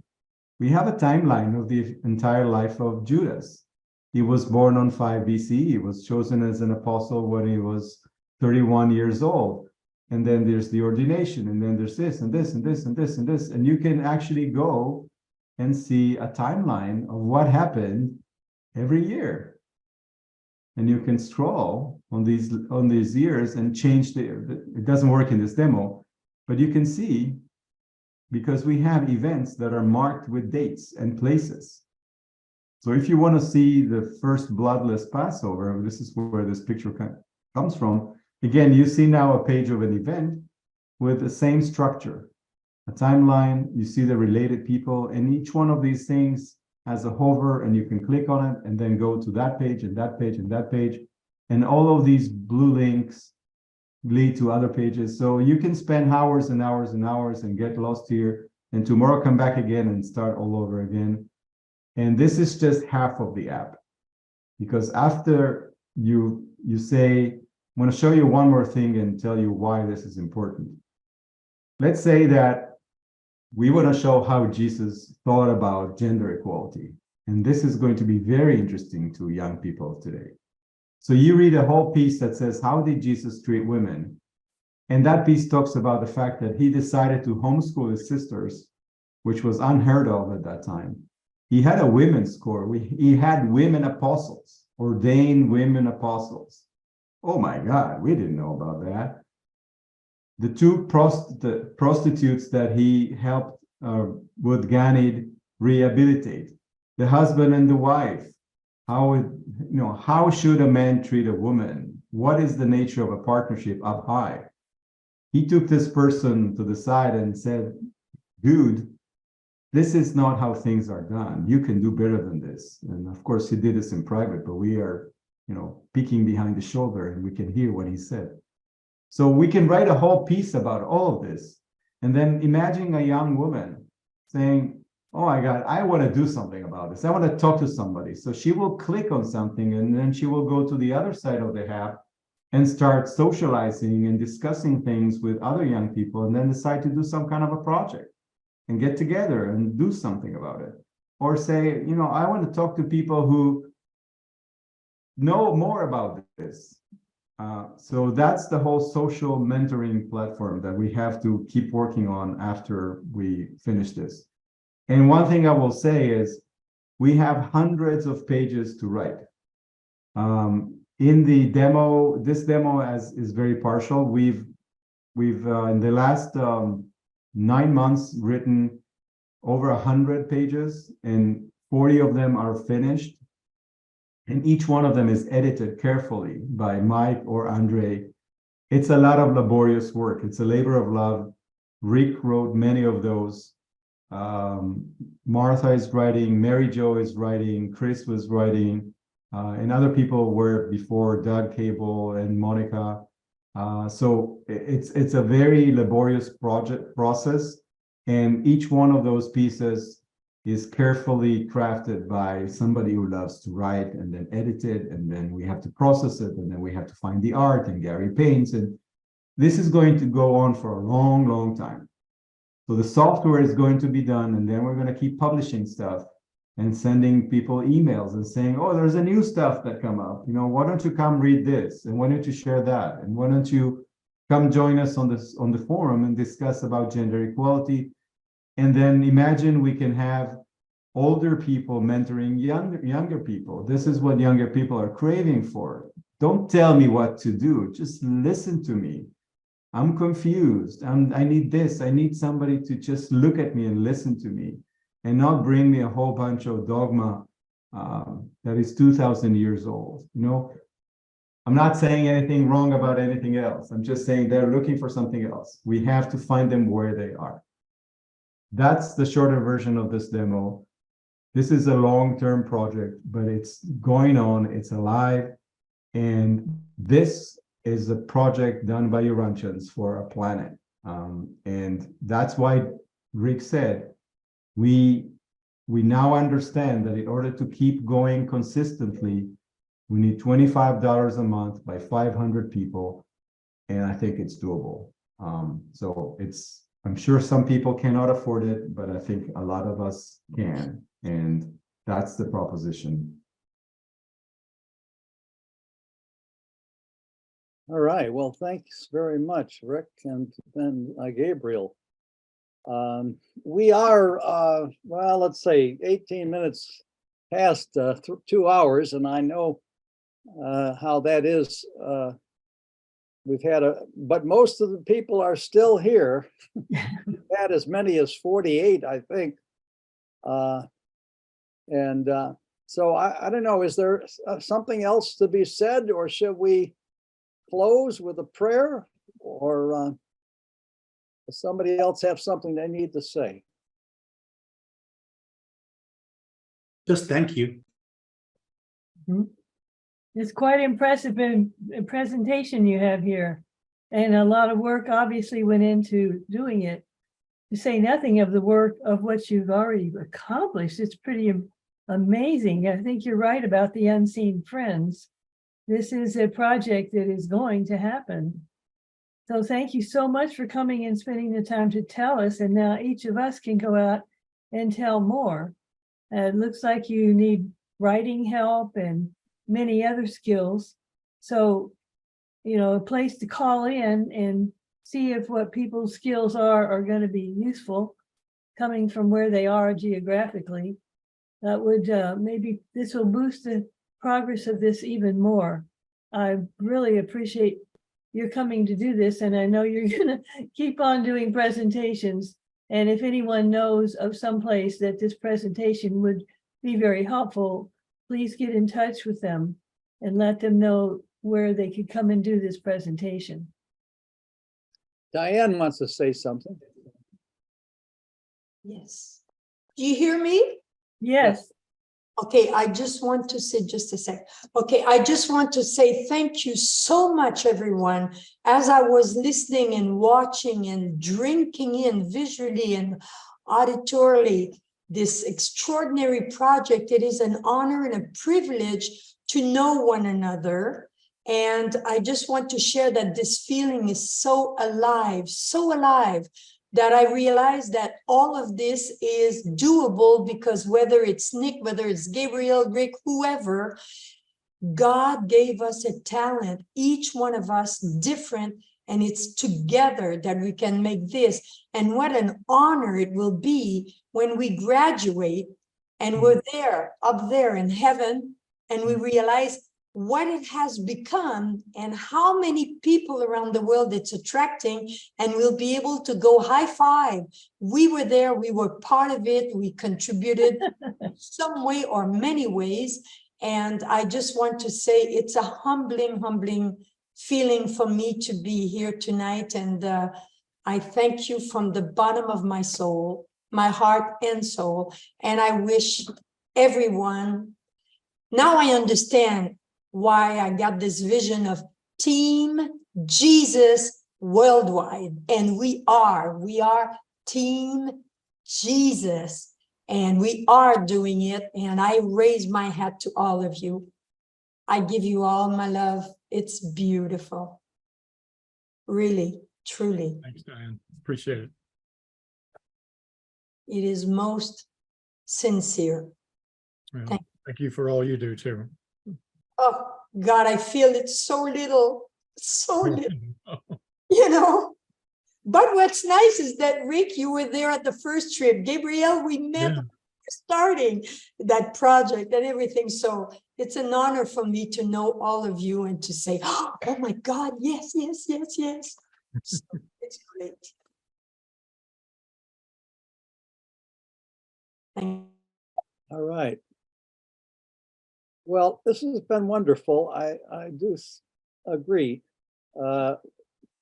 We have a timeline of the entire life of Judas. He was born on 5 BC. He was chosen as an apostle when he was 31 years old. And then there's the ordination, and then there's this and this and this and this and this. And you can actually go and see a timeline of what happened every year. And you can scroll on these years and change it doesn't work in this demo, but you can see, because we have events that are marked with dates and places. So if you want to see the first bloodless Passover, this is where this picture comes from. Again, you see now a page of an event with the same structure, a timeline, you see the related people, and each one of these things has a hover, and you can click on it and then go to that page and that page and that page. And all of these blue links lead to other pages. So you can spend hours and hours and hours and get lost here, and tomorrow come back again and start all over again. And this is just half of the app, because after you say, I'm going to show you one more thing and tell you why this is important. Let's say that we want to show how Jesus thought about gender equality. And this is going to be very interesting to young people today. So you read a whole piece that says, how did Jesus treat women? And that piece talks about the fact that he decided to homeschool his sisters, which was unheard of at that time. He had a women's corps. He had women apostles, ordained women apostles. Oh my God, we didn't know about that. The two prostitutes that he helped with Ganid rehabilitate, the husband and the wife. How should a man treat a woman? What is the nature of a partnership up high? He took this person to the side and said, dude, this is not how things are done. You can do better than this. And of course, he did this in private, but we are, peeking behind the shoulder and we can hear what he said. So we can write a whole piece about all of this. And then imagine a young woman saying, oh my God, I want to do something about this. I want to talk to somebody. So she will click on something and then she will go to the other side of the app and start socializing and discussing things with other young people, and then decide to do some kind of a project and get together and do something about it. Or say, I want to talk to people who know more about this. So that's the whole social mentoring platform that we have to keep working on after we finish this. And one thing I will say is we have hundreds of pages to write. In the demo, this demo is very partial. We've in the last 9 months written over 100 pages, and 40 of them are finished. And each one of them is edited carefully by Mike or Andre. It's a lot of laborious work. It's a labor of love. Rick wrote many of those. Martha is writing, Mary Jo is writing, Chris was writing, and other people were before, Doug Cable and Monica. So it's a very laborious process, and each one of those pieces is carefully crafted by somebody who loves to write, and then edit it, and then we have to process it, and then we have to find the art, and Gary paints, and this is going to go on for a long, long time. So the software is going to be done, and then we're going to keep publishing stuff and sending people emails and saying, oh, there's a new stuff that come up. Why don't you come read this? And why don't you share that? And why don't you come join us on the forum and discuss about gender equality? And then imagine we can have older people mentoring younger people. This is what younger people are craving for. Don't tell me what to do. Just listen to me. I'm confused. I need this. I need somebody to just look at me and listen to me, and not bring me a whole bunch of dogma that is 2,000 years old. I'm not saying anything wrong about anything else. I'm just saying they're looking for something else. We have to find them where they are. That's the shorter version of this demo. This is a long-term project, but it's going on, it's alive. And this is a project done by Urantians for a planet. And that's why Rick said, we now understand that in order to keep going consistently, we need $25 a month by 500 people. And I think it's doable. So I'm sure some people cannot afford it, but I think a lot of us can. And that's the proposition. All right. Well, thanks very much, Rick and then Gabriel. We are, well, let's say 18 minutes past 2 hours, and I know how that is. We've had but most of the people are still here. We've had as many as 48, I think. So I don't know, is there something else to be said, or should we close with a prayer, or does somebody else have something they need to say? Just thank you. It's quite impressive in presentation you have here. And a lot of work obviously went into doing it, to say nothing of the work of what you've already accomplished. It's pretty amazing. I think you're right about the unseen friends. This is a project that is going to happen. So thank you so much for coming and spending the time to tell us. And now each of us can go out and tell more. It looks like you need writing help and many other skills. So, you know, a place to call in and see if what people's skills are going to be useful coming from where they are geographically. That would maybe this will boost the progress of this even more. I really appreciate your coming to do this, and I know you're going to keep on doing presentations. And if anyone knows of some place that this presentation would be very helpful, please get in touch with them and let them know where they could come and do this presentation. Diane wants to say something. Yes. Do you hear me? Yes. Okay, I just want to say just a sec. Okay, I just want to say thank you so much, everyone. As I was listening and watching and drinking in visually and auditorily this extraordinary project, it is an honor and a privilege to know one another. And I just want to share that this feeling is so alive, that I realize that all of this is doable because whether it's Nick, whether it's Gabriel, Rick, whoever, God gave us a talent, each one of us different, and it's together that we can make this. And what an honor it will be when we graduate and we're there, up there in heaven, and we realize what it has become and how many people around the world it's attracting, and we'll be able to go high five. We were there, we were part of it, we contributed some way or many ways. And I just want to say it's a humbling feeling for me to be here tonight. And I thank you from the bottom of my soul, my heart and soul. And I wish everyone, now I understand why I got this vision of Team Jesus worldwide. And we are Team Jesus, and we are doing it. And I raise my hat to all of you. I give you all my love. It's beautiful. Really, truly. Thanks, Diane. Appreciate it. It is most sincere. Well, Thank thank you for all you do too. Oh, God, I feel it so little, you know. But what's nice is that, Rick, you were there at the first trip. Gabriel, we met starting that project and everything. So it's an honor for me to know all of you and to say, oh my God, yes. So it's great. Thank you. All right. Well, this has been wonderful. I do agree.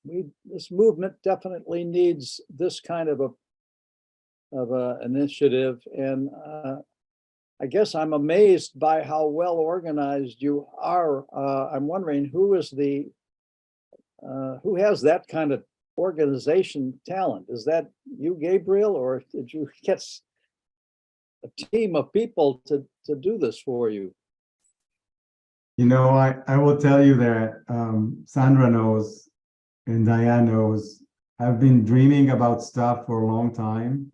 This movement definitely needs this kind of a initiative, and I guess I'm amazed by how well organized you are. I'm wondering who has that kind of organization talent? Is that you, Gabriel, or did you get a team of people to do this for you? You know, I will tell you that Sandra knows and Diane knows I've been dreaming about stuff for a long time.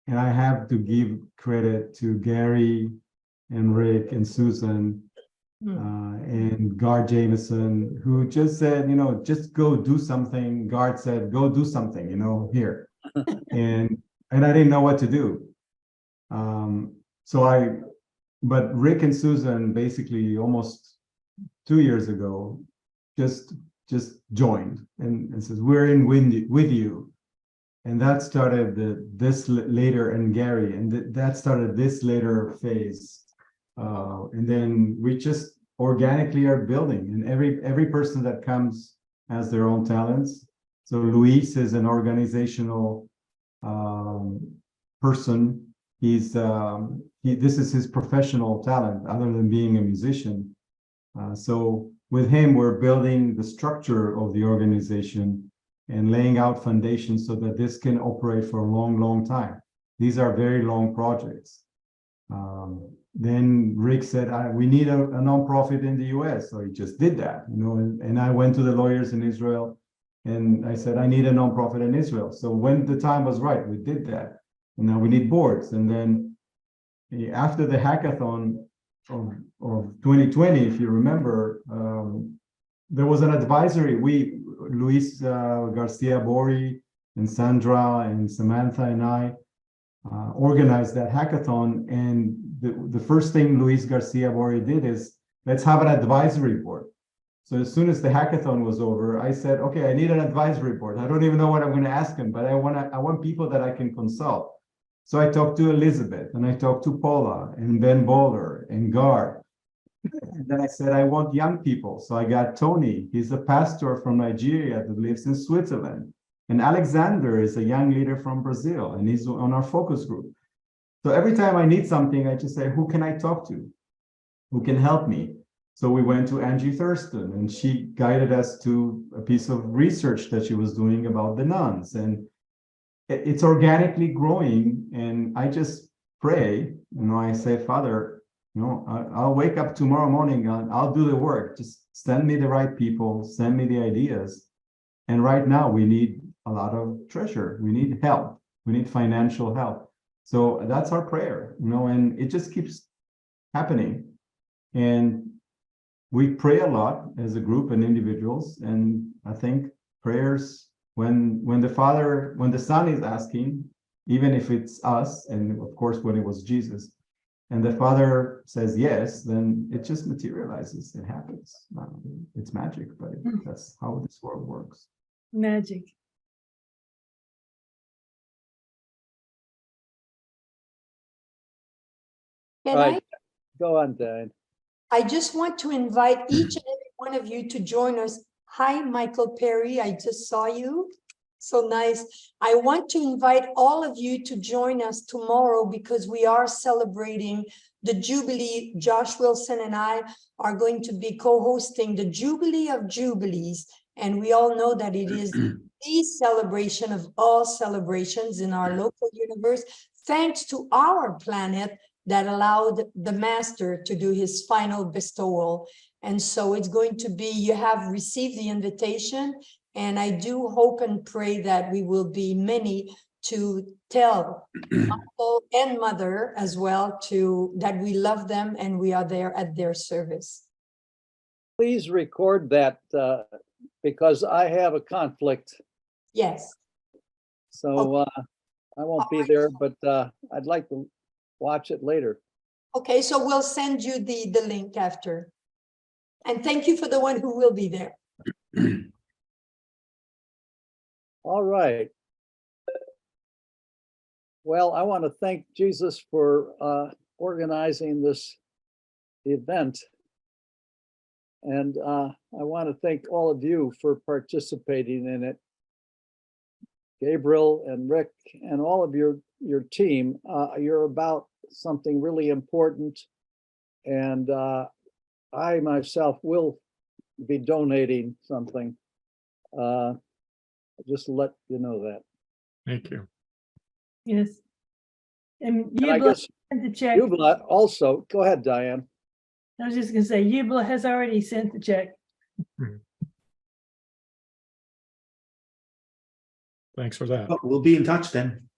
And I have to give credit to Gary and Rick and Susan and Gard Jameson, who just said, you know, just go do something. Gard said, go do something, you know, here. and I didn't know what to do. But Rick and Susan basically almost 2 years ago just joined and says, we're in with you. And that started this later, and Gary, and that started this later phase. And then we just organically are building, and every person that comes has their own talents. So Luis is an organizational person. This is his professional talent other than being a musician. So with him, we're building the structure of the organization and laying out foundations so that this can operate for a long, long time. These are very long projects. Then Rick said, we need a nonprofit in the US. So he just did that, and I went to the lawyers in Israel and I said, I need a nonprofit in Israel. So when the time was right, we did that. And now we need boards. And then after the hackathon of 2020, if you remember, there was an advisory. Luis Garcia Bori and Sandra and Samantha and I organized that hackathon. And the first thing Luis Garcia Bori did is, let's have an advisory board. So as soon as the hackathon was over, I said, okay, I need an advisory board. I don't even know what I'm going to ask them, but I want people that I can consult. So I talked to Elizabeth and I talked to Paula and Ben Bowler and Gar. And then I said, I want young people. So I got Tony. He's a pastor from Nigeria that lives in Switzerland. And Alexander is a young leader from Brazil, and he's on our focus group. So every time I need something, I just say, who can I talk to? Who can help me? So we went to Angie Thurston, and she guided us to a piece of research that she was doing about the nuns. And it's organically growing. And I just pray, I say, Father, I'll wake up tomorrow morning, I'll do the work. Just send me the right people, send me the ideas. And right now we need a lot of treasure. We need help. We need financial help. So that's our prayer, and it just keeps happening. And we pray a lot as a group and individuals. And I think prayers, when the Son is asking, even if it's us, and of course, when it was Jesus, and the Father says yes, then it just materializes. It happens. It's magic, but that's how this world works. Magic. Can Right. Go on, Dan. I just want to invite each and every one of you to join us. Hi, Michael Perry, I just saw you. So nice. I want to invite all of you to join us tomorrow because we are celebrating the Jubilee. Josh Wilson and I are going to be co-hosting the Jubilee of Jubilees. And we all know that it is the celebration of all celebrations in our local universe, thanks to our planet that allowed the master to do his final bestowal. And so it's going to be, you have received the invitation, and I do hope and pray that we will be many to tell uncle and mother as well that we love them and we are there at their service. Please record that because I have a conflict. Yes. So I won't be there, but I'd like to watch it later. Okay, so we'll send you the link after. And thank you for the one who will be there. All right. Well, I want to thank Jesus for organizing this event. And I want to thank all of you for participating in it. Gabriel and Rick and all of your team, you're about something really important. And I myself will be donating something. Just let you know that. Thank you. Yes. And I Yubla guess sent the check. Yubla also, go ahead, Diane. I was just gonna say, Yubla has already sent the check. Thanks for that. We'll be in touch then.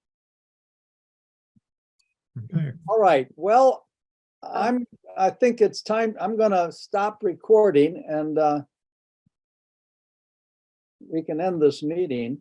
Okay. All right, well, I think it's time, I'm gonna stop recording and we can end this meeting.